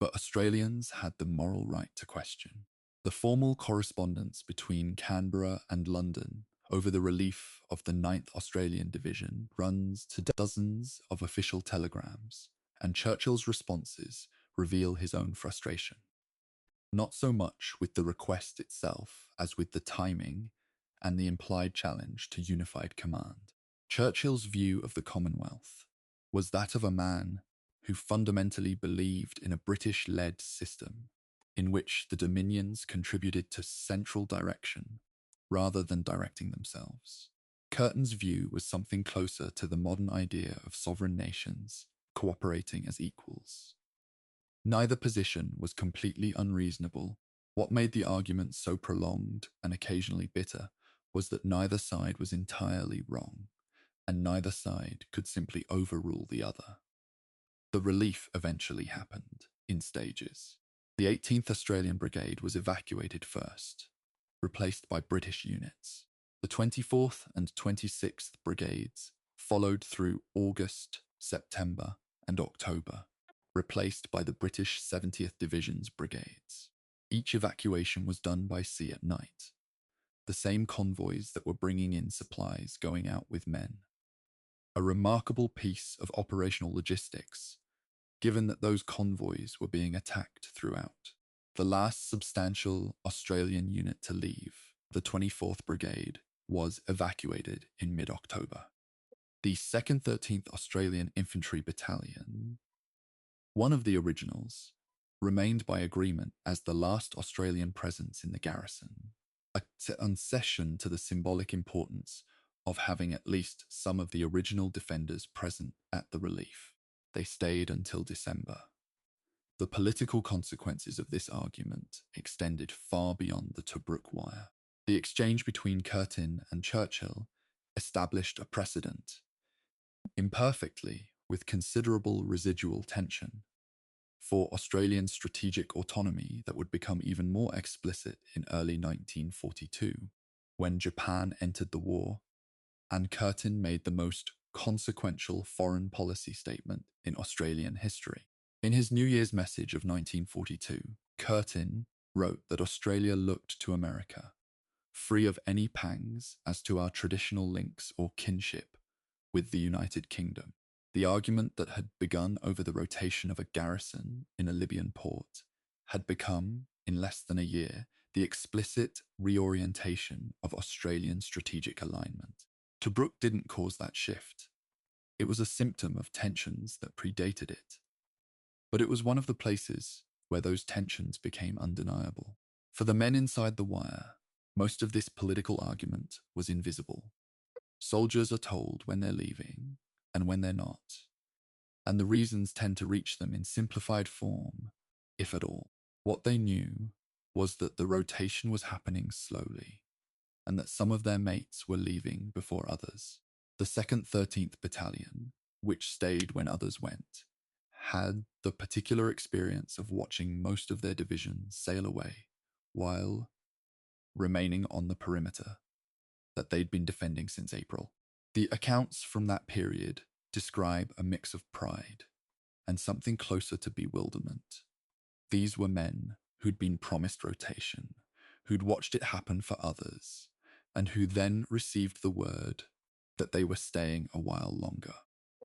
but Australians had the moral right to question. The formal correspondence between Canberra and London over the relief of the 9th Australian Division runs to dozens of official telegrams, and Churchill's responses reveal his own frustration. Not so much with the request itself as with the timing and the implied challenge to unified command. Churchill's view of the Commonwealth was that of a man who fundamentally believed in a British-led system in which the dominions contributed to central direction rather than directing themselves. Curtin's view was something closer to the modern idea of sovereign nations cooperating as equals. Neither position was completely unreasonable. What made the argument so prolonged and occasionally bitter was that neither side was entirely wrong, and neither side could simply overrule the other. The relief eventually happened, in stages. The 18th Australian Brigade was evacuated first, replaced by British units. The 24th and 26th Brigades followed through August, September, and October, replaced by the British 70th Division's brigades. Each evacuation was done by sea at night, the same convoys that were bringing in supplies going out with men. A remarkable piece of operational logistics, given that those convoys were being attacked throughout. The last substantial Australian unit to leave, the 24th Brigade, was evacuated in mid-October. The 2nd 13th Australian Infantry Battalion, one of the originals, remained by agreement as the last Australian presence in the garrison, a concession to the symbolic importance of having at least some of the original defenders present at the relief. They stayed until December. The political consequences of this argument extended far beyond the Tobruk wire. The exchange between Curtin and Churchill established a precedent, imperfectly, with considerable residual tension, for Australian strategic autonomy that would become even more explicit in early 1942, when Japan entered the war, and Curtin made the most consequential foreign policy statement in Australian history. In his New Year's message of 1942, Curtin wrote that Australia looked to America, free of any pangs as to our traditional links or kinship with the United Kingdom. The argument that had begun over the rotation of a garrison in a Libyan port had become, in less than a year, the explicit reorientation of Australian strategic alignment. Tobruk didn't cause that shift. It was a symptom of tensions that predated it. But it was one of the places where those tensions became undeniable. For the men inside the wire, most of this political argument was invisible. Soldiers are told when they're leaving and when they're not, and the reasons tend to reach them in simplified form, if at all. What they knew was that the rotation was happening slowly, and that some of their mates were leaving before others. The 2nd 13th Battalion, which stayed when others went, had the particular experience of watching most of their division sail away while remaining on the perimeter that they'd been defending since April. The accounts from that period describe a mix of pride and something closer to bewilderment. These were men who'd been promised rotation, who'd watched it happen for others, and who then received the word that they were staying a while longer.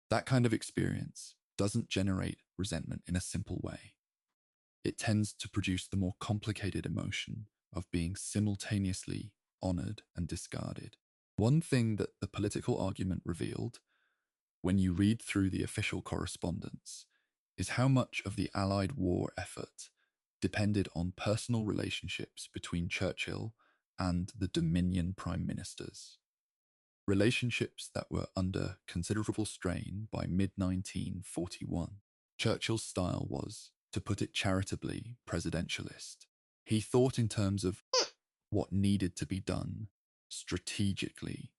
That kind of experience doesn't generate resentment in a simple way. It tends to produce the more complicated emotion of being simultaneously honored and discarded. One thing that the political argument revealed, when you read through the official correspondence, is how much of the Allied war effort depended on personal relationships between Churchill and the Dominion prime ministers. Relationships that were under considerable strain by mid-1941. Churchill's style was, to put it charitably, presidentialist. He thought in terms of what needed to be done strategically,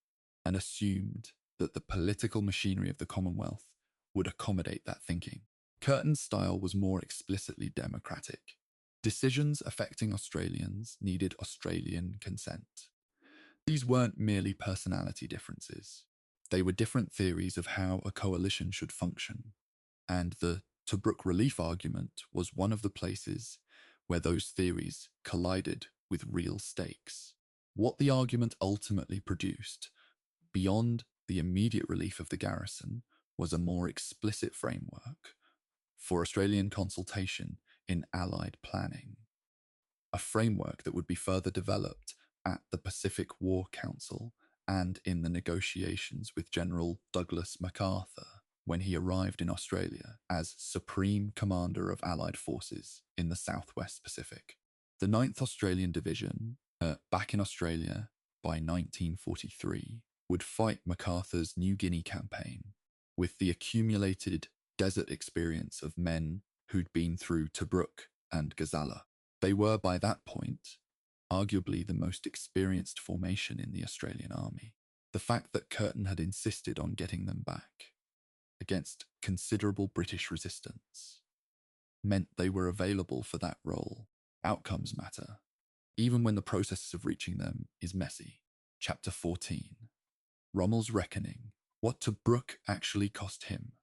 and assumed that the political machinery of the Commonwealth would accommodate that thinking. Curtin's style was more explicitly democratic. Decisions affecting Australians needed Australian consent. These weren't merely personality differences. They were different theories of how a coalition should function, and the Tobruk relief argument was one of the places where those theories collided with real stakes. What the argument ultimately produced, beyond the immediate relief of the garrison, was a more explicit framework for Australian consultation in Allied planning, a framework that would be further developed at the Pacific War Council and in the negotiations with General Douglas MacArthur when he arrived in Australia as Supreme Commander of Allied Forces in the Southwest Pacific. The 9th Australian Division, back in Australia by 1943, would fight MacArthur's New Guinea campaign with the accumulated desert experience of men who'd been through Tobruk and Gazala. They were, by that point, arguably the most experienced formation in the Australian Army. The fact that Curtin had insisted on getting them back, against considerable British resistance, meant they were available for that role. Outcomes matter, even when the process of reaching them is messy. Chapter 14. Rommel's Reckoning. What Tobruk actually cost him.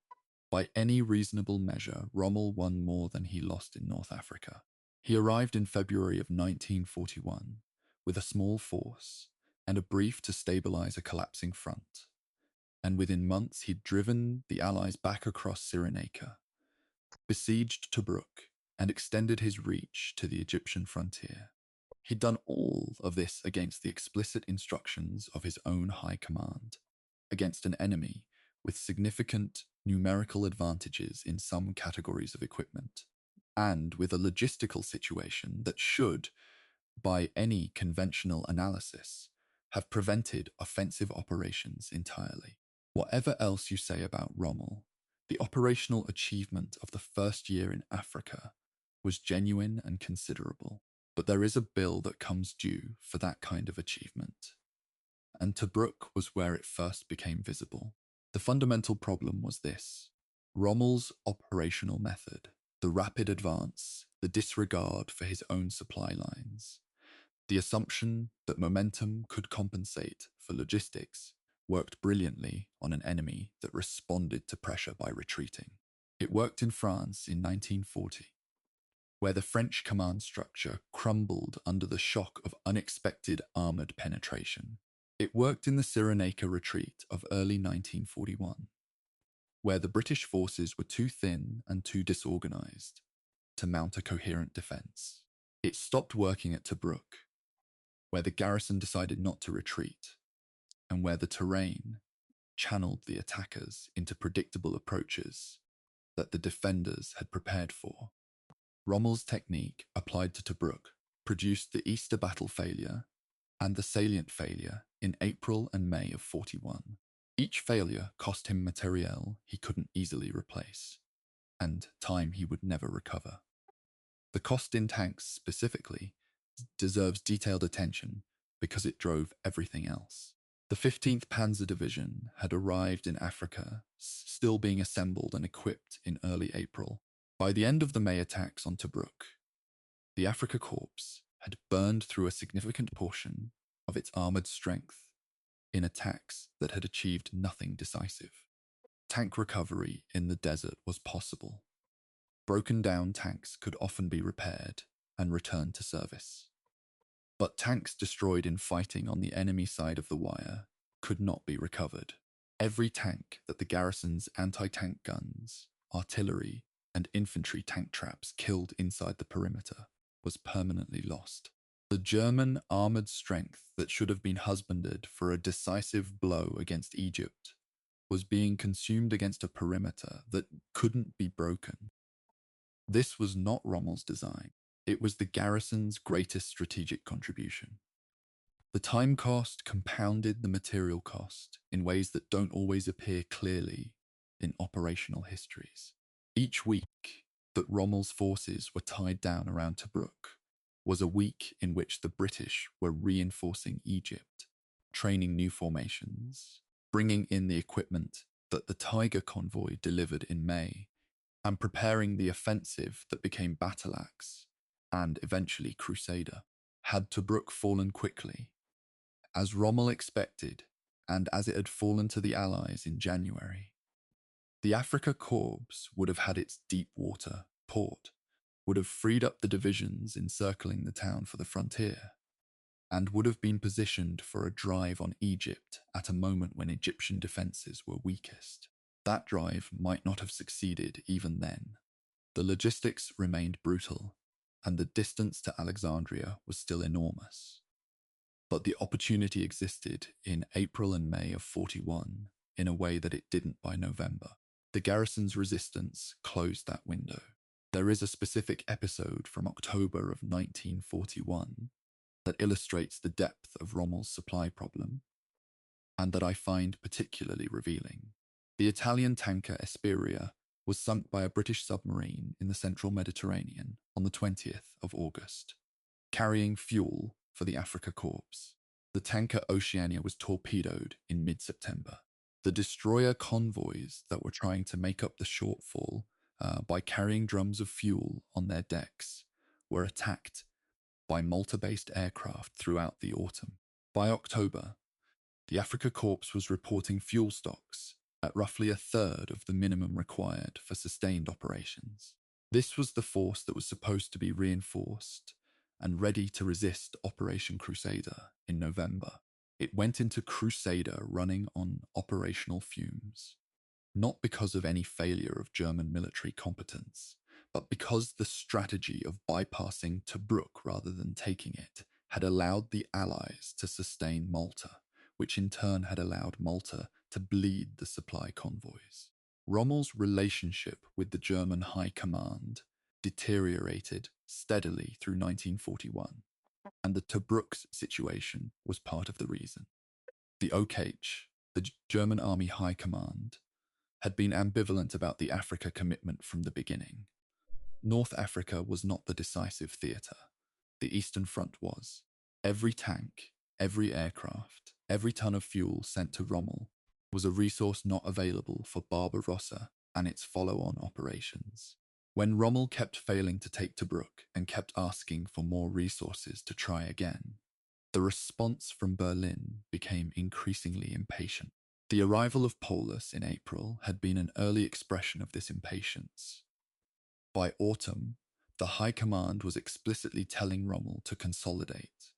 By any reasonable measure, Rommel won more than he lost in North Africa. He arrived in February of 1941 with a small force and a brief to stabilize a collapsing front, and within months he'd driven the Allies back across Cyrenaica, besieged Tobruk, and extended his reach to the Egyptian frontier. He'd done all of this against the explicit instructions of his own high command, against an enemy with significant numerical advantages in some categories of equipment, and with a logistical situation that should, by any conventional analysis, have prevented offensive operations entirely. Whatever else you say about Rommel, the operational achievement of the first year in Africa was genuine and considerable. But there is a bill that comes due for that kind of achievement, and Tobruk was where it first became visible. The fundamental problem was this: Rommel's operational method, the rapid advance, the disregard for his own supply lines, the assumption that momentum could compensate for logistics, worked brilliantly on an enemy that responded to pressure by retreating. It worked in France in 1940, where the French command structure crumbled under the shock of unexpected armoured penetration. It worked in the Cyrenaica retreat of early 1941, where the British forces were too thin and too disorganised to mount a coherent defence. It stopped working at Tobruk, where the garrison decided not to retreat, and where the terrain channeled the attackers into predictable approaches that the defenders had prepared for. Rommel's technique applied to Tobruk produced the Easter battle failure and the salient failure in April and May of 41. Each failure cost him materiel he couldn't easily replace, and time he would never recover. The cost in tanks specifically deserves detailed attention because it drove everything else. The 15th Panzer Division had arrived in Africa, still being assembled and equipped in early April. By the end of the May attacks on Tobruk, the Afrika Korps had burned through a significant portion of its armoured strength in attacks that had achieved nothing decisive. Tank recovery in the desert was possible. Broken down tanks could often be repaired and returned to service. But tanks destroyed in fighting on the enemy side of the wire could not be recovered. Every tank that the garrison's anti-tank guns, artillery, and infantry tank traps killed inside the perimeter was permanently lost. The German armoured strength that should have been husbanded for a decisive blow against Egypt was being consumed against a perimeter that couldn't be broken. This was not Rommel's design. It was the garrison's greatest strategic contribution. The time cost compounded the material cost in ways that don't always appear clearly in operational histories. Each week that Rommel's forces were tied down around Tobruk was a week in which the British were reinforcing Egypt, training new formations, bringing in the equipment that the Tiger convoy delivered in May, and preparing the offensive that became Battle Axe and eventually Crusader. Had Tobruk fallen quickly, as Rommel expected, and as it had fallen to the Allies in January, the Afrika Korps would have had its deep water port, would have freed up the divisions encircling the town for the frontier, and would have been positioned for a drive on Egypt at a moment when Egyptian defences were weakest. That drive might not have succeeded even then. The logistics remained brutal, and the distance to Alexandria was still enormous. But the opportunity existed in April and May of 41 in a way that it didn't by November. The garrison's resistance closed that window. There is a specific episode from October of 1941 that illustrates the depth of Rommel's supply problem, and that I find particularly revealing. The Italian tanker Esperia was sunk by a British submarine in the central Mediterranean on the 20th of August, carrying fuel for the Afrika Korps. The tanker Oceania was torpedoed in mid-September. The destroyer convoys that were trying to make up the shortfall by carrying drums of fuel on their decks were attacked by Malta-based aircraft throughout the autumn. By October, the Afrika Korps was reporting fuel stocks at roughly a third of the minimum required for sustained operations. This was the force that was supposed to be reinforced and ready to resist Operation Crusader in November. It went into Crusader running on operational fumes, not because of any failure of German military competence, but because the strategy of bypassing Tobruk rather than taking it had allowed the Allies to sustain Malta, which in turn had allowed Malta to bleed the supply convoys. Rommel's relationship with the German High Command deteriorated steadily through 1941, and the Tobruk situation was part of the reason. The OKH, the German Army High Command, had been ambivalent about the Africa commitment from the beginning. North Africa was not the decisive theatre. The Eastern Front was. Every tank, every aircraft, every ton of fuel sent to Rommel was a resource not available for Barbarossa and its follow-on operations. When Rommel kept failing to take Tobruk and kept asking for more resources to try again, the response from Berlin became increasingly impatient. The arrival of Paulus in April had been an early expression of this impatience. By autumn, the High Command was explicitly telling Rommel to consolidate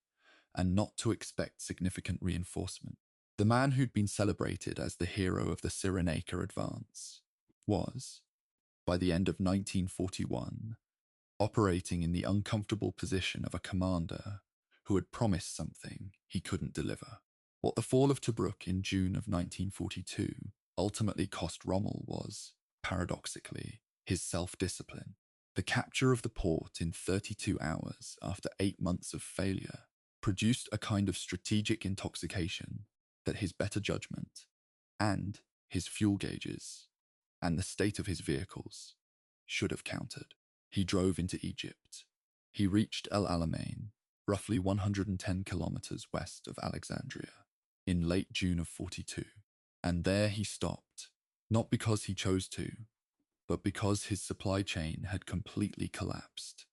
and not to expect significant reinforcement. The man who'd been celebrated as the hero of the Cyrenaica advance was, by the end of 1941, operating in the uncomfortable position of a commander who had promised something he couldn't deliver. What the fall of Tobruk in June of 1942 ultimately cost Rommel was, paradoxically, his self-discipline. The capture of the port in 32 hours after 8 months of failure produced a kind of strategic intoxication that his better judgment and his fuel gauges and the state of his vehicles should have countered. He drove into Egypt. He reached El Alamein, roughly 110 kilometers west of Alexandria, in late June of 42, and there he stopped, not because he chose to, but because his supply chain had completely collapsed.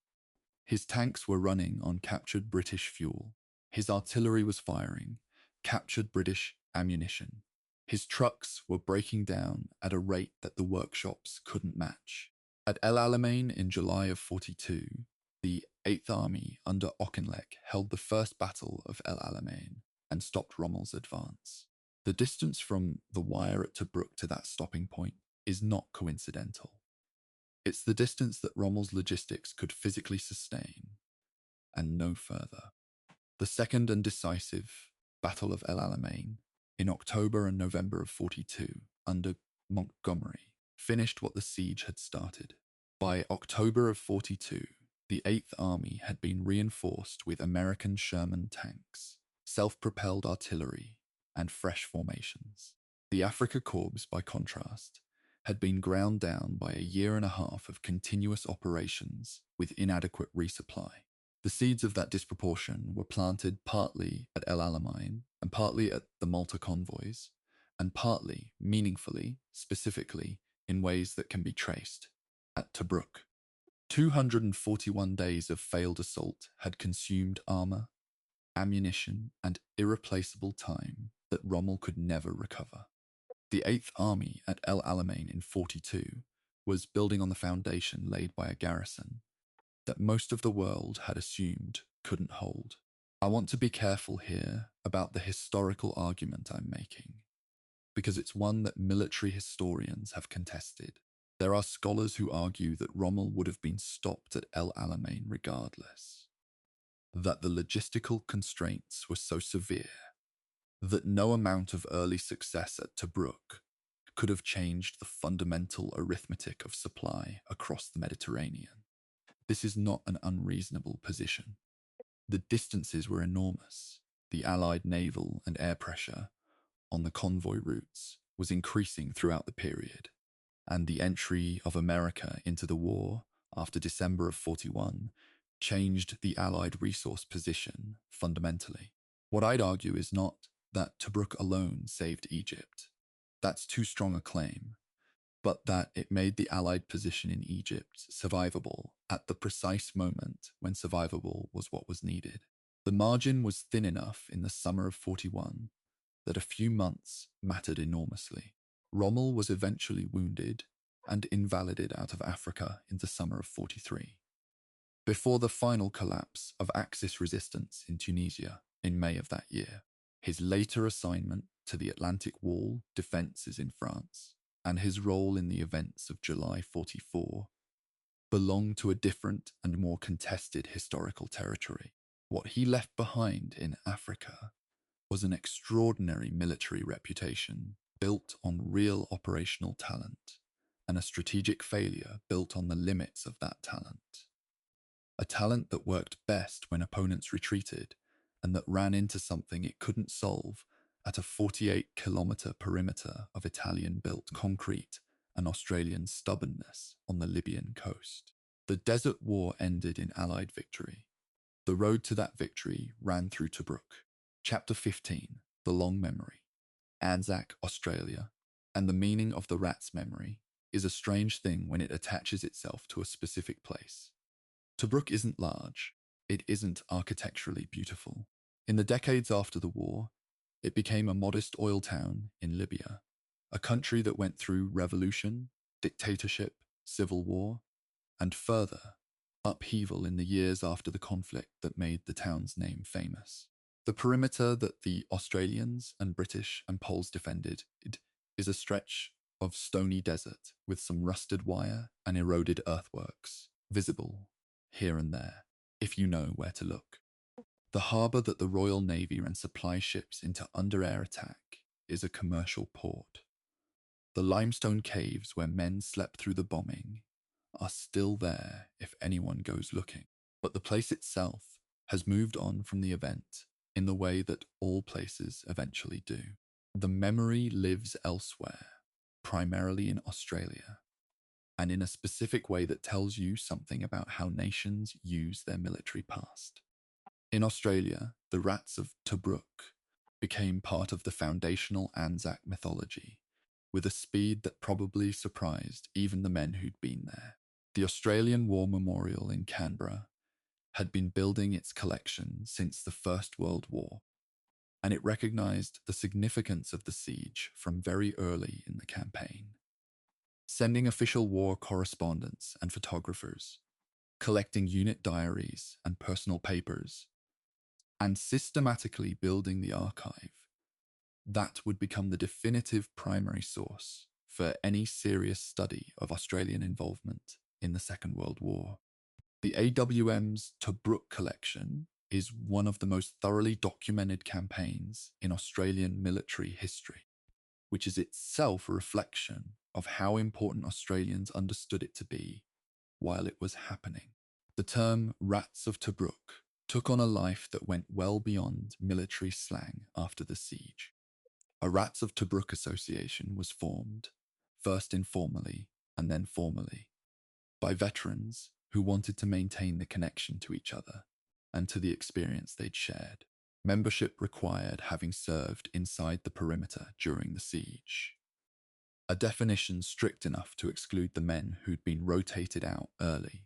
His tanks were running on captured British fuel. His artillery was firing captured British ammunition. His trucks were breaking down at a rate that the workshops couldn't match. At El Alamein in July of 42, the 8th Army under Auchinleck held the first battle of El Alamein and stopped Rommel's advance. The distance from the wire at Tobruk to that stopping point is not coincidental. It's the distance that Rommel's logistics could physically sustain, and no further. The second and decisive Battle of El Alamein in October and November of 42 under Montgomery finished what the siege had started. By October of 42, the 8th Army had been reinforced with American Sherman tanks, self-propelled artillery, and fresh formations. The Afrika Korps, by contrast, had been ground down by a year and a half of continuous operations with inadequate resupply. The seeds of that disproportion were planted partly at El Alamein and partly at the Malta convoys, and partly, meaningfully, specifically, in ways that can be traced. At Tobruk, 241 days of failed assault had consumed armor, ammunition, and irreplaceable time that Rommel could never recover. The 8th Army at El Alamein in 42 was building on the foundation laid by a garrison that most of the world had assumed couldn't hold. I want to be careful here about the historical argument I'm making, because it's one that military historians have contested. There are scholars who argue that Rommel would have been stopped at El Alamein regardless, that the logistical constraints were so severe that no amount of early success at Tobruk could have changed the fundamental arithmetic of supply across the Mediterranean. This is not an unreasonable position. The distances were enormous. The Allied naval and air pressure on the convoy routes was increasing throughout the period, and the entry of America into the war after December of 41 changed the Allied resource position fundamentally. What I'd argue is not that Tobruk alone saved Egypt. That's too strong a claim, but that it made the Allied position in Egypt survivable at the precise moment when survivable was what was needed. The margin was thin enough in the summer of 41 that a few months mattered enormously. Rommel was eventually wounded and invalided out of Africa in the summer of 43, before the final collapse of Axis resistance in Tunisia in May of that year. His later assignment to the Atlantic Wall defences in France and his role in the events of July 44 belonged to a different and more contested historical territory. What he left behind in Africa was an extraordinary military reputation built on real operational talent and a strategic failure built on the limits of that talent. A talent that worked best when opponents retreated and that ran into something it couldn't solve at a 48-kilometre perimeter of Italian-built concrete and Australian stubbornness on the Libyan coast. The Desert War ended in Allied victory. The road to that victory ran through Tobruk. Chapter 15, The Long Memory. Anzac, Australia, and the meaning of the rat's memory is a strange thing when it attaches itself to a specific place. Tobruk isn't large. It isn't architecturally beautiful. In the decades after the war, it became a modest oil town in Libya, a country that went through revolution, dictatorship, civil war, and further, upheaval in the years after the conflict that made the town's name famous. The perimeter that the Australians and British and Poles defended is a stretch of stony desert with some rusted wire and eroded earthworks, visible here and there, if you know where to look. The harbour that the Royal Navy ran supply ships into under air attack is a commercial port. The limestone caves where men slept through the bombing are still there if anyone goes looking, but the place itself has moved on from the event in the way that all places eventually do. The memory lives elsewhere, primarily in Australia, and in a specific way that tells you something about how nations use their military past. In Australia, the rats of Tobruk became part of the foundational Anzac mythology, with a speed that probably surprised even the men who'd been there. The Australian War Memorial in Canberra had been building its collection since the First World War, and it recognised the significance of the siege from very early in the campaign, sending official war correspondents and photographers, collecting unit diaries and personal papers, and systematically building the archive that would become the definitive primary source for any serious study of Australian involvement in the Second World War. The AWM's Tobruk collection is one of the most thoroughly documented campaigns in Australian military history, which is itself a reflection of how important Australians understood it to be while it was happening. The term Rats of Tobruk took on a life that went well beyond military slang after the siege. A Rats of Tobruk association was formed, first informally and then formally, by veterans who wanted to maintain the connection to each other and to the experience they'd shared. Membership required having served inside the perimeter during the siege. a definition strict enough to exclude the men who'd been rotated out early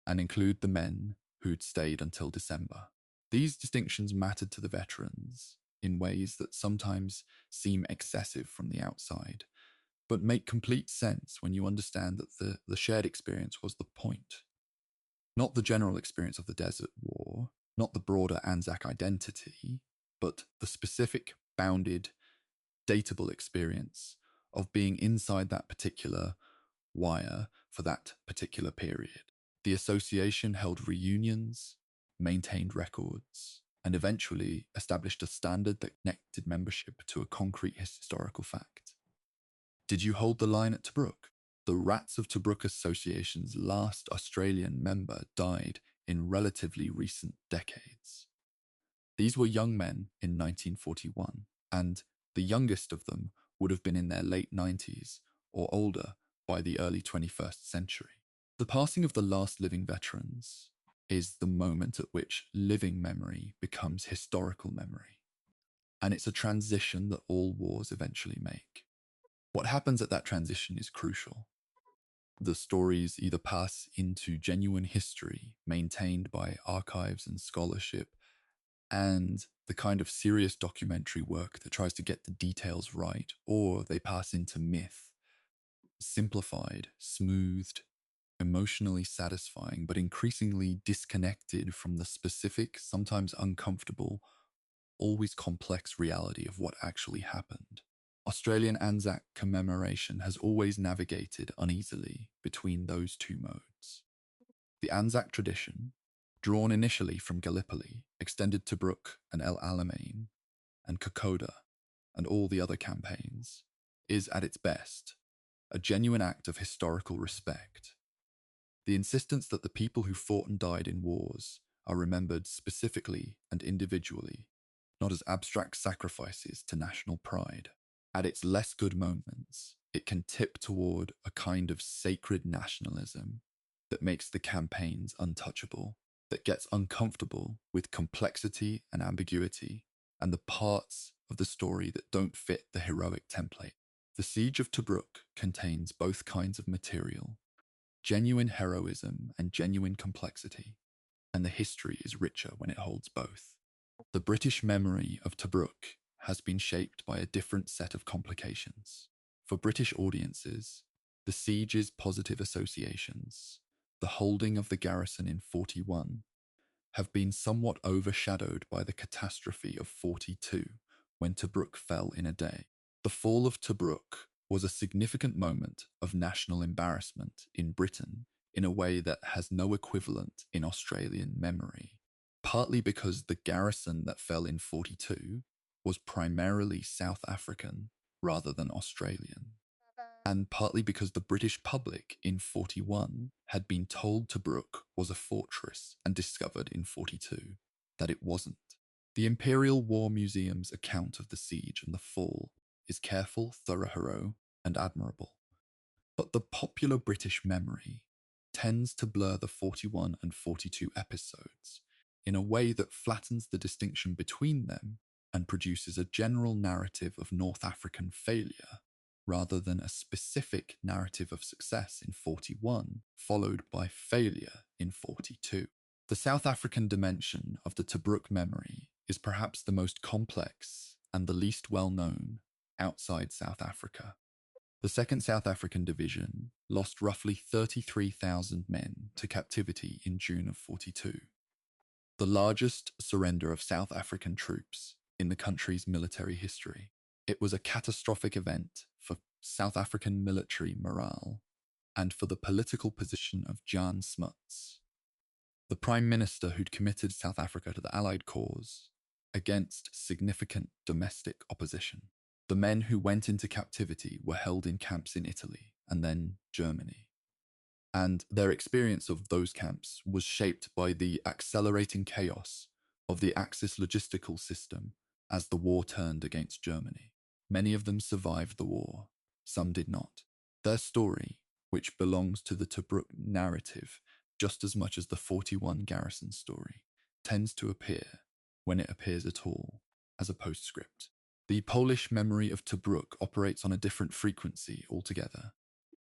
and include the men who'd stayed until December. These distinctions mattered to the veterans in ways that sometimes seem excessive from the outside, but make complete sense when you understand that the shared experience was the point. Not the general experience of the Desert War, not the broader Anzac identity, but the specific, bounded, datable experience of being inside that particular wire for that particular period. The association held reunions, maintained records, and eventually established a standard that connected membership to a concrete historical fact. Did you hold the line at Tobruk? The Rats of Tobruk Association's last Australian member died in relatively recent decades. These were young men in 1941, and the youngest of them would have been in their late 90s or older by the early 21st century. The passing of the last living veterans is the moment at which living memory becomes historical memory. And it's a transition that all wars eventually make. What happens at that transition is crucial. The stories either pass into genuine history maintained by archives and scholarship, and the kind of serious documentary work that tries to get the details right, or they pass into myth, simplified, smoothed, emotionally satisfying, but increasingly disconnected from the specific, sometimes uncomfortable, always complex reality of what actually happened. Australian Anzac commemoration has always navigated uneasily between those two modes. The Anzac tradition, drawn initially from Gallipoli, extended to Tobruk and El Alamein and Kokoda and all the other campaigns, is at its best a genuine act of historical respect. The insistence that the people who fought and died in wars are remembered specifically and individually, not as abstract sacrifices to national pride. At its less good moments, it can tip toward a kind of sacred nationalism that makes the campaigns untouchable, that gets uncomfortable with complexity and ambiguity, and the parts of the story that don't fit the heroic template. The Siege of Tobruk contains both kinds of material, genuine heroism and genuine complexity, and the history is richer when it holds both. The British memory of Tobruk has been shaped by a different set of complications. For British audiences, the siege's positive associations, the holding of the garrison in 41, have been somewhat overshadowed by the catastrophe of 42, when Tobruk fell in a day. The fall of Tobruk was a significant moment of national embarrassment in Britain in a way that has no equivalent in Australian memory, partly because the garrison that fell in 42 was primarily South African rather than Australian, and partly because the British public in 41 had been told Tobruk was a fortress and discovered in 42 that it wasn't. The Imperial War Museum's account of the siege and the fall is careful, thorough, and admirable. But the popular British memory tends to blur the 41 and 42 episodes in a way that flattens the distinction between them and produces a general narrative of North African failure rather than a specific narrative of success in 41 followed by failure in 42. The South African dimension of the Tobruk memory is perhaps the most complex and the least well known outside South Africa. The 2nd South African Division lost roughly 33,000 men to captivity in June of 42, the largest surrender of South African troops in the country's military history. It was a catastrophic event for South African military morale and for the political position of Jan Smuts, the Prime Minister who'd committed South Africa to the Allied cause against significant domestic opposition. The men who went into captivity were held in camps in Italy and then Germany. And their experience of those camps was shaped by the accelerating chaos of the Axis logistical system as the war turned against Germany. Many of them survived the war, some did not. Their story, which belongs to the Tobruk narrative just as much as the 41 garrison story, tends to appear, when it appears at all, as a postscript. The Polish memory of Tobruk operates on a different frequency altogether.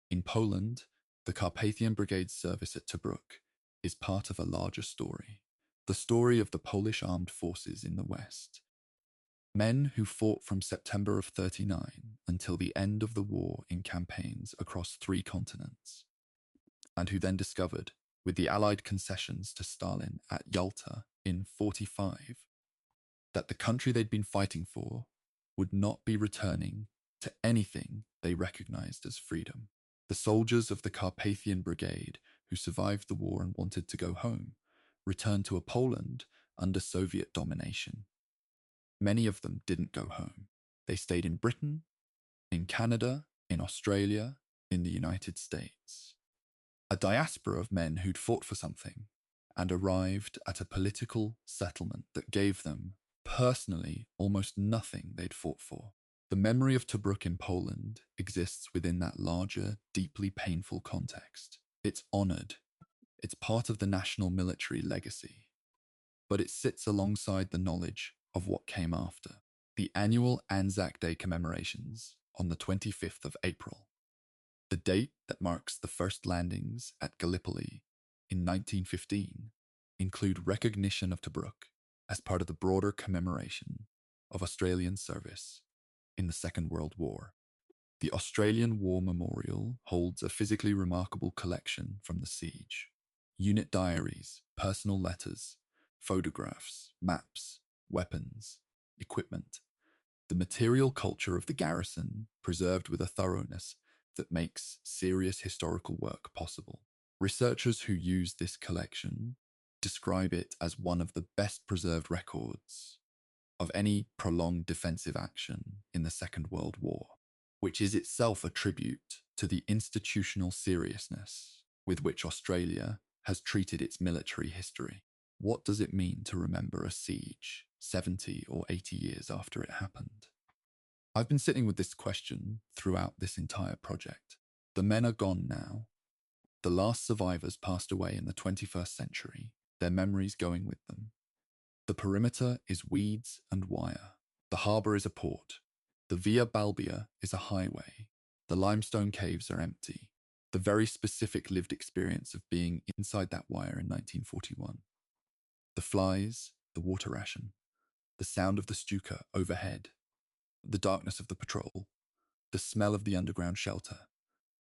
In Poland, the Carpathian Brigade's service at Tobruk is part of a larger story, the story of the Polish armed forces in the West. Men who fought from September of 39 until the end of the war in campaigns across 3 continents, and who then discovered, with the Allied concessions to Stalin at Yalta in 45, that the country they'd been fighting for would not be returning to anything they recognized as freedom. The soldiers of the Carpathian Brigade who survived the war and wanted to go home returned to a Poland under Soviet domination. Many of them didn't go home. They stayed in Britain, in Canada, in Australia, in the United States. A diaspora of men who'd fought for something and arrived at a political settlement that gave them, personally, almost nothing they'd fought for. The memory of Tobruk in Poland exists within that larger, deeply painful context. It's honoured. It's part of the national military legacy. But it sits alongside the knowledge of what came after. The annual Anzac Day commemorations on the 25th of April, the date that marks the first landings at Gallipoli in 1915, include recognition of Tobruk as part of the broader commemoration of Australian service in the Second World War. The Australian War Memorial holds a physically remarkable collection from the siege. Unit diaries, personal letters, photographs, maps, weapons, equipment. The material culture of the garrison preserved with a thoroughness that makes serious historical work possible. Researchers who use this collection describe it as one of the best preserved records of any prolonged defensive action in the Second World War, which is itself a tribute to the institutional seriousness with which Australia has treated its military history. What does it mean to remember a siege 70 or 80 years after it happened? I've been sitting with this question throughout this entire project. The men are gone now. The last survivors passed away in the 21st century, their memories going with them. The perimeter is weeds and wire. The harbour is a port. The Via Balbia is a highway. The limestone caves are empty. The very specific lived experience of being inside that wire in 1941. The flies, the water ration, the sound of the Stuka overhead, the darkness of the patrol, the smell of the underground shelter,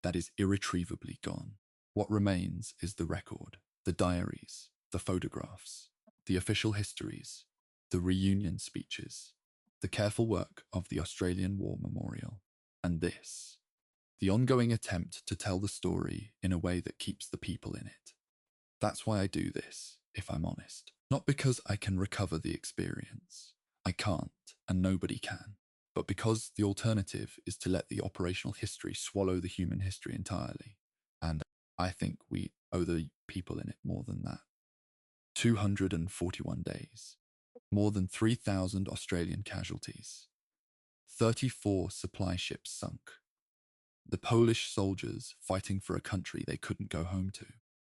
that is irretrievably gone. What remains is the record, the diaries, the photographs, the official histories, the reunion speeches, the careful work of the Australian War Memorial, and this, the ongoing attempt to tell the story in a way that keeps the people in it. That's why I do this, if I'm honest. Not because I can recover the experience. I can't, and nobody can. But because the alternative is to let the operational history swallow the human history entirely. And I think we owe the people in it more than that. 241 days. More than 3,000 Australian casualties. 34 supply ships sunk. The Polish soldiers fighting for a country they couldn't go home to.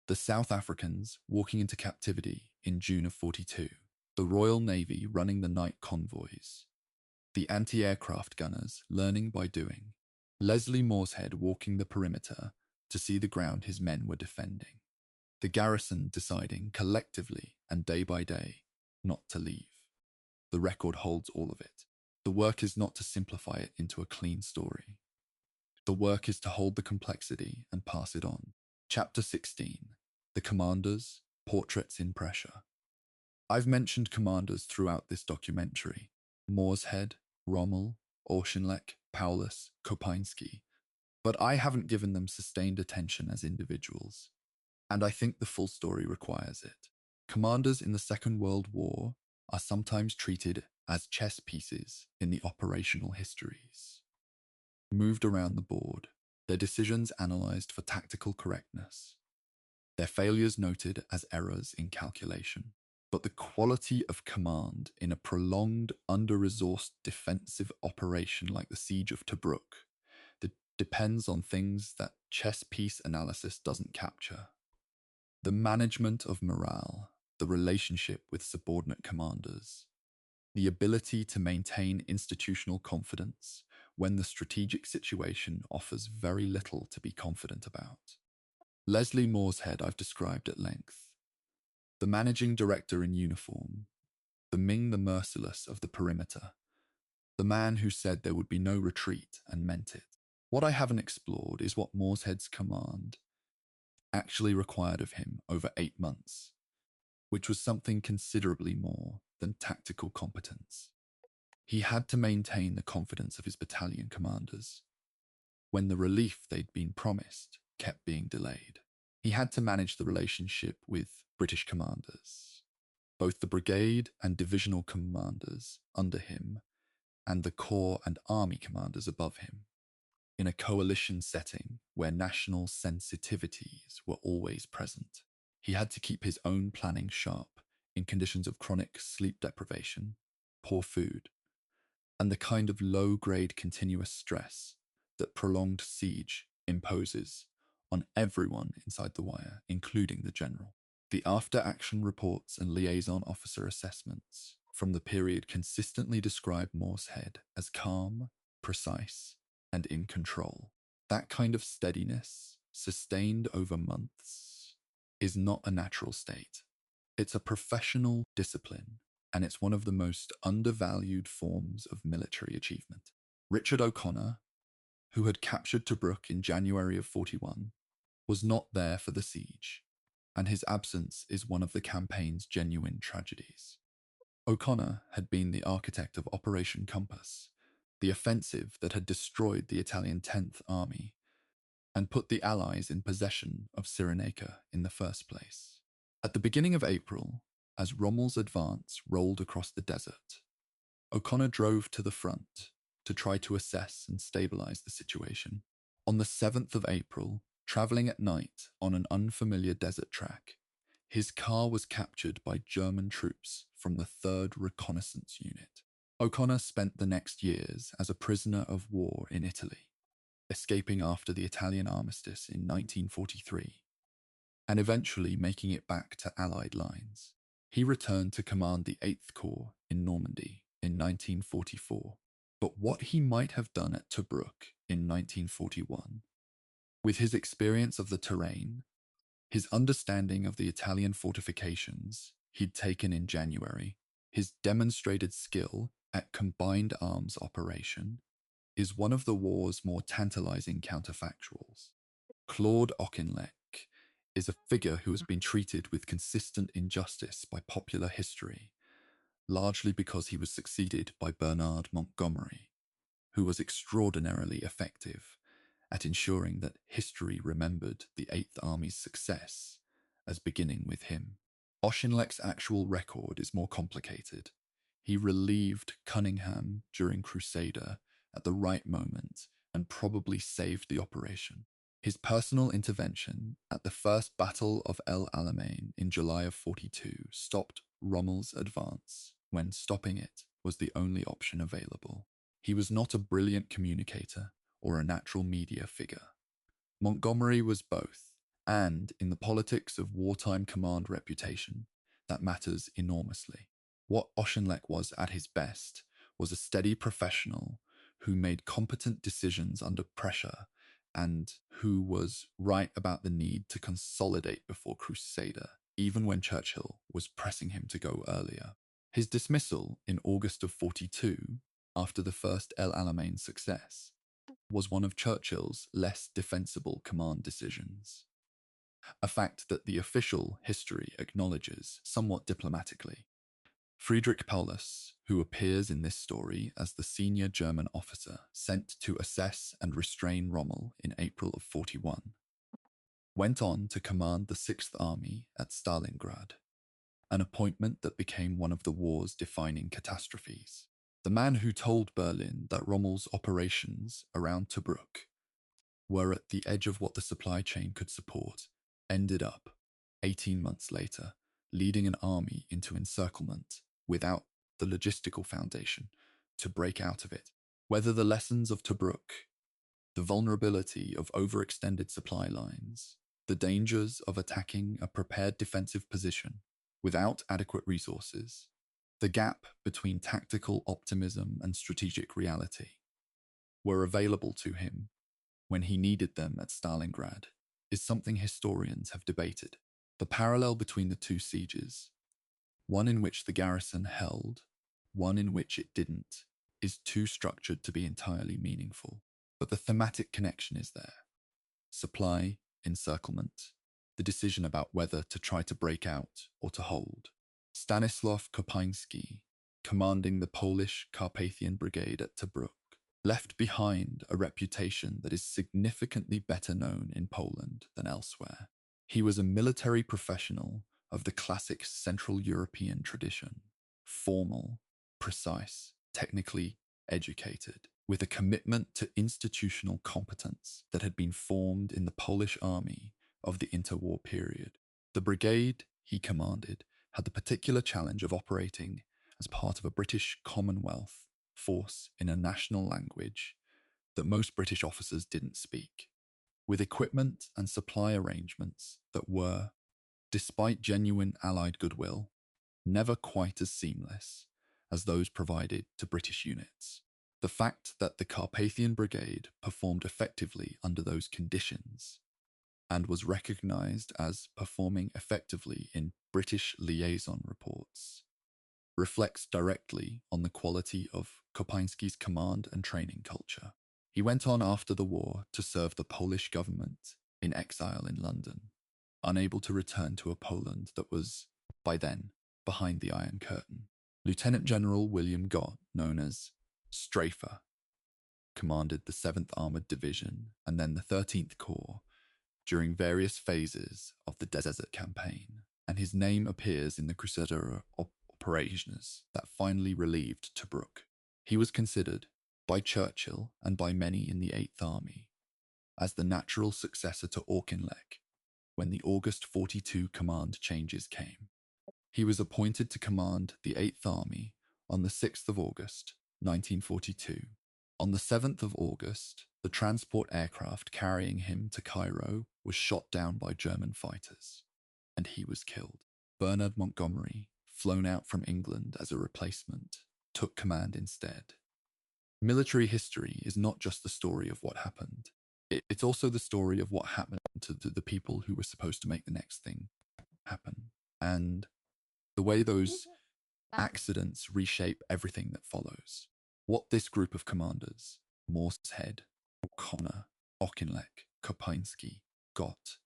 The South Africans walking into captivity in June of 42. The Royal Navy running the night convoys. The anti-aircraft gunners learning by doing. Leslie Morshead walking the perimeter to see the ground his men were defending. The garrison deciding collectively and day by day not to leave. The record holds all of it. The work is not to simplify it into a clean story. The work is to hold the complexity and pass it on. Chapter 16. The Commanders, Portraits in Pressure. I've mentioned commanders throughout this documentary. Morshead, Rommel, Auchinleck, Paulus, Kopinski. But I haven't given them sustained attention as individuals. And I think the full story requires it. Commanders in the Second World War are sometimes treated as chess pieces in the operational histories. Moved around the board, their decisions analysed for tactical correctness, their failures noted as errors in calculation. But the quality of command in a prolonged, under-resourced defensive operation like the Siege of Tobruk depends on things that chess piece analysis doesn't capture. The management of morale, the relationship with subordinate commanders, the ability to maintain institutional confidence when the strategic situation offers very little to be confident about. Leslie Morshead I've described at length. The managing director in uniform, the Ming the Merciless of the perimeter, the man who said there would be no retreat and meant it. What I haven't explored is what Morshead's command actually required of him over 8 months, which was something considerably more than tactical competence. He had to maintain the confidence of his battalion commanders when the relief they'd been promised kept being delayed. He had to manage the relationship with British commanders, both the brigade and divisional commanders under him and the corps and army commanders above him, in a coalition setting where national sensitivities were always present. He had to keep his own planning sharp in conditions of chronic sleep deprivation, poor food, and the kind of low-grade continuous stress that prolonged siege imposes on everyone inside the wire, including the general. The after-action reports and liaison officer assessments from the period consistently describe Morshead as calm, precise, and in control. That kind of steadiness, sustained over months, is not a natural state. It's a professional discipline, and it's one of the most undervalued forms of military achievement. Richard O'Connor, who had captured Tobruk in January of 41, was not there for the siege, and his absence is one of the campaign's genuine tragedies. O'Connor had been the architect of Operation Compass, the offensive that had destroyed the Italian 10th Army and put the Allies in possession of Cyrenaica in the first place. At the beginning of April, as Rommel's advance rolled across the desert, O'Connor drove to the front to try to assess and stabilize the situation. On the 7th of April, traveling at night on an unfamiliar desert track, his car was captured by German troops from the 3rd Reconnaissance Unit. O'Connor spent the next years as a prisoner of war in Italy, escaping after the Italian armistice in 1943, and eventually making it back to Allied lines. He returned to command the 8th Corps in Normandy in 1944, but what he might have done at Tobruk in 1941, with his experience of the terrain, his understanding of the Italian fortifications he'd taken in January, his demonstrated skill at combined arms operation, is one of the war's more tantalizing counterfactuals. Claude Auchinleck is a figure who has been treated with consistent injustice by popular history, largely because he was succeeded by Bernard Montgomery, who was extraordinarily effective at ensuring that history remembered the Eighth Army's success as beginning with him. Auchinleck's actual record is more complicated. He relieved Cunningham during Crusader at the right moment and probably saved the operation. His personal intervention at the First Battle of El Alamein in July of 42 stopped Rommel's advance when stopping it was the only option available. He was not a brilliant communicator or a natural media figure. Montgomery was both, and in the politics of wartime command reputation, that matters enormously. What Auchinleck was at his best was a steady professional who made competent decisions under pressure and who was right about the need to consolidate before Crusader, even when Churchill was pressing him to go earlier. His dismissal in August of 42, after the first El Alamein success, was one of Churchill's less defensible command decisions, a fact that the official history acknowledges somewhat diplomatically. Friedrich Paulus, who appears in this story as the senior German officer sent to assess and restrain Rommel in April of 41, went on to command the 6th Army at Stalingrad, an appointment that became one of the war's defining catastrophes. The man who told Berlin that Rommel's operations around Tobruk were at the edge of what the supply chain could support ended up, 18 months later, leading an army into encirclement without the logistical foundation to break out of it. Whether the lessons of Tobruk, the vulnerability of overextended supply lines, the dangers of attacking a prepared defensive position without adequate resources, The gap between tactical optimism and strategic reality were available to him when he needed them at Stalingrad is something historians have debated. The parallel between the two sieges, one in which the garrison held, one in which it didn't, is too structured to be entirely meaningful. But the thematic connection is there. Supply, encirclement, the decision about whether to try to break out or to hold. Stanisław Kopieński, commanding the Polish Carpathian Brigade at Tobruk, left behind a reputation that is significantly better known in Poland than elsewhere. He was a military professional of the classic Central European tradition, formal, precise, technically educated, with a commitment to institutional competence that had been formed in the Polish army of the interwar period. The brigade he commanded had the particular challenge of operating as part of a British Commonwealth force in a national language that most British officers didn't speak, with equipment and supply arrangements that were, despite genuine Allied goodwill, never quite as seamless as those provided to British units. The fact that the Carpathian Brigade performed effectively under those conditions and was recognized as performing effectively in British liaison reports reflects directly on the quality of Kopieński's command and training culture. He went on after the war to serve the Polish government in exile in London, unable to return to a Poland that was, by then, behind the Iron Curtain. Lieutenant General William Gott, known as Strafer, commanded the 7th Armoured Division and then the 13th Corps during various phases of the Desert Campaign, and his name appears in the Crusader operations that finally relieved Tobruk. He was considered, by Churchill and by many in the 8th Army, as the natural successor to Auchinleck when the August 42 command changes came. He was appointed to command the 8th Army on the 6th of August, 1942. On the 7th of August, the transport aircraft carrying him to Cairo was shot down by German fighters, and he was killed. Bernard Montgomery, flown out from England as a replacement, took command instead. Military history is not just the story of what happened. It's also the story of what happened to the people who were supposed to make the next thing happen, and the way those accidents reshape everything that follows. What this group of commanders, Moorehead, O'Connor, Auchinleck, Kopieński, Gott,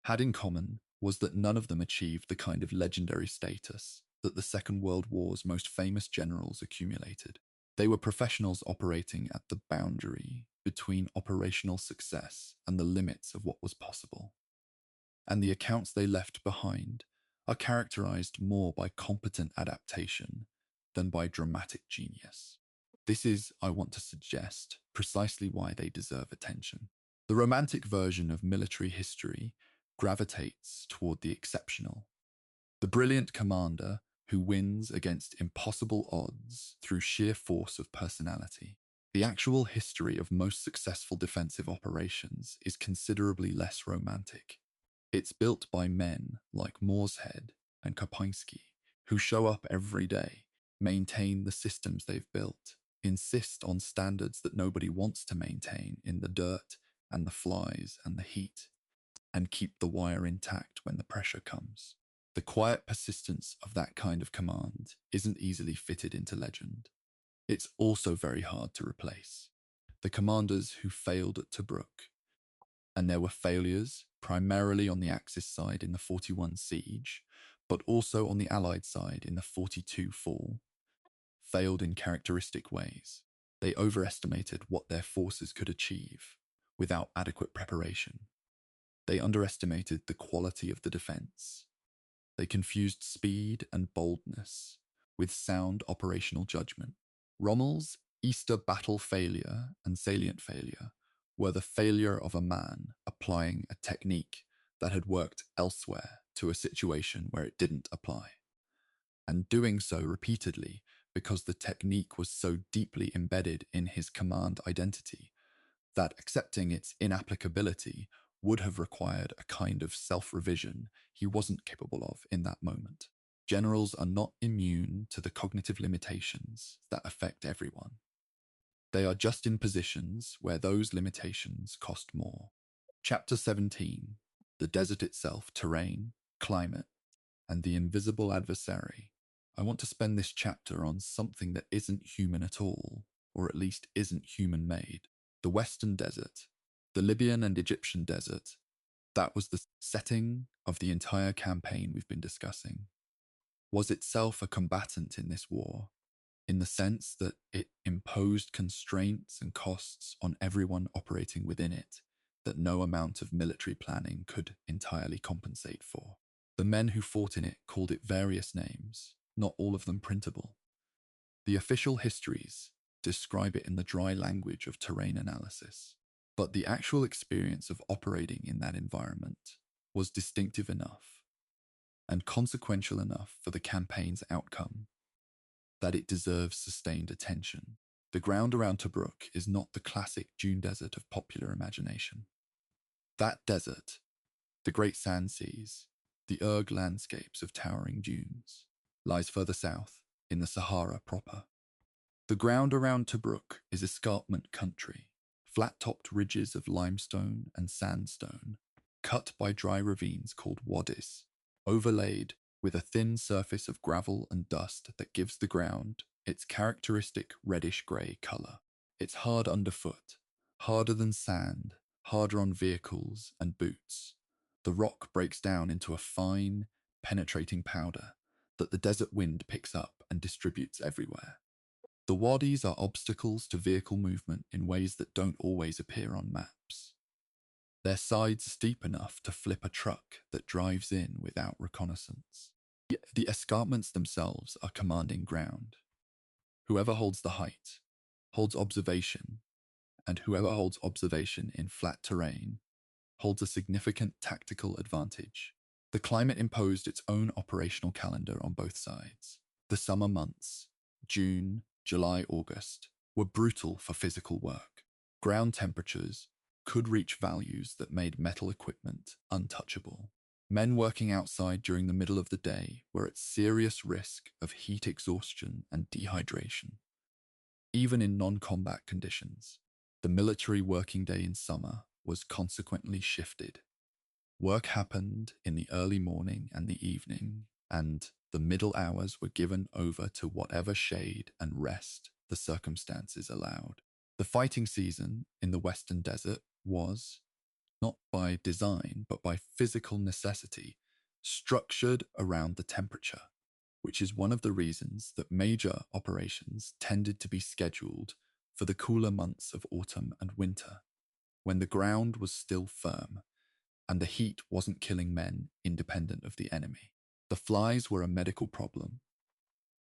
had in common was that none of them achieved the kind of legendary status that the Second World War's most famous generals accumulated. They were professionals operating at the boundary between operational success and the limits of what was possible. And the accounts they left behind are characterized more by competent adaptation than by dramatic genius. This is, I want to suggest, precisely why they deserve attention. The romantic version of military history gravitates toward the exceptional. The brilliant commander who wins against impossible odds through sheer force of personality. The actual history of most successful defensive operations is considerably less romantic. It's built by men like Moorehead and Kopieński, who show up every day, maintain the systems they've built, insist on standards that nobody wants to maintain in the dirt and the flies and the heat, and keep the wire intact when the pressure comes. The quiet persistence of that kind of command isn't easily fitted into legend. It's also very hard to replace. The commanders who failed at Tobruk, and there were failures primarily on the Axis side in the 41 siege, but also on the Allied side in the 42 fall, failed in characteristic ways. They overestimated what their forces could achieve without adequate preparation. They underestimated the quality of the defense. They confused speed and boldness with sound operational judgment. Rommel's Easter battle failure and salient failure were the failure of a man applying a technique that had worked elsewhere to a situation where it didn't apply, and doing so repeatedly because the technique was so deeply embedded in his command identity that accepting its inapplicability would have required a kind of self-revision he wasn't capable of in that moment. Generals are not immune to the cognitive limitations that affect everyone. They are just in positions where those limitations cost more. Chapter 17, The Desert Itself, Terrain, Climate, and the Invisible Adversary. I want to spend this chapter on something that isn't human at all, or at least isn't human-made. The Western Desert, the Libyan and Egyptian desert, that was the setting of the entire campaign we've been discussing, was itself a combatant in this war, in the sense that it imposed constraints and costs on everyone operating within it that no amount of military planning could entirely compensate for. The men who fought in it called it various names, not all of them printable. The official histories describe it in the dry language of terrain analysis, but the actual experience of operating in that environment was distinctive enough and consequential enough for the campaign's outcome that it deserves sustained attention. The ground around Tobruk is not the classic dune desert of popular imagination. That desert, the great sand seas, the erg landscapes of towering dunes, lies further south in the Sahara proper. The ground around Tobruk is escarpment country, flat-topped ridges of limestone and sandstone, cut by dry ravines called wadis, overlaid with a thin surface of gravel and dust that gives the ground its characteristic reddish-grey colour. It's hard underfoot, harder than sand, harder on vehicles and boots. The rock breaks down into a fine, penetrating powder that the desert wind picks up and distributes everywhere. The wadis are obstacles to vehicle movement in ways that don't always appear on maps. Their sides steep enough to flip a truck that drives in without reconnaissance. Yet the escarpments themselves are commanding ground. Whoever holds the height holds observation, and whoever holds observation in flat terrain holds a significant tactical advantage. The climate imposed its own operational calendar on both sides. The summer months, June, July, August, were brutal for physical work. Ground temperatures could reach values that made metal equipment untouchable. Men working outside during the middle of the day were at serious risk of heat exhaustion and dehydration. Even in non-combat conditions, the military working day in summer was consequently shifted. Work happened in the early morning and the evening, and the middle hours were given over to whatever shade and rest the circumstances allowed. The fighting season in the Western Desert was, not by design, but by physical necessity, structured around the temperature, which is one of the reasons that major operations tended to be scheduled for the cooler months of autumn and winter, when the ground was still firm and the heat wasn't killing men independent of the enemy. The flies were a medical problem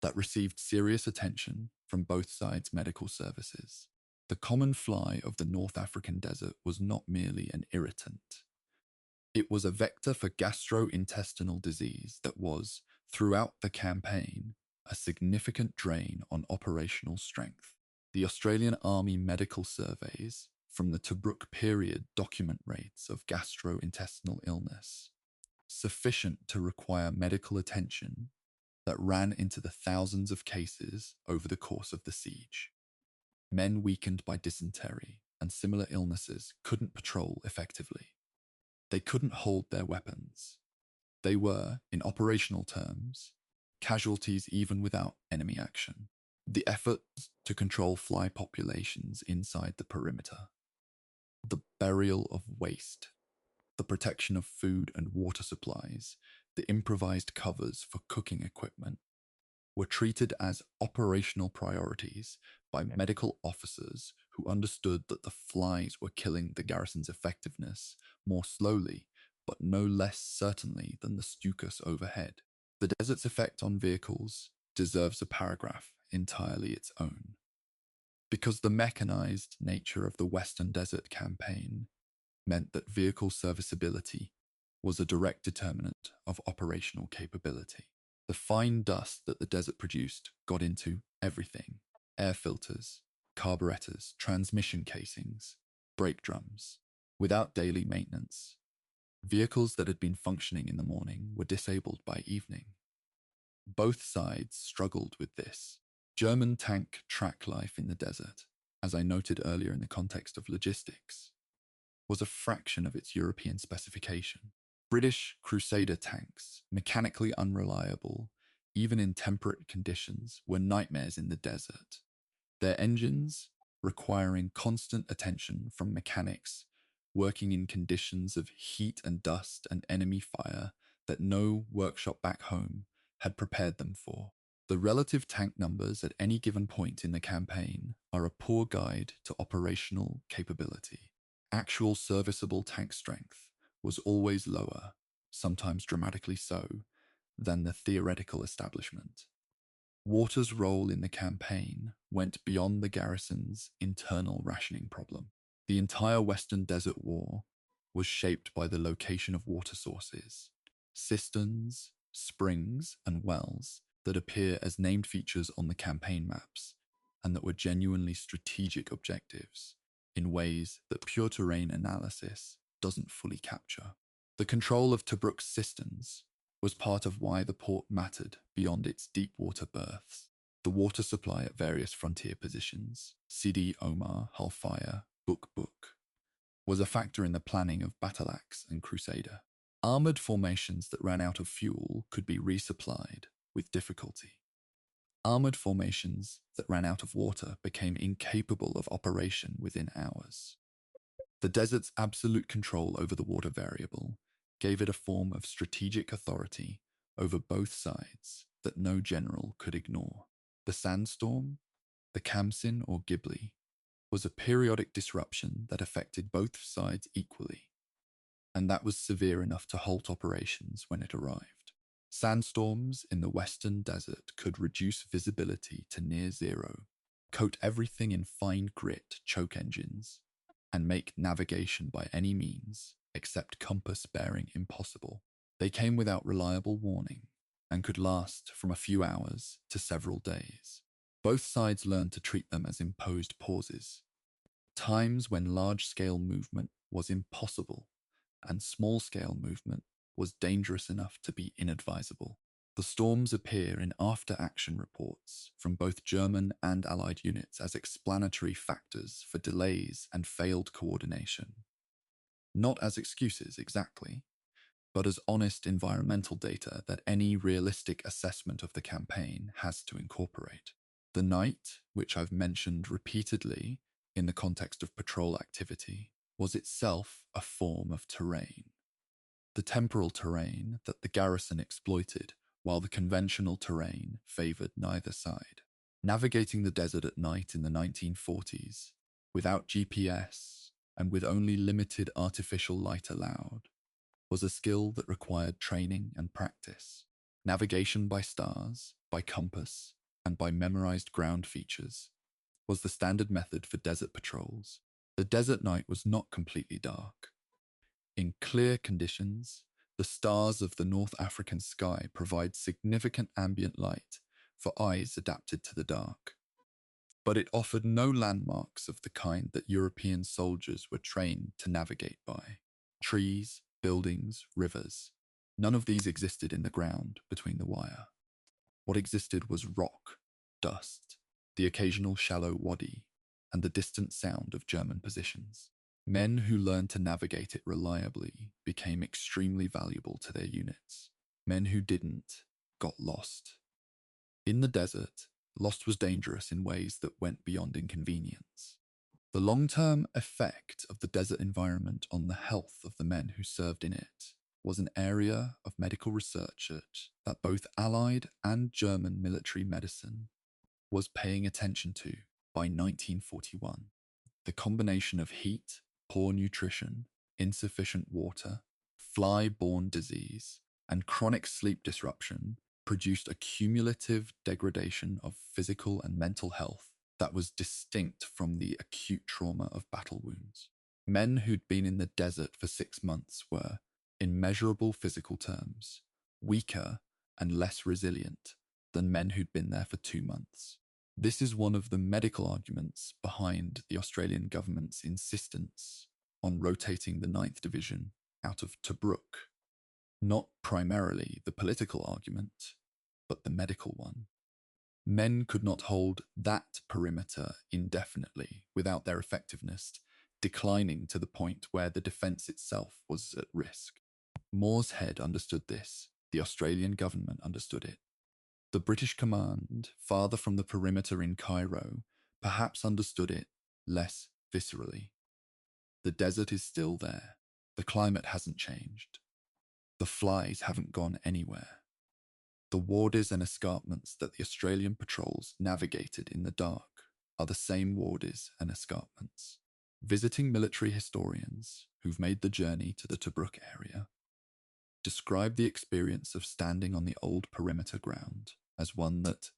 that received serious attention from both sides' medical services. The common fly of the North African desert was not merely an irritant. It was a vector for gastrointestinal disease that was, throughout the campaign, a significant drain on operational strength. The Australian Army medical surveys from the Tobruk period document rates of gastrointestinal illness sufficient to require medical attention that ran into the thousands of cases over the course of the siege. Men weakened by dysentery and similar illnesses couldn't patrol effectively. They couldn't hold their weapons. They were, in operational terms, casualties even without enemy action. The efforts to control fly populations inside the perimeter, the burial of waste, the protection of food and water supplies, the improvised covers for cooking equipment, were treated as operational priorities by medical officers who understood that the flies were killing the garrison's effectiveness more slowly, but no less certainly than the Stukas overhead. The desert's effect on vehicles deserves a paragraph entirely its own, because the mechanized nature of the Western Desert campaign meant that vehicle serviceability was a direct determinant of operational capability. The fine dust that the desert produced got into everything: air filters, carburetors, transmission casings, brake drums. Without daily maintenance, vehicles that had been functioning in the morning were disabled by evening. Both sides struggled with this. German tank track life in the desert, as I noted earlier in the context of logistics, was a fraction of its European specification. British Crusader tanks, mechanically unreliable, even in temperate conditions, were nightmares in the desert. Their engines requiring constant attention from mechanics working in conditions of heat and dust and enemy fire that no workshop back home had prepared them for. The relative tank numbers at any given point in the campaign are a poor guide to operational capability. Actual serviceable tank strength was always lower, sometimes dramatically so, than the theoretical establishment. Water's role in the campaign went beyond the garrison's internal rationing problem. The entire Western Desert War was shaped by the location of water sources, cisterns, springs, and wells that appear as named features on the campaign maps and that were genuinely strategic objectives in ways that pure terrain analysis doesn't fully capture. The control of Tobruk's cisterns was part of why the port mattered beyond its deep water berths. The water supply at various frontier positions, Sidi Omar, Halfaya, Buk, was a factor in the planning of Battle Axe and Crusader. Armoured formations that ran out of fuel could be resupplied with difficulty. Armoured formations that ran out of water became incapable of operation within hours. The desert's absolute control over the water variable gave it a form of strategic authority over both sides that no general could ignore. The sandstorm, the Khamsin or Ghibli, was a periodic disruption that affected both sides equally, and that was severe enough to halt operations when it arrived. Sandstorms in the western desert could reduce visibility to near zero, coat everything in fine grit choke engines, and make navigation by any means, except compass bearing, impossible. They came without reliable warning and could last from a few hours to several days. Both sides learned to treat them as imposed pauses, times when large-scale movement was impossible and small-scale movement was dangerous enough to be inadvisable. The storms appear in after-action reports from both German and Allied units as explanatory factors for delays and failed coordination. Not as excuses exactly, but as honest environmental data that any realistic assessment of the campaign has to incorporate. The night, which I've mentioned repeatedly in the context of patrol activity, was itself a form of terrain. The temporal terrain that the garrison exploited, while the conventional terrain favoured neither side. Navigating the desert at night in the 1940s, without GPS and with only limited artificial light allowed, was a skill that required training and practice. Navigation by stars, by compass, and by memorized ground features was the standard method for desert patrols. The desert night was not completely dark. In clear conditions, the stars of the North African sky provide significant ambient light for eyes adapted to the dark. But it offered no landmarks of the kind that European soldiers were trained to navigate by. Trees, buildings, rivers. None of these existed in the ground between the wire. What existed was rock, dust, the occasional shallow wadi, and the distant sound of German positions. Men who learned to navigate it reliably became extremely valuable to their units. Men who didn't got lost. In the desert, lost was dangerous in ways that went beyond inconvenience. The long-term effect of the desert environment on the health of the men who served in it was an area of medical research that both Allied and German military medicine was paying attention to by 1941. The combination of heat, poor nutrition, insufficient water, fly-borne disease, and chronic sleep disruption produced a cumulative degradation of physical and mental health that was distinct from the acute trauma of battle wounds. Men who'd been in the desert for 6 months were, in measurable physical terms, weaker and less resilient than men who'd been there for 2 months. This is one of the medical arguments behind the Australian government's insistence on rotating the 9th Division out of Tobruk. Not primarily the political argument, but the medical one. Men could not hold that perimeter indefinitely without their effectiveness declining to the point where the defence itself was at risk. Moorehead understood this. The Australian government understood it. The British command, farther from the perimeter in Cairo, perhaps understood it less viscerally. The desert is still there. The climate hasn't changed. The flies haven't gone anywhere. The warders and escarpments that the Australian patrols navigated in the dark are the same warders and escarpments. Visiting military historians who've made the journey to the Tobruk area describe the experience of standing on the old perimeter ground as one that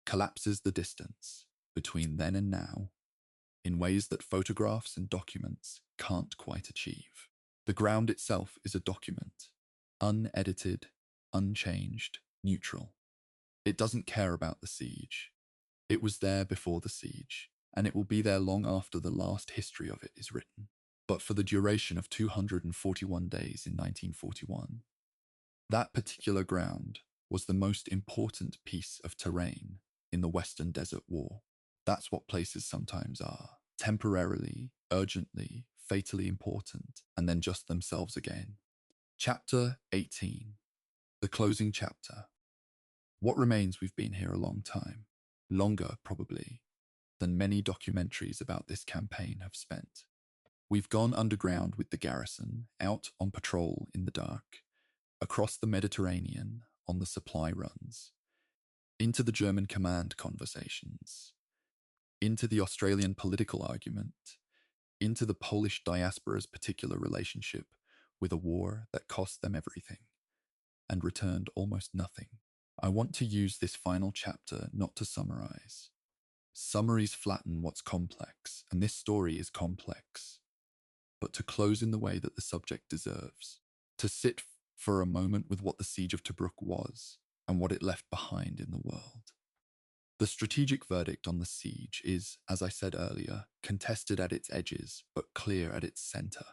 collapses the distance between then and now in ways that photographs and documents can't quite achieve. The ground itself is a document, unedited, unchanged, neutral. It doesn't care about the siege. It was there before the siege, and it will be there long after the last history of it is written. But for the duration of 241 days in 1941, that particular ground was the most important piece of terrain in the Western Desert War. That's what places sometimes are. Temporarily, urgently, fatally important, and then just themselves again. Chapter 18. The closing chapter. What remains? We've been here a long time. Longer, probably, than many documentaries about this campaign have spent. We've gone underground with the garrison, out on patrol in the dark, across the Mediterranean on the supply runs, into the German command conversations, into the Australian political argument, into the Polish diaspora's particular relationship with a war that cost them everything and returned almost nothing. I want to use this final chapter not to summarize. Summaries flatten what's complex, and this story is complex, but to close in the way that the subject deserves, to sit for a moment with what the Siege of Tobruk was and what it left behind in the world. The strategic verdict on the siege is, as I said earlier, contested at its edges, but clear at its center.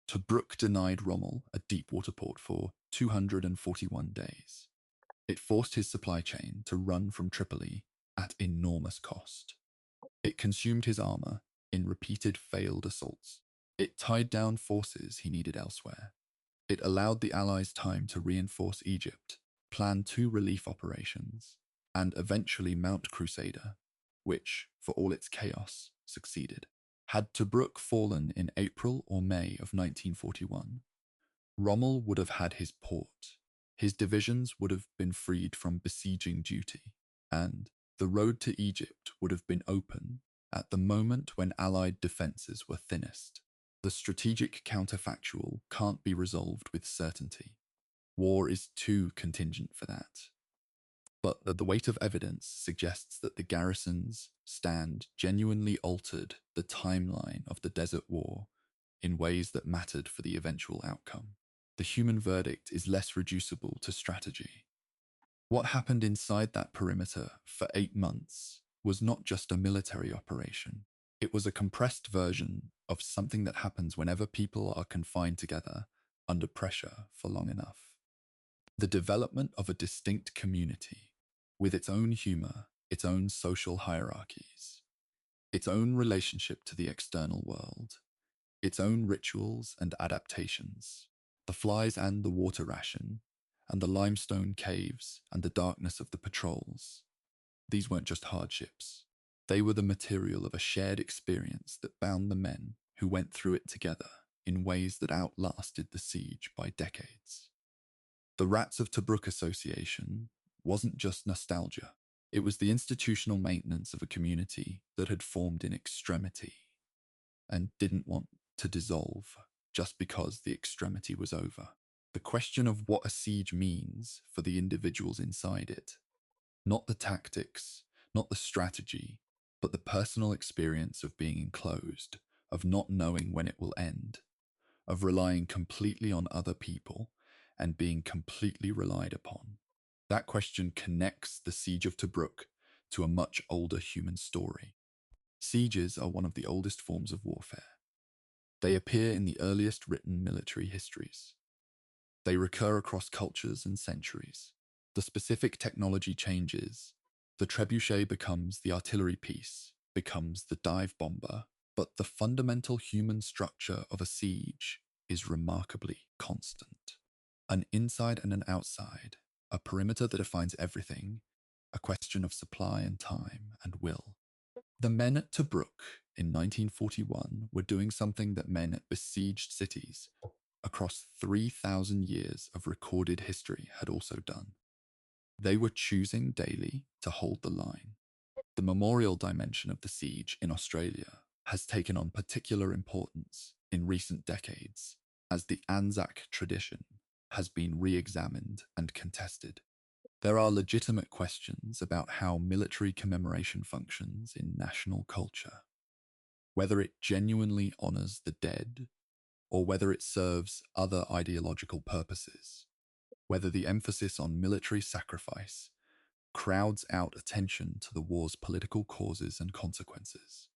Tobruk denied Rommel a deep water port for 241 days. It forced his supply chain to run from Tripoli at enormous cost. It consumed his armor in repeated failed assaults. It tied down forces he needed elsewhere. It allowed the Allies time to reinforce Egypt, plan 2 relief operations, and eventually mount Crusader, which, for all its chaos, succeeded. Had Tobruk fallen in April or May of 1941, Rommel would have had his port, his divisions would have been freed from besieging duty, and the road to Egypt would have been open at the moment when Allied defences were thinnest. The strategic counterfactual can't be resolved with certainty. War is too contingent for that. But the weight of evidence suggests that the garrison's stand genuinely altered the timeline of the Desert War in ways that mattered for the eventual outcome. The human verdict is less reducible to strategy. What happened inside that perimeter for 8 months was not just a military operation. It was a compressed version of something that happens whenever people are confined together under pressure for long enough. The development of a distinct community with its own humor, its own social hierarchies, its own relationship to the external world, its own rituals and adaptations. The flies and the water ration, and the limestone caves and the darkness of the patrols. These weren't just hardships. They were the material of a shared experience that bound the men who went through it together in ways that outlasted the siege by decades. The Rats of Tobruk Association wasn't just nostalgia. It was the institutional maintenance of a community that had formed in extremity and didn't want to dissolve just because the extremity was over. The question of what a siege means for the individuals inside it, not the tactics, not the strategy, but the personal experience of being enclosed, of not knowing when it will end, of relying completely on other people and being completely relied upon. That question connects the Siege of Tobruk to a much older human story. Sieges are one of the oldest forms of warfare. They appear in the earliest written military histories. They recur across cultures and centuries. The specific technology changes. The trebuchet becomes the artillery piece, becomes the dive bomber, but the fundamental human structure of a siege is remarkably constant. An inside and an outside, a perimeter that defines everything, a question of supply and time and will. The men at Tobruk in 1941 were doing something that men at besieged cities across 3,000 years of recorded history had also done. They were choosing daily to hold the line. The memorial dimension of the siege in Australia has taken on particular importance in recent decades as the Anzac tradition has been re-examined and contested. There are legitimate questions about how military commemoration functions in national culture, whether it genuinely honors the dead or whether it serves other ideological purposes, whether the emphasis on military sacrifice crowds out attention to the war's political causes and consequences,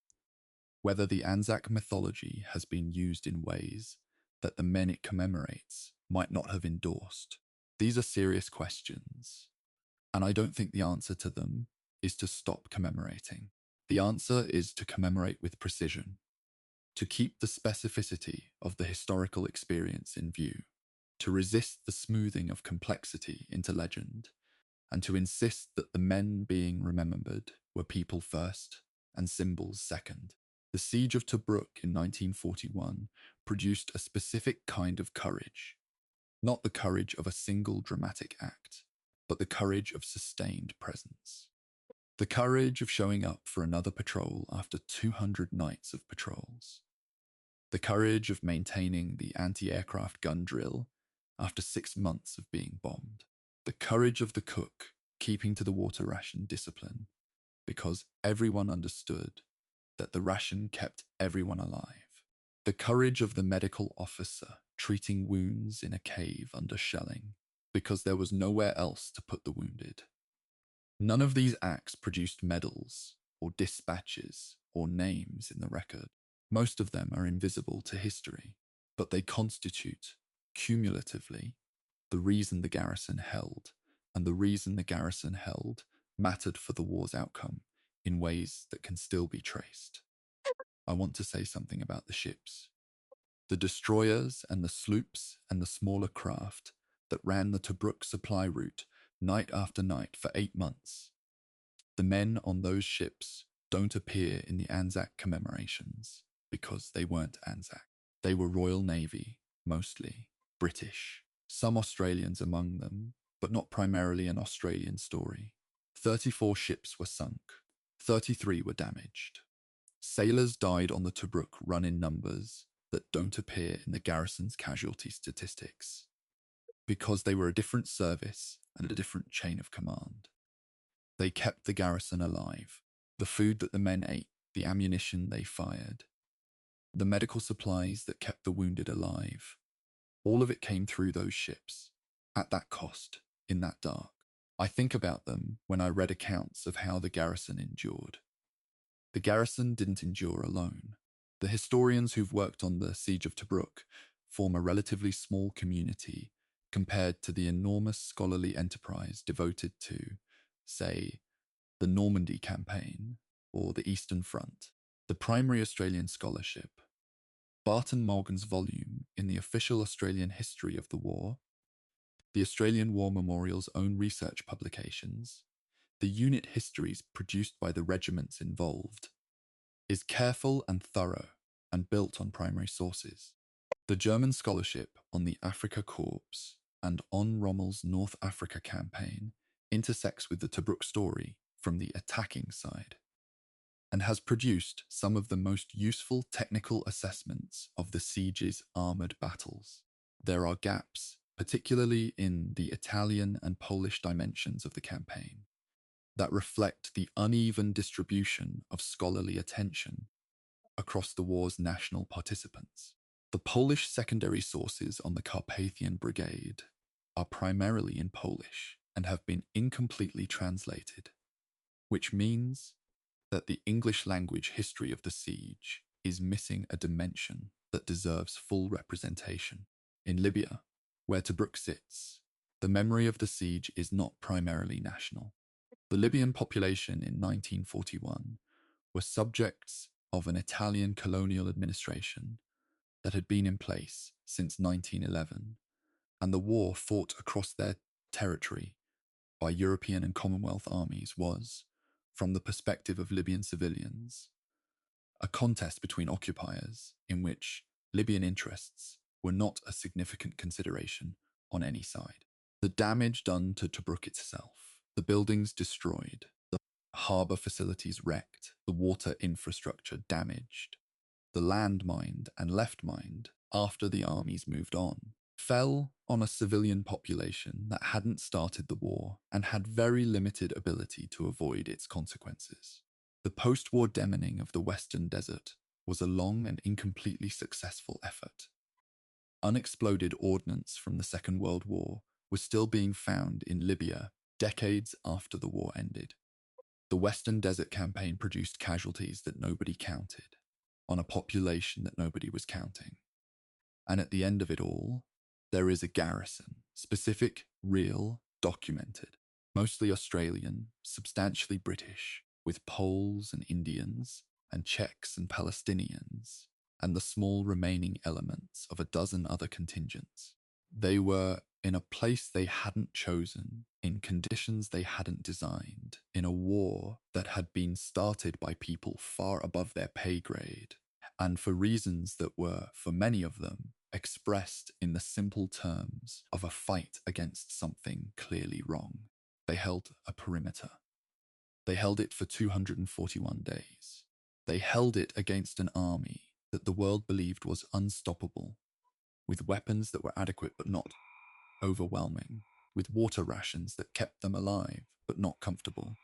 whether the Anzac mythology has been used in ways that the men it commemorates might not have endorsed. These are serious questions, and I don't think the answer to them is to stop commemorating. The answer is to commemorate with precision, to keep the specificity of the historical experience in view, to resist the smoothing of complexity into legend, and to insist that the men being remembered were people first and symbols second. The Siege of Tobruk in 1941 produced a specific kind of courage, not the courage of a single dramatic act, but the courage of sustained presence. The courage of showing up for another patrol after 200 nights of patrols. The courage of maintaining the anti-aircraft gun drill after 6 months of being bombed. The courage of the cook keeping to the water ration discipline because everyone understood that the ration kept everyone alive. The courage of the medical officer treating wounds in a cave under shelling because there was nowhere else to put the wounded. None of these acts produced medals or dispatches or names in the record. Most of them are invisible to history, but they constitute, cumulatively, the reason the garrison held, and the reason the garrison held mattered for the war's outcome in ways that can still be traced. I want to say something about the ships. The destroyers and the sloops and the smaller craft that ran the Tobruk supply route night after night for 8 months. The men on those ships don't appear in the Anzac commemorations because they weren't Anzac. They were Royal Navy, mostly British, some Australians among them, but not primarily an Australian story. 34 ships were sunk, 33 were damaged. Sailors died on the Tobruk run in numbers that don't appear in the garrison's casualty statistics, because they were a different service and a different chain of command. They kept the garrison alive, the food that the men ate, the ammunition they fired, the medical supplies that kept the wounded alive. All of it came through those ships, at that cost, in that dark. I think about them when I read accounts of how the garrison endured. The garrison didn't endure alone. The historians who've worked on the Siege of Tobruk form a relatively small community compared to the enormous scholarly enterprise devoted to, say, the Normandy campaign or the Eastern Front. The primary Australian scholarship, Barton Morgan's volume in the official Australian history of the war, the Australian War Memorial's own research publications, the unit histories produced by the regiments involved, is careful and thorough and built on primary sources. The German scholarship on the Afrika Korps and on Rommel's North Africa campaign intersects with the Tobruk story from the attacking side, and has produced some of the most useful technical assessments of the siege's armoured battles. There are gaps, particularly in the Italian and Polish dimensions of the campaign, that reflect the uneven distribution of scholarly attention across the war's national participants. The Polish secondary sources on the Carpathian Brigade are primarily in Polish and have been incompletely translated, which means that the English language history of the siege is missing a dimension that deserves full representation. In Libya, where Tobruk sits, The memory of the siege is not primarily national. The Libyan population in 1941 were subjects of an Italian colonial administration that had been in place since 1911, and the war fought across their territory by European and Commonwealth armies was, from the perspective of Libyan civilians, a contest between occupiers in which Libyan interests were not a significant consideration on any side. The damage done to Tobruk itself, the buildings destroyed, the harbour facilities wrecked, the water infrastructure damaged, the land mined and left mined after the armies moved on, fell on a civilian population that hadn't started the war and had very limited ability to avoid its consequences. The post-war demining of the Western Desert was a long and incompletely successful effort. Unexploded ordnance from the Second World War was still being found in Libya decades after the war ended. The Western Desert Campaign produced casualties that nobody counted, on a population that nobody was counting. And at the end of it all, there is a garrison, specific, real, documented, mostly Australian, substantially British, with Poles and Indians, and Czechs and Palestinians, and the small remaining elements of a dozen other contingents. They were in a place they hadn't chosen, in conditions they hadn't designed, in a war that had been started by people far above their pay grade, and for reasons that were, for many of them, expressed in the simple terms of a fight against something clearly wrong. They held a perimeter. They held it for 241 days. They held it against an army that the world believed was unstoppable, with weapons that were adequate but not overwhelming, with water rations that kept them alive but not comfortable,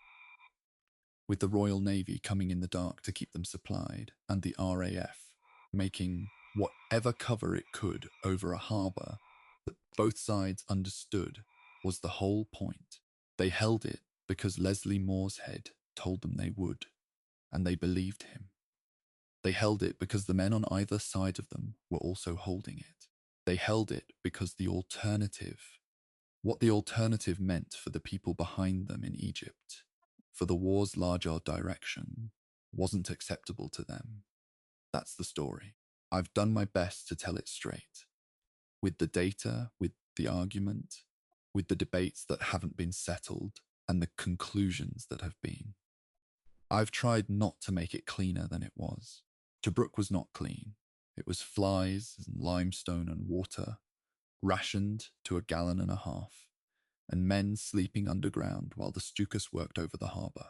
with the Royal Navy coming in the dark to keep them supplied, and the RAF making whatever cover it could over a harbour that both sides understood was the whole point. They held it because Leslie Morshead told them they would, and they believed him. They held it because the men on either side of them were also holding it. They held it because what the alternative meant for the people behind them in Egypt, for the war's larger direction, wasn't acceptable to them. That's the story. I've done my best to tell it straight. With the data, with the argument, with the debates that haven't been settled, and the conclusions that have been. I've tried not to make it cleaner than it was. Tobruk was not clean. It was flies and limestone and water, rationed to 1.5 gallons, and men sleeping underground while the Stukas worked over the harbour.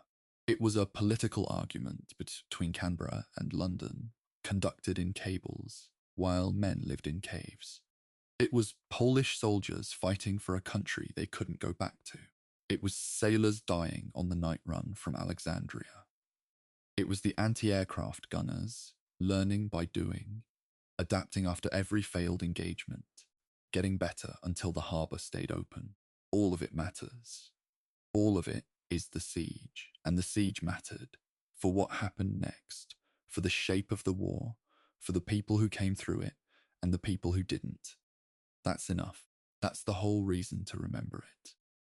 It was a political argument between Canberra and London, conducted in cables, while men lived in caves. It was Polish soldiers fighting for a country they couldn't go back to. It was sailors dying on the night run from Alexandria. It was the anti-aircraft gunners learning by doing, adapting after every failed engagement, getting better until the harbour stayed open. All of it matters. All of it is the siege, and the siege mattered for what happened next, for the shape of the war, for the people who came through it, and the people who didn't. That's enough. That's the whole reason to remember it.